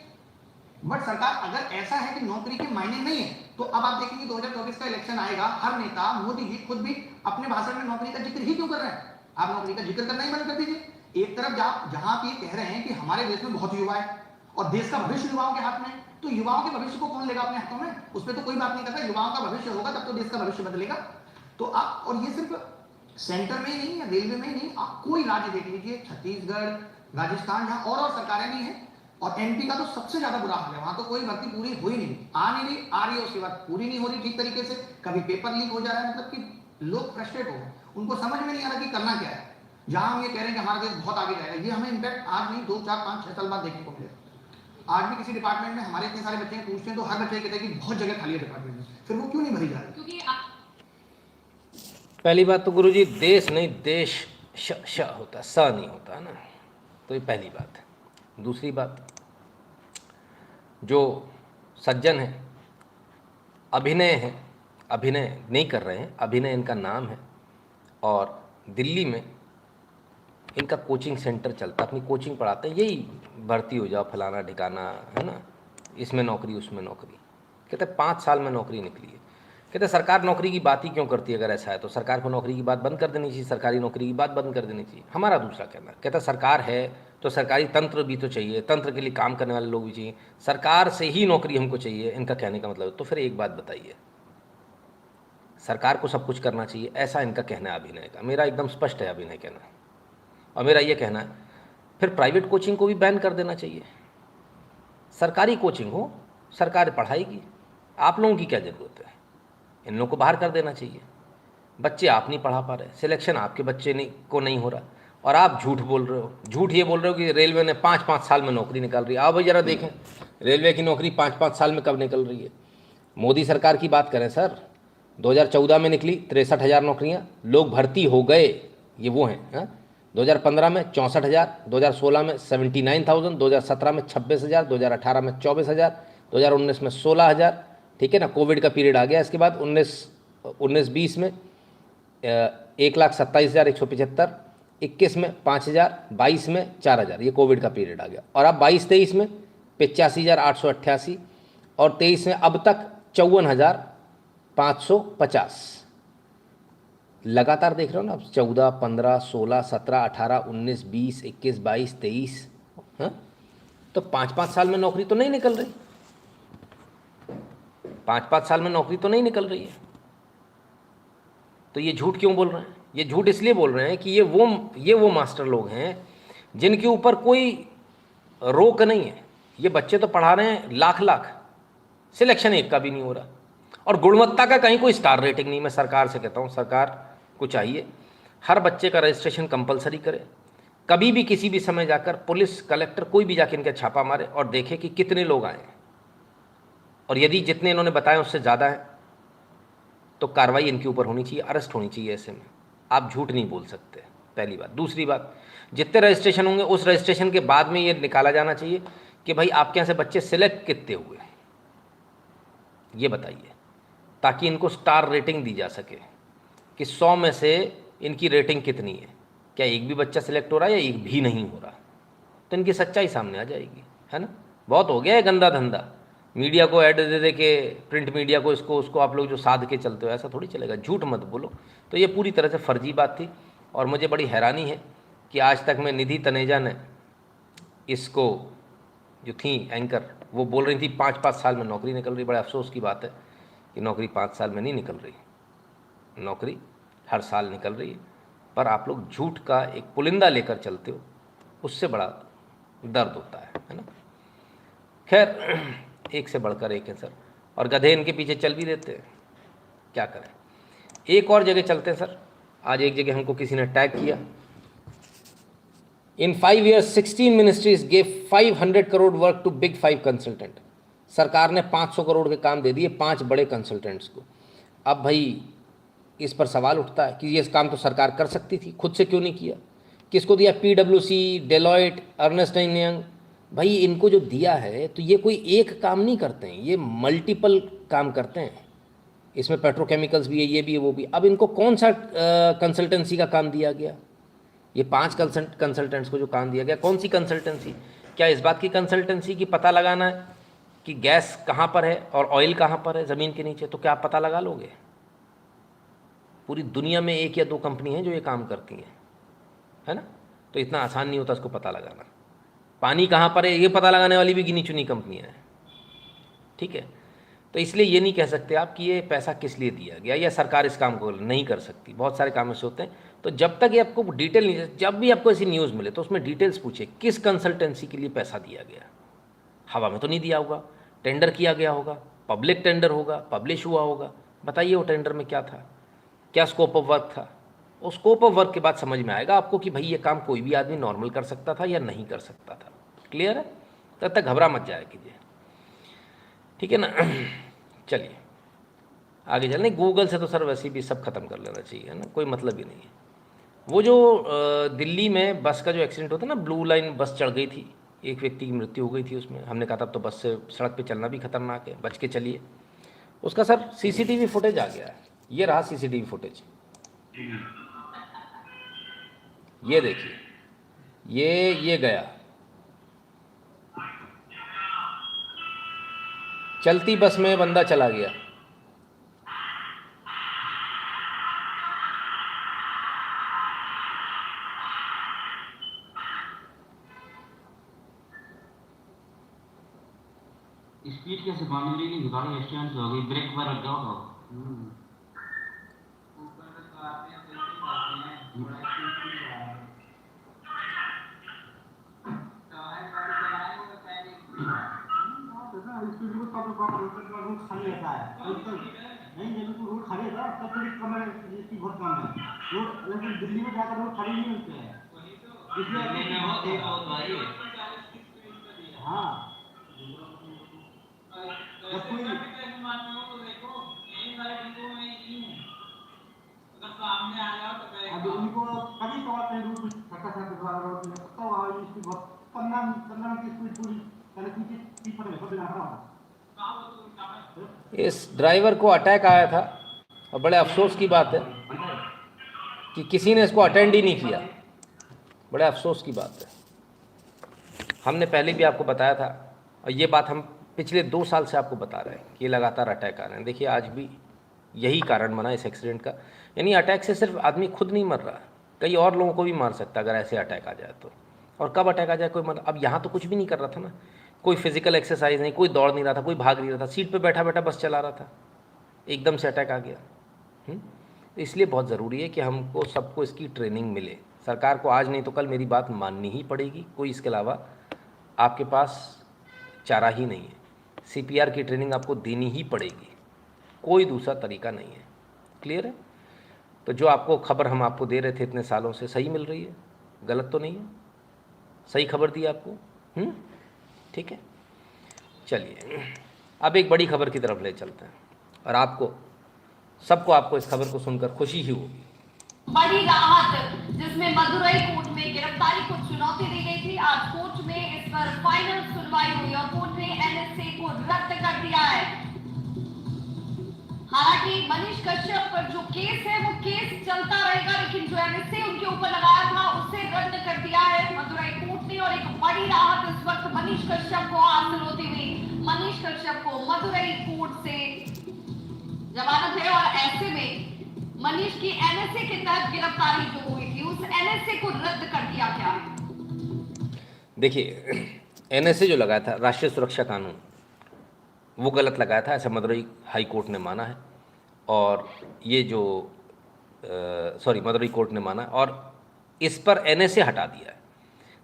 Speaker 7: बट सरकार अगर ऐसा है कि नौकरी के मायने नहीं है, तो अब आप देखेंगे 2024 का इलेक्शन आएगा, हर नेता, मोदी जी खुद भी अपने भाषण में नौकरी का जिक्र ही क्यों कर रहे हैं? आप नौकरी का जिक्र करना ही बंद कर दीजिए। एक तरफ जहां आप ये कह रहे हैं कि हमारे देश में बहुत युवा है और देश का भविष्य युवाओं के हाथ में, तो युवाओं के भविष्य को कौन लेगा अपने हाथों में? उस पर तो कोई बात नहीं करता। युवाओं का भविष्य होगा तब तो देश का भविष्य बदलेगा। तो आप, और ये सिर्फ सेंटर में ही नहीं, या रेलवे में ही नहीं, आप कोई राज्य देख लीजिए, छत्तीसगढ़, राजस्थान, जहां और सरकारें नहीं है, और एमपी का तो सबसे ज्यादा बुरा हाल है। वहां तो कोई भर्ती पूरी हो ही नहीं, आ रही है, उसके बाद पूरी नहीं हो रही ठीक तरीके से, कभी पेपर लीक हो जा रहा है। मतलब कि लोग फ्रस्ट्रेट हो गए, उनको समझ में नहीं आ रहा कि करना क्या है। जहां हम ये कह रहे हैं कि हमारा देश बहुत आगे जाएगा, ये हमें इम्पैक्ट आज नहीं 2, 4, 5, 6 साल बाद देखने को मिलेगा। आज भी किसी डिपार्टमेंट में हमारे इतने सारे बच्चे पूछते हैं तो हर बच्चे कहते हैं कि बहुत जगह खाली है डिपार्टमेंट में, फिर वो क्यों नहीं भरी जा रही?
Speaker 11: क्योंकि
Speaker 1: पहली बात तो गुरुजी, देश नहीं देश श होता, स नहीं होता है ना, तो ये पहली बात है। दूसरी बात, जो सज्जन है, अभिनय नहीं कर रहे हैं, अभिनय इनका नाम है, और दिल्ली में इनका कोचिंग सेंटर चलता है, अपनी कोचिंग पढ़ाते हैं, यही भर्ती हो जाओ फलाना ठिकाना, है ना, इसमें नौकरी उसमें नौकरी। कहते 5 साल में नौकरी निकली है। कहते सरकार नौकरी की बात ही क्यों करती है? अगर ऐसा है तो सरकार को नौकरी की बात बंद कर देनी चाहिए, सरकारी नौकरी की बात बंद कर देनी चाहिए। हमारा दूसरा कहना, कहता सरकार है तो सरकारी तंत्र भी तो चाहिए, तंत्र के लिए काम करने वाले लोग भी चाहिए, सरकार से ही नौकरी हमको चाहिए, इनका कहने का मतलब। तो फिर एक बात बताइए, सरकार को सब कुछ करना चाहिए, ऐसा इनका कहना है अभिनय का। मेरा एकदम स्पष्ट है अभिनय कहना, और मेरा ये कहना है फिर प्राइवेट कोचिंग को भी बैन कर देना चाहिए। सरकारी कोचिंग हो, सरकार पढ़ाएगी, आप लोगों की क्या ज़रूरत है? इन लोगों को बाहर कर देना चाहिए। बच्चे आप नहीं पढ़ा पा रहे, सिलेक्शन आपके बच्चे को नहीं हो रहा, और आप झूठ बोल रहे हो। झूठ ये बोल रहे हो कि रेलवे ने 5-5 साल में नौकरी निकाल रही है। आओ भाई जरा देखें, रेलवे की नौकरी 5-5 साल में कब निकल रही है। मोदी सरकार की बात करें सर, 2014 में निकली 63,000 नौकरियाँ, लोग भर्ती हो गए, ये वो हैं। 2015 में 64,000, 2016 में 79,000, 2017 में 26,000, 2018 में 24,000, 2019 में 16,000, ठीक है ना। कोविड का पीरियड आ गया, इसके बाद 19-20 में 1,27,175, 21 में 5,000, 22 में 4,000, ये कोविड का पीरियड आ गया। और अब 22-23 में 85,888, और 23 में अब तक 54,550। लगातार देख रहे हो ना, 14, 15, 16, 17, 18, 19, 20, 21, 22, 23, हाँ, तो 5-5 साल में नौकरी तो नहीं निकल रही, 5-5 साल में नौकरी तो नहीं निकल रही है। तो ये झूठ क्यों बोल रहे हैं? ये झूठ इसलिए बोल रहे हैं कि ये वो मास्टर लोग हैं जिनके ऊपर कोई रोक नहीं है। ये बच्चे तो पढ़ा रहे हैं लाख, सिलेक्शन एक का भी नहीं हो रहा, और गुणवत्ता का कहीं कोई स्टार रेटिंग नहीं। मैं सरकार से कहता हूँ, सरकार को चाहिए हर बच्चे का रजिस्ट्रेशन कंपलसरी करे। कभी भी किसी भी समय जाकर पुलिस, कलेक्टर, कोई भी जाकर इनका छापा मारे और देखे कि कितने लोग आए हैं, और यदि जितने इन्होंने बताया उससे ज़्यादा है तो कार्रवाई इनके ऊपर होनी चाहिए, अरेस्ट होनी चाहिए। ऐसे में आप झूठ नहीं बोल सकते, पहली बात। दूसरी बात, जितने रजिस्ट्रेशन होंगे उस रजिस्ट्रेशन के बाद में ये निकाला जाना चाहिए कि भाई आपके यहाँ से बच्चे सिलेक्ट कितने हुए, ये बताइए, ताकि इनको स्टार रेटिंग दी जा सके कि 100 में से इनकी रेटिंग कितनी है, क्या एक भी बच्चा सिलेक्ट हो रहा है या एक भी नहीं हो रहा, तो इनकी सच्चाई सामने आ जाएगी, है ना। बहुत हो गया है गंदा धंधा, मीडिया को ऐड दे के, प्रिंट मीडिया को, इसको उसको आप लोग जो साध के चलते हो, ऐसा थोड़ी चलेगा, झूठ मत बोलो। तो ये पूरी तरह से फर्जी बात थी, और मुझे बड़ी हैरानी है कि आज तक में निधि तनेजा ने इसको, जो थी एंकर, वो बोल रही थी 5-5 साल में नौकरी निकल रही। बड़े अफसोस की बात है कि नौकरी 5 साल में नहीं निकल रही, नौकरी हर साल निकल रही है। पर आप लोग झूठ का एक पुलिंदा लेकर चलते हो, उससे बड़ा दर्द होता है ना। खैर, एक से बढ़कर एक है सर, और गधे इनके पीछे चल भी देते हैं, क्या करें। एक और जगह चलते हैं सर। आज एक जगह हमको किसी ने टैग किया, in 5 years 16 ministries gave 500 crore work to big 5 consultant. सरकार ने 500 करोड़ के काम दे दिए 5 बड़े कंसल्टेंट्स को। अब भाई इस पर सवाल उठता है कि ये काम तो सरकार कर सकती थी, खुद से क्यों नहीं किया? किसको दिया? PwC, Deloitte, Ernst and Young. भाई इनको जो दिया है, तो ये कोई एक काम नहीं करते हैं, ये मल्टीपल काम करते हैं। इसमें पेट्रोकेमिकल्स भी है, ये भी है, वो भी। अब इनको कौन सा कंसल्टेंसी का काम दिया गया? ये 5 कंसल्टेंट्स को जो काम दिया गया, कौन सी कंसल्टेंसी? क्या इस बात की कंसल्टेंसी कि पता लगाना है कि गैस कहाँ पर है और ऑयल कहाँ पर है ज़मीन के नीचे? तो क्या आप पता लगा लोगे? पूरी दुनिया में 1 या 2 कंपनी हैं जो ये काम करती हैं, है ना? तो इतना आसान नहीं होता इसको पता लगाना। पानी कहाँ पर है ये पता लगाने वाली भी गिनी चुनी कंपनियाँ हैं, ठीक है? तो इसलिए ये नहीं कह सकते आप कि ये पैसा किस लिए दिया गया या सरकार इस काम को नहीं कर सकती। बहुत सारे काम ऐसे होते हैं। तो जब तक ये आपको डिटेल नहीं, जब भी आपको ऐसी न्यूज़ मिले तो उसमें डिटेल्स पूछे किस कंसल्टेंसी के लिए पैसा दिया गया। हवा में तो नहीं दिया होगा, टेंडर किया गया होगा, पब्लिक टेंडर होगा, पब्लिश हुआ होगा। बताइए वो टेंडर में क्या था, क्या स्कोप ऑफ वर्क था। उस स्कोप ऑफ वर्क के बाद समझ में आएगा आपको कि भाई ये काम कोई भी आदमी नॉर्मल कर सकता था या नहीं कर सकता था। क्लियर है? तब तक घबरा मत जाया कीजिए, ठीक है ना? चलिए आगे चलने। गूगल से तो सर वैसे भी सब खत्म कर लेना चाहिए, है ना, कोई मतलब ही नहीं है। वो जो दिल्ली में बस का जो एक्सीडेंट होता है ना, ब्लू लाइन बस चढ़ गई थी, एक व्यक्ति की मृत्यु हो गई थी उसमें। हमने कहा था अब तो बस से सड़क पे चलना भी खतरनाक है, बच के चलिए। उसका सर सीसीटीवी फुटेज आ गया है। ये रहा सीसीटीवी फुटेज, ये देखिए, ये गया, चलती बस में बंदा चला गया।
Speaker 6: स्पीड कैसे मामूली नहीं, गाड़ी एक्सीडेंट हो गई, ब्रेक पर लग जाओ। खाली रहता है नहीं, जब तो रोड खाली रहता है तब थोड़ी कम है, इसकी बहुत कम है रोड। लेकिन दिल्ली में जाकर रोड खाली नहीं होते हैं, इसलिए हाँ जब कोई अभी उनको कभी कभार कहीं रोड छक्का छक्का द्वारा रोड में तो इसकी बहुत 15 की स्पीड पूरी पहले पीछे पर सब बिना रहा।
Speaker 1: इस ड्राइवर को अटैक आया था और बड़े अफसोस की बात है कि किसी ने इसको अटेंड ही नहीं किया। बड़े अफसोस की बात है। हमने पहले भी आपको बताया था और ये बात हम पिछले 2 साल से आपको बता रहे हैं कि ये लगातार अटैक आ रहे हैं। देखिए आज भी यही कारण बना इस एक्सीडेंट का। यानी अटैक से सिर्फ आदमी खुद नहीं मर रहा, कई और लोगों को भी मार सकता अगर ऐसे अटैक आ जाए तो। और कब अटैक आ जाए कोई मतलब। अब यहाँ तो कुछ भी नहीं कर रहा था ना, कोई फिजिकल एक्सरसाइज नहीं, कोई दौड़ नहीं रहा था, कोई भाग नहीं रहा था, सीट पे बैठा बैठा बस चला रहा था, एकदम से अटैक आ गया। इसलिए बहुत ज़रूरी है कि हमको सबको इसकी ट्रेनिंग मिले। सरकार को आज नहीं तो कल मेरी बात माननी ही पड़ेगी, कोई इसके अलावा आपके पास चारा ही नहीं है। CPR की ट्रेनिंग आपको देनी ही पड़ेगी, कोई दूसरा तरीका नहीं है। क्लियर है? तो जो आपको खबर हम आपको दे रहे थे इतने सालों से, सही मिल रही है, गलत तो नहीं है, सही खबर दी आपको। ठीक है, चलिए अब एक बड़ी खबर की तरफ ले चलते हैं और आपको सबको आपको इस खबर को सुनकर खुशी ही होगी।
Speaker 11: बड़ी राहत जिसमें मदुरई कोर्ट में गिरफ्तारी को चुनौती दी गई थी, आज कोर्ट में इस पर फाइनल सुनवाई हुई और कोर्ट ने NSA को रद्द कर दिया है। हालांकि मनीष कश्यप पर जो केस है वो केस चलता रहेगा, लेकिन जो NSA उनके ऊपर लगाया था उसे रद्द कर दिया है मदुरई कोर्ट ने। और एक बड़ी राहत इस वक्त मनीष कश्यप को हासिल होती हुई। मनीष कश्यप को मदुरई कोर्ट से जमानत है और ऐसे में मनीष की NSA के तहत गिरफ्तारी जो हुई थी उस NSA को रद्द कर दिया गया है।
Speaker 1: देखिए NSA जो लगाया था, राष्ट्रीय सुरक्षा कानून, वो गलत लगाया था, ऐसा मदुरई हाई कोर्ट ने माना है। और ये जो मदुरई कोर्ट ने माना और इस पर NSA हटा दिया है।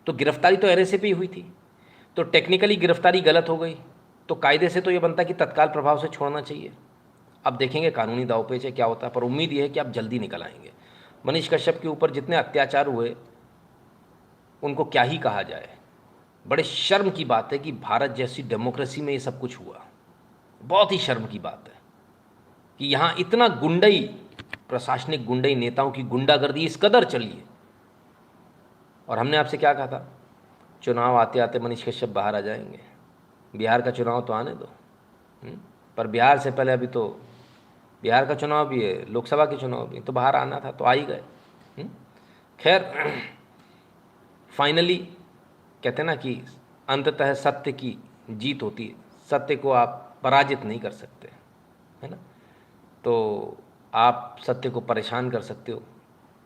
Speaker 1: तो गिरफ्तारी तो NSA पे ही हुई थी, तो टेक्निकली गिरफ्तारी गलत हो गई, तो कायदे से तो ये बनता कि तत्काल प्रभाव से छोड़ना चाहिए। अब देखेंगे कानूनी दांवपेच है क्या होता है, पर उम्मीद ये है कि आप जल्दी निकल आएंगे। मनीष कश्यप के ऊपर जितने अत्याचार हुए उनको क्या ही कहा जाए। बड़े शर्म की बात है कि भारत जैसी डेमोक्रेसी में ये सब कुछ हुआ। बहुत ही शर्म की बात है कि यहाँ इतना गुंडई, प्रशासनिक गुंडई, नेताओं की गुंडागर्दी इस कदर चली है। और हमने आपसे क्या कहा था, चुनाव आते आते मनीष कश्यप बाहर आ जाएंगे, बिहार का चुनाव तो आने दो। पर बिहार से पहले अभी तो बिहार का चुनाव भी है, लोकसभा के चुनाव भी, तो बाहर आना था तो आ ही गए। खैर, फाइनली कहते हैं ना कि अंततः सत्य की जीत होती है, सत्य को आप पराजित नहीं कर सकते, है ना। तो आप सत्य को परेशान कर सकते हो,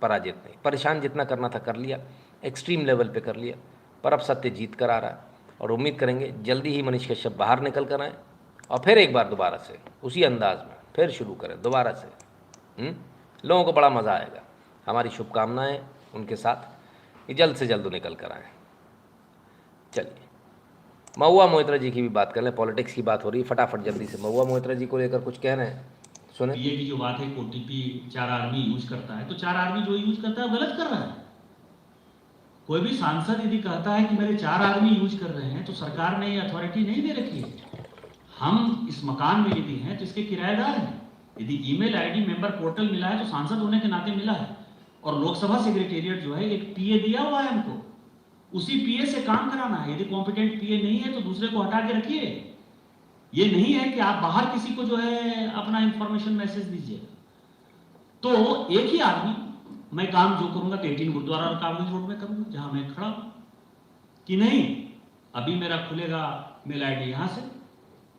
Speaker 1: पराजित नहीं। परेशान जितना करना था कर लिया, एक्सट्रीम लेवल पे कर लिया, पर अब सत्य जीत कर आ रहा है और उम्मीद करेंगे जल्दी ही मनीष कश्यप बाहर निकल कर आएँ और फिर एक बार दोबारा से उसी अंदाज में फिर शुरू करें दोबारा से। लोगों को बड़ा मज़ा आएगा। हमारी शुभकामनाएं उनके साथ कि जल्द से जल्द निकल कर आएँ। चलिए, महुआ मोहित्रा जी की भी बात कर लें, पॉलिटिक्स की बात हो रही है, फटाफट जल्दी से महुआ मोहित्रा जी को लेकर कुछ कह रहे हैं, सुने।
Speaker 13: ये की जो बात है ओटीपी 4 आदमी यूज करता है, तो 4 आदमी जो यूज करता है गलत कर रहा है। कोई भी सांसद यदि कहता है कि मेरे 4 आदमी यूज कर रहे हैं, तो सरकार ने ये अथॉरिटी नहीं दे रखी है। हम इस मकान में यदि हैं तो इसके किराएदार हैं। यदि ईमेल आईडी मेंबर पोर्टल मिला है तो सांसद होने के नाते मिला है। और लोकसभा सेक्रेटेरिएट जो है एक पीए दिया हुआ है हमको, उसी पीए से काम कराना है। यदि कॉम्पिटेंट पीए नहीं है तो दूसरे को हटा के रखिए। ये नहीं है कि आप बाहर किसी को जो है अपना इंफॉर्मेशन मैसेज दीजिए। तो एक ही आदमी, मैं काम जो करूंगा 18 गुरुद्वारा और कागज रोड में करूंगा जहां मैं खड़ा हूं, कि नहीं अभी मेरा खुलेगा मेल आईडी यहां से,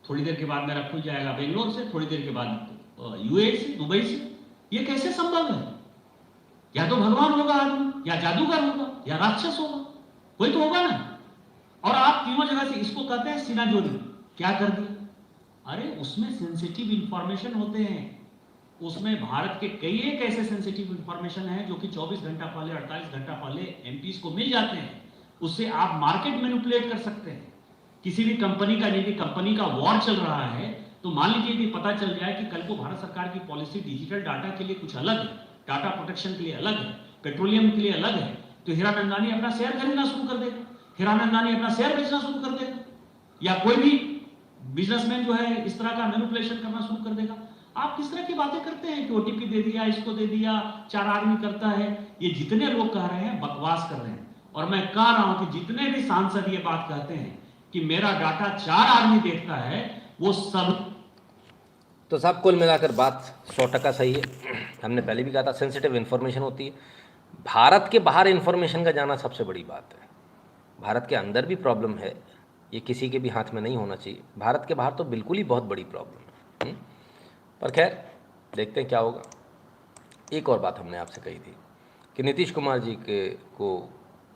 Speaker 13: थोड़ी देर के बाद मेरा खुल जाएगा बेंगलोर से, थोड़ी देर के बाद यूएई से, दुबई से। ये कैसे संभव है? या तो भगवान होगा आदमी, या जादूगर होगा, या राक्षस होगा, कोई तो होगा ना। और आप तीनों जगह से इसको कहते हैं सीना जोड़ी। क्या कर दिया? अरे उसमें सेंसिटिव इंफॉर्मेशन होते हैं, उसमें भारत के कई एक ऐसे सेंसिटिव इंफॉर्मेशन है जो कि 24 घंटा पहले, 48 घंटा पहले एमपीज को मिल जाते हैं। उससे आप मार्केट मैनिपुलेट कर सकते हैं। किसी भी कंपनी का, यदि कंपनी का वॉर चल रहा है तो मान लीजिए कि पता चल जाए कि कल को भारत सरकार की पॉलिसी डिजिटल डाटा के लिए कुछ अलग है, डाटा प्रोटेक्शन के लिए अलग है, पेट्रोलियम के लिए अलग है, तो हीरानंदानी अपना शेयर खरीदना शुरू कर देगा, हीरानंदानी अपना शेयर बेचना शुरू कर देगा, या कोई भी बिजनेसमैन जो है इस तरह का मैनिपुलेशन करना शुरू कर देगा। आप किस तरह की बातें करते हैं कि ओटीपी दे दिया, इसको दे दिया, 4 आदमी करता है। ये जितने लोग कह रहे हैं बकवास कर रहे हैं। और मैं कह रहा हूं कि जितने भी सांसद ये बात कहते हैं कि मेरा डाटा 4 आदमी देखता है, वो सब।
Speaker 1: तो साहब कुल मिलाकर बात 100% सही है। हमने पहले भी कहा था सेंसिटिव इन्फॉर्मेशन होती है। भारत के बाहर इन्फॉर्मेशन का जाना सबसे बड़ी बात है। भारत के अंदर भी प्रॉब्लम है, ये किसी के भी हाथ में नहीं होना चाहिए। भारत के बाहर तो बिल्कुल ही बहुत बड़ी प्रॉब्लम है। पर खैर देखते हैं क्या होगा। एक और बात हमने आपसे कही थी कि नीतीश कुमार जी को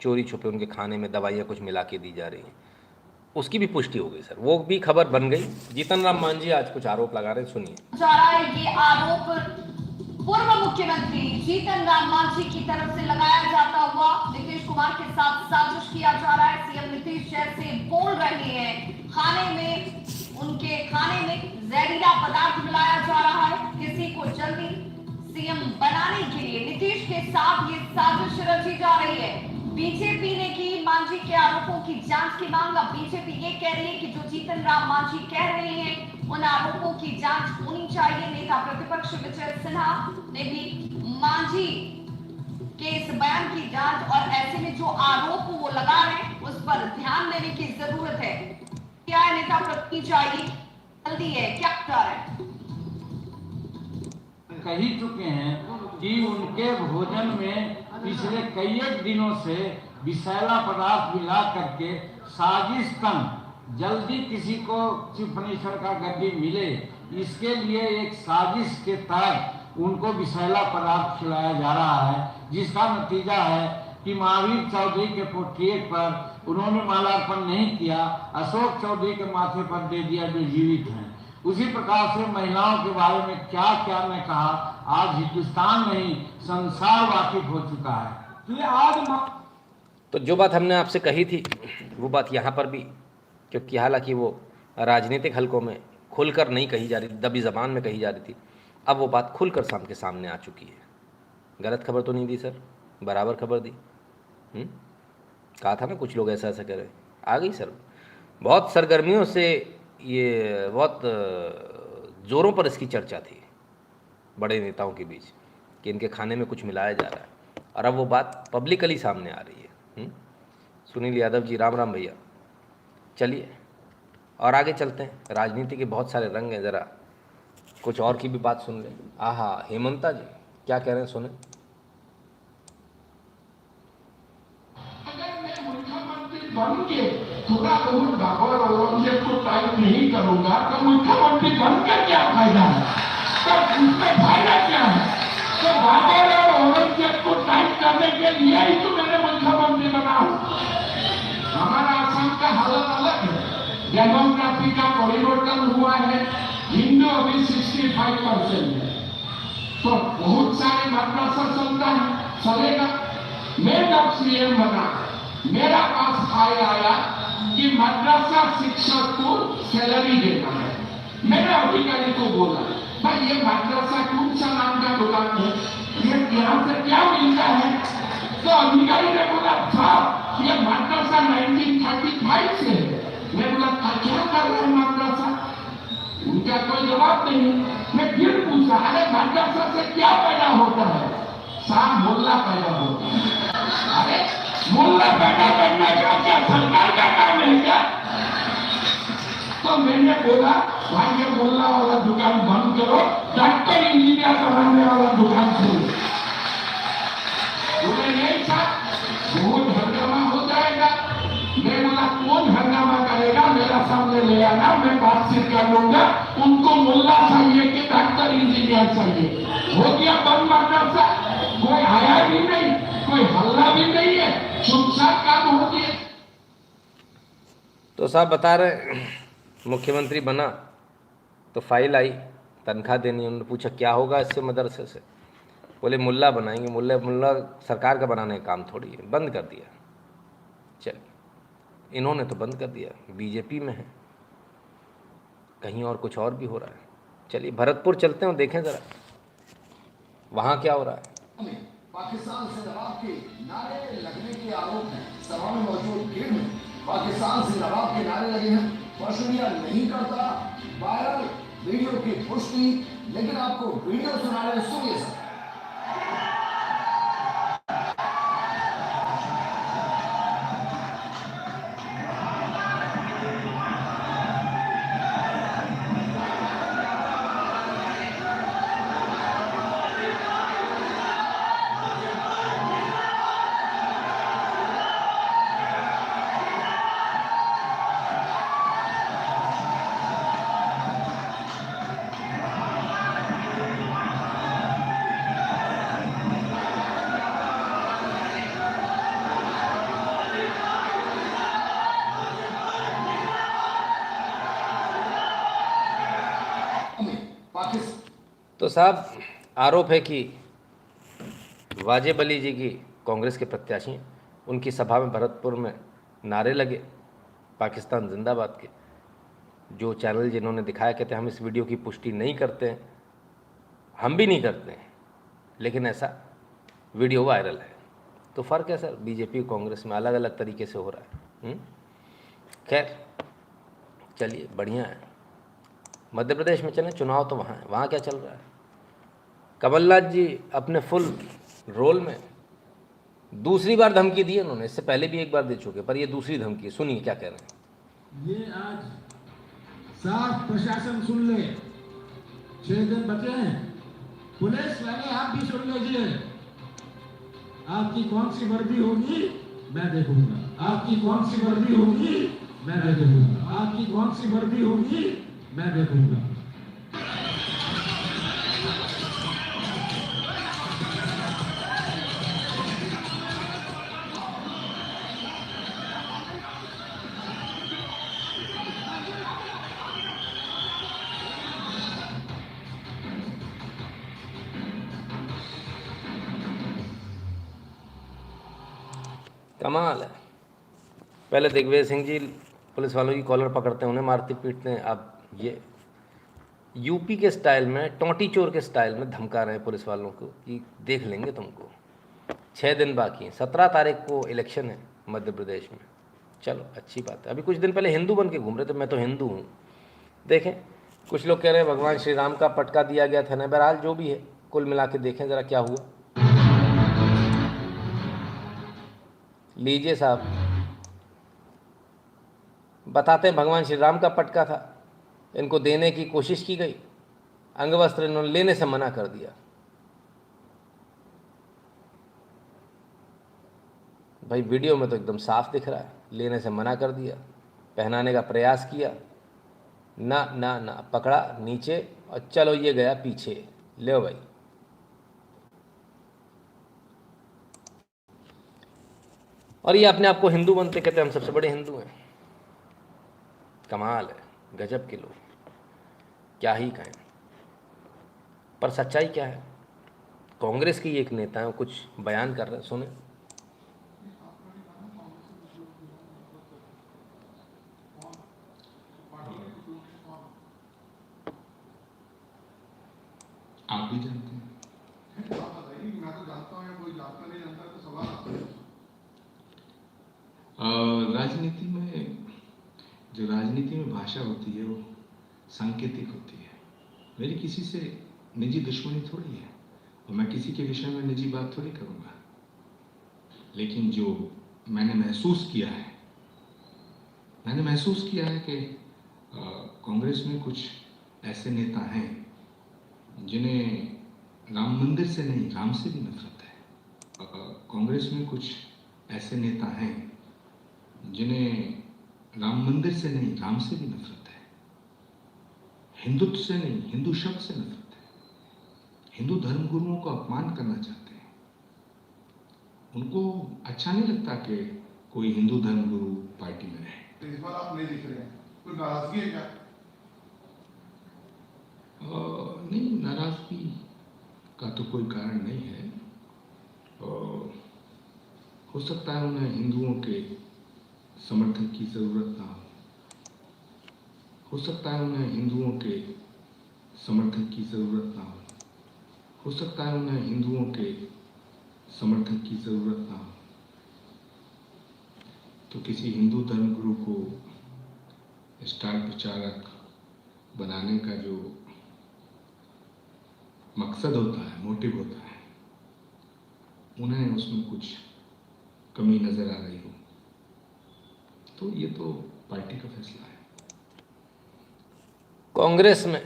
Speaker 1: चोरी छुपे उनके खाने में दवाइयाँ कुछ मिला के दी जा रही हैं, उसकी भी पुष्टि हो गई सर, वो भी खबर बन गई। जीतन राम मांझी आज कुछ आरोप लगा रहे हैं, सुनिए।
Speaker 11: जा रहा है ये आरोप पूर्व मुख्यमंत्री जीतन राम मांझी की तरफ से लगाया जाता हुआ नीतीश कुमार के साथ साजिश किया जा रहा है। सीएम नीतीश जैसे बोल रहे हैं, उनके खाने में जहरीला पदार्थ मिलाया जा रहा है, किसी को जल्दी सीएम बनाने के लिए नीतीश के साथ ये साजिश रची जा रही है। बीजेपी ने की मांझी के आरोपों की जांच की मांग। अब बीजेपी ये कह रही है कि जो जीतन राम मांझी कह रहे हैं उन आरोपों की जांच होनी चाहिए। नेता प्रतिपक्ष विजय सिन्हा ने भी मांझी के इस बयान की जांच और ऐसे में जो आरोप वो लगा रहे हैं उस पर ध्यान देने की जरूरत है। क्या है नेता प्रतिपक्ष चाहिए, जल्दी है, क्या कर रहे हैं?
Speaker 3: कह ही चुके हैं कि उनके भोजन में पिछले कई दिनों से विषैला पदार्थ मिला करके साजिश तंग जल्दी किसी को चीफ मिनिस्टर का गद्दी मिले, इसके लिए एक साजिश के तहत उनको विषैला पदार्थ खिलाया जा रहा है, जिसका नतीजा है कि महावीर चौधरी के पोर्ट्रेट पर उन्होंने माल्यार्पण नहीं किया, अशोक चौधरी के माथे पर दे दिया जो जीवित हैं। उसी प्रकार से महिलाओं के बारे में क्या क्या मैं कहा, आज हिंदुस्तान नहीं संसार वाकिफ हो चुका है।
Speaker 1: तो जो बात हमने आपसे कही थी वो बात यहाँ पर भी, क्योंकि हालांकि वो राजनीतिक हलकों में खुलकर नहीं कही जा रही थी, दबी जबान में कही जा रही थी, अब वो बात खुलकर सबके सामने आ चुकी है। गलत खबर तो नहीं दी सर, बराबर खबर दी। कहा था ना कुछ लोग ऐसा ऐसा कह रहे, आ गई सर। बहुत सरगर्मियों से ये बहुत ज़ोरों पर इसकी चर्चा थी बड़े नेताओं के बीच कि इनके खाने में कुछ मिलाया जा रहा है, और अब वो बात पब्लिकली सामने आ रही है। सुनील यादव जी, राम राम भैया। चलिए और आगे चलते हैं। राजनीति के बहुत सारे रंग हैं, ज़रा कुछ और की भी बात सुन ले। आहा, हेमंता जी क्या कह रहे हैं सुने।
Speaker 4: अगर मैं मुख्यमंत्री बन के थोड़ा बहुत बाबर औरंगजेब को टाइप नहीं करूंगा तो मुख्यमंत्री बनकर क्या फायदा है, तो उसमें फायदा क्या है। तो बाबर और औरंगजेब को टाइप करने के लिए ही तो मैंने मुख्यमंत्री बना हूं। हमारा असम का हालत अलग है, डेमोग्राफी का परिवर्तन हुआ है, हिंदू अभी 65% है, तो बहुत सारे मदरसा चलता है, चलेगा। मैं जब सीएम बना, मेरा पास फाइल आया कि मदरसा शिक्षक को सैलरी देना है। मैंने अधिकारी को बोला, भाई ये मदरसा कौन सा नाम का दुकान है, ये यहाँ से क्या मिलता है। तो अधिकारी ने बोला, साहब ये मदरसा 1935 से है। मैं बोला, क्या कर रहे हैं मदरसा, उनका कोई जवाब नहीं। मैं फिर पूछा, अरे मदरसा से क्या पैदा होता है, साहब मुल्ला पैदा होता है। अरे मुल्ला पैदा करने का क्या सरकार का काम है क्या। तो मैंने बोला, भाई ये मुल्ला वाला दुकान बंद करो, डॉक्टर इंजीनियर बनाने वाला दुकान खोलो। बोले नहीं साहब, बहुत हंगामा हो जाएगा। मैं बोला, कौन हंगामा करेगा, मेरा सामने ले आना, मैं बातचीत कर लूंगा। उनको मुल्ला चाहिए कि डॉक्टर इंजीनियर चाहिए। हो गया बंद मदरसा, कोई आया भी नहीं, कोई हल्ला भी नहीं है, चुपचाप काम हो गया।
Speaker 1: तो साहब बता रहे मुख्यमंत्री बना तो फाइल आई, तनख्वाह देनी। उन्होंने पूछा क्या होगा इससे मदरसे से, बोले मुल्ला बनाएंगे। मुल्ला सरकार का बनाने का काम थोड़ी है, बंद कर दिया। चलिए, इन्होंने तो बंद कर दिया, बीजेपी में है, कहीं और कुछ और भी हो रहा है। चलिए भरतपुर चलते हैं, देखें ज़रा वहाँ क्या हो रहा है।
Speaker 14: पाकिस्तान से नवाब के नारे लगने के आरोप हैं। सभा में मौजूद भीड़ में पाकिस्तान से नवाब के नारे लगे हैं। पशुरिया नहीं करता, वायरल वीडियो की पुष्टि। लेकिन आपको वीडियो सुना रहे, सुनिए सर।
Speaker 1: तो साहब आरोप है कि वाजिब अली जी की कांग्रेस के प्रत्याशी हैं, उनकी सभा में भरतपुर में नारे लगे पाकिस्तान जिंदाबाद के। जो चैनल जिन्होंने दिखाया, कहते हम इस वीडियो की पुष्टि नहीं करते हैं, हम भी नहीं करते हैं, लेकिन ऐसा वीडियो वायरल है। तो फ़र्क है सर, बीजेपी और कांग्रेस में अलग अलग तरीके से हो रहा है। खैर चलिए, बढ़िया है। मध्य प्रदेश में चलें, चुनाव तो वहाँ है, वहाँ क्या चल रहा है। कमलनाथ जी अपने फुल रोल में दूसरी बार धमकी दी उन्होंने, इससे पहले भी एक बार दे चुके, पर ये दूसरी धमकी। सुनिए क्या कह रहे हैं।
Speaker 3: ये आज साफ प्रशासन सुन ले, 6 दिन बचे हैं। पुलिस वाले आप भी सुन लीजिए, आपकी कौन सी वर्दी होगी मैं देखूंगा, आपकी कौन सी वर्दी होगी मैं देखूंगा, आपकी कौन सी वर्दी होगी मैं देखूंगा।
Speaker 1: कमाल है। पहले दिग्विजय सिंह जी पुलिस वालों की कॉलर पकड़ते हैं, उन्हें मारते पीटते हैं। अब ये यूपी के स्टाइल में, टोंटी चोर के स्टाइल में धमका रहे हैं पुलिस वालों को कि देख लेंगे तुमको। 6 दिन बाकी हैं, 17 तारीख को इलेक्शन है मध्य प्रदेश में। चलो अच्छी बात है। अभी कुछ दिन पहले हिंदू बन के घूम रहे थे, मैं तो हिंदू हूँ। देखें, कुछ लोग कह रहे हैं भगवान श्री राम का पटका दिया गया था ना। बहरहाल जो भी है, कुल मिला के देखें ज़रा क्या हुआ। लीजिए साहब, बताते हैं भगवान श्री राम का पटका था, इनको देने की कोशिश की गई, अंगवस्त्र इन्होंने लेने से मना कर दिया। भाई वीडियो में तो एकदम साफ दिख रहा है, लेने से मना कर दिया, पहनाने का प्रयास किया, ना ना ना, पकड़ा नीचे और चलो ये गया पीछे, ले भाई। और ये अपने आप को हिंदू बनते, कहते हम सबसे बड़े हिंदू हैं। कमाल है, गजब के लोग, क्या ही कहें। पर सच्चाई क्या है? कांग्रेस की एक नेता है, कुछ बयान कर रहे हैं, सुने।
Speaker 15: आप भी जानते हैं।
Speaker 14: मैं तो जानता हूँ या कोई जानता नहीं जानता तो सवाल आता है।
Speaker 15: राजनीति में भाषा होती है वो सांकेतिक होती है। मेरी किसी से निजी दुश्मनी थोड़ी है और मैं किसी के विषय में निजी बात थोड़ी करूँगा, लेकिन जो मैंने महसूस किया है कि कांग्रेस में कुछ ऐसे नेता हैं जिन्हें राम मंदिर से नहीं, राम से भी नफरत है। कांग्रेस में कुछ ऐसे नेता हैं जिन्हें राम मंदिर से नहीं, राम से भी नफरत है। हिंदुत्व से नहीं, हिंदू शब्द से नफरत है। हिंदू धर्म गुरुओं को अपमान करना चाहते हैं। उनको अच्छा नहीं लगता कि कोई हिंदू धर्म गुरु पार्टी में रहे।
Speaker 14: इस बार आप नहीं दिख रहे हैं, कोई नाराजगी है क्या?
Speaker 15: नहीं, नाराजगी का तो कोई कारण नहीं है। हो सकता है उन्हें हिंदुओं के समर्थन की जरूरत ना हो सकता है उन्हें हिंदुओं के समर्थन की जरूरत ना हो सकता है उन्हें हिंदुओं के समर्थन की जरूरत ना हो। तो किसी हिंदू धर्मगुरु को स्टार प्रचारक बनाने का जो मकसद होता है, मोटिव होता है, उन्हें उसमें कुछ कमी नजर आ रही हो तो ये तो पार्टी का फैसला है।
Speaker 1: कांग्रेस में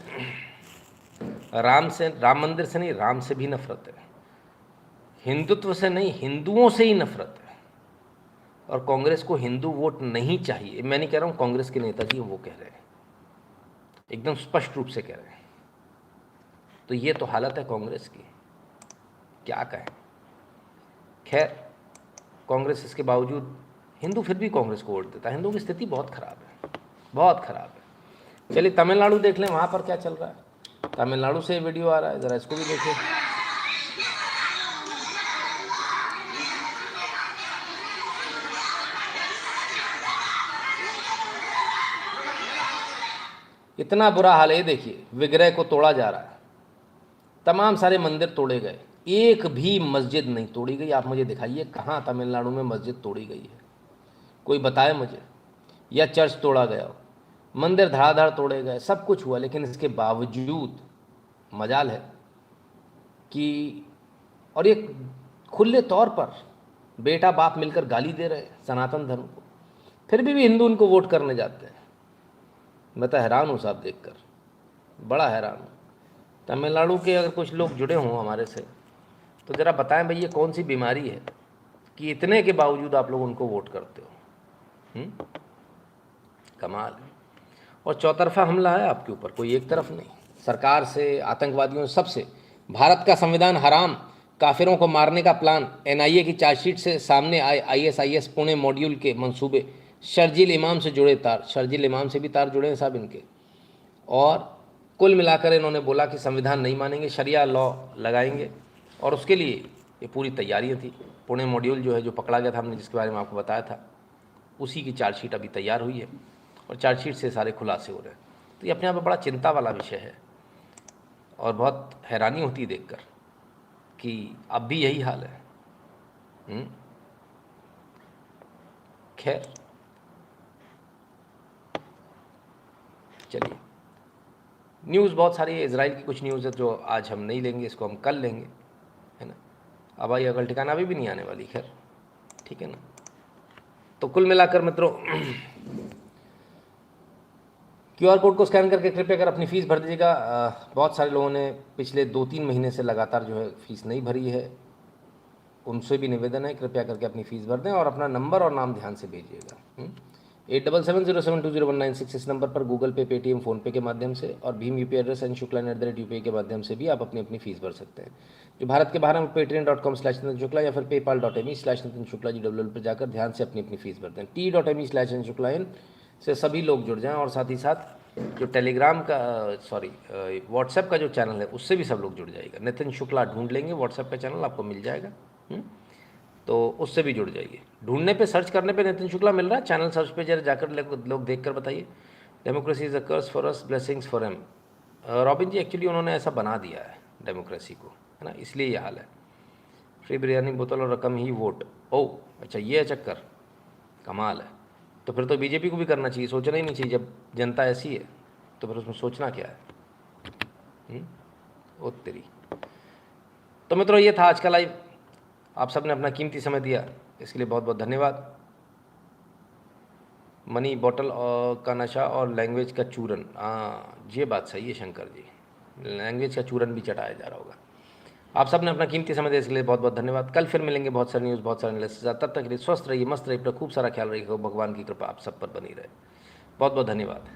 Speaker 1: राम मंदिर से नहीं, राम से भी नफरत है। हिंदुत्व से नहीं, हिंदुओं से ही नफरत है। और कांग्रेस को हिंदू वोट नहीं चाहिए। मैं नहीं कह रहा हूँ, कांग्रेस के नेताजी वो कह रहे हैं, एकदम स्पष्ट रूप से कह रहे हैं। तो ये तो हालत है कांग्रेस की, क्या कहें। खैर, कांग्रेस इसके बावजूद, हिंदू फिर भी कांग्रेस को वोट देता है। हिंदुओं की स्थिति बहुत खराब है, बहुत खराब है। चलिए तमिलनाडु देख लें, वहाँ पर क्या चल रहा है। तमिलनाडु से वीडियो आ रहा है, ज़रा इसको भी देखिए। इतना बुरा हाल है, देखिए विग्रह को तोड़ा जा रहा है, तमाम सारे मंदिर तोड़े गए, एक भी मस्जिद नहीं तोड़ी गई। आप मुझे दिखाइए कहाँ तमिलनाडु में मस्जिद तोड़ी गई है, कोई बताए मुझे। या चर्च तोड़ा गया हो, मंदिर धड़ाधड़ तोड़े गए, सब कुछ हुआ, लेकिन इसके बावजूद मजाल है कि, और ये खुले तौर पर बेटा बाप मिलकर गाली दे रहे हैं सनातन धर्म को, फिर भी हिंदू उनको वोट करने जाते हैं। मैं तो हैरान हूँ साहब देखकर, बड़ा हैरान हूँ। तमिलनाडु के अगर कुछ लोग जुड़े हों हमारे से तो ज़रा बताएं भाई ये कौन सी बीमारी है कि इतने के बावजूद आप लोग उनको वोट करते हो। कमाल है। और चौतरफा हमला है आपके ऊपर, कोई एक तरफ नहीं। सरकार से, आतंकवादियों से, सबसे। भारत का संविधान हराम, काफिरों को मारने का प्लान, एनआईए की चार्जशीट से सामने आए आईएसआईएस पुणे मॉड्यूल के मंसूबे, शर्जील इमाम से जुड़े तार, शर्जील इमाम से भी तार जुड़े हैं साहब इनके। और कुल मिलाकर इन्होंने बोला कि संविधान नहीं मानेंगे, शरिया लॉ लगाएंगे, और उसके लिए ये पूरी तैयारियां थी। पुणे मॉड्यूल जो है, जो पकड़ा गया था, हमने जिसके बारे में आपको बताया था, उसी की चार्जशीट अभी तैयार हुई है और चार्जशीट से सारे खुलासे हो रहे हैं। तो ये अपने आप में बड़ा चिंता वाला विषय है और बहुत हैरानी होती है देखकर कि अब भी यही हाल है। खैर चलिए, न्यूज़ बहुत सारी है। इजराइल की कुछ न्यूज़ है जो आज हम नहीं लेंगे, इसको हम कल लेंगे, है ना। अब आई अगल ठिकाना भी नहीं आने वाली, खैर ठीक है ना। तो कुल मिलाकर मित्रों QR कोड को स्कैन करके कृपया कर अपनी फ़ीस भर दीजिएगा। बहुत सारे लोगों ने पिछले 2-3 महीने से लगातार जो है फ़ीस नहीं भरी है, उनसे भी निवेदन है कृपया करके अपनी फ़ीस भर दें और अपना नंबर और नाम ध्यान से भेजिएगा। 8770720196 इस नंबर पर गूगल पे, पेटीएम, फ़ोनपे के माध्यम से और भीम यूपीआई एड्रेस @UPI के माध्यम से भी आप अपनी अपनी फ़ीस भर सकते हैं। जो भारत के बाहर हैं patreon.com/नितिन शुक्ला या फिर paypal.me/नितिन शुक्ला जी WL पर जाकर ध्यान से अपनी अपनी फ़ीस भरते हैं। t.me/नितिन शुक्ला से सभी लोग जुड़ जाएं और साथ ही साथ जो टेलीग्राम का व्हाट्सएप का जो चैनल है उससे भी सब लोग जुड़ जाएगा। नितिन शुक्ला ढूंढ लेंगे, व्हाट्सएप का चैनल आपको मिल जाएगा, तो उससे भी जुड़ जाइए। ढूंढने पे, सर्च करने पे नितिन शुक्ला मिल रहा है, चैनल सर्च पे जरा जाकर लोग देख कर बताइए। Democracy is a curse for us, blessings for him. Robin ji actually उन्होंने ऐसा बना दिया है डेमोक्रेसी को, है ना, इसलिए ये हाल है। फ्री बिरयानी बोतल और रकम ही वोट। ओह अच्छा, ये है चक्कर, कमाल है। तो फिर तो बीजेपी को भी करना चाहिए, सोचना ही नहीं चाहिए। जब जनता ऐसी है तो फिर उसमें सोचना क्या है। ओ तेरी। तो मित्रों, ये था आज का लाइव। आप सबने अपना कीमती समय दिया, इसके लिए बहुत बहुत धन्यवाद। मनी बॉटल का नशा और लैंग्वेज का चूरन, ये बात सही है शंकर जी, लैंग्वेज का चूरन भी चटाया जा रहा होगा। आप सब ने अपना कीमती समय दिया, इसके लिए बहुत बहुत धन्यवाद। कल फिर मिलेंगे बहुत सारी न्यूज़, बहुत सारे एनालिसिस। तब तक के लिए स्वस्थ रहिए, मस्त रहिए, खूब सारा ख्याल रखिए, भगवान की कृपा आप सब पर बनी रहे। बहुत बहुत धन्यवाद।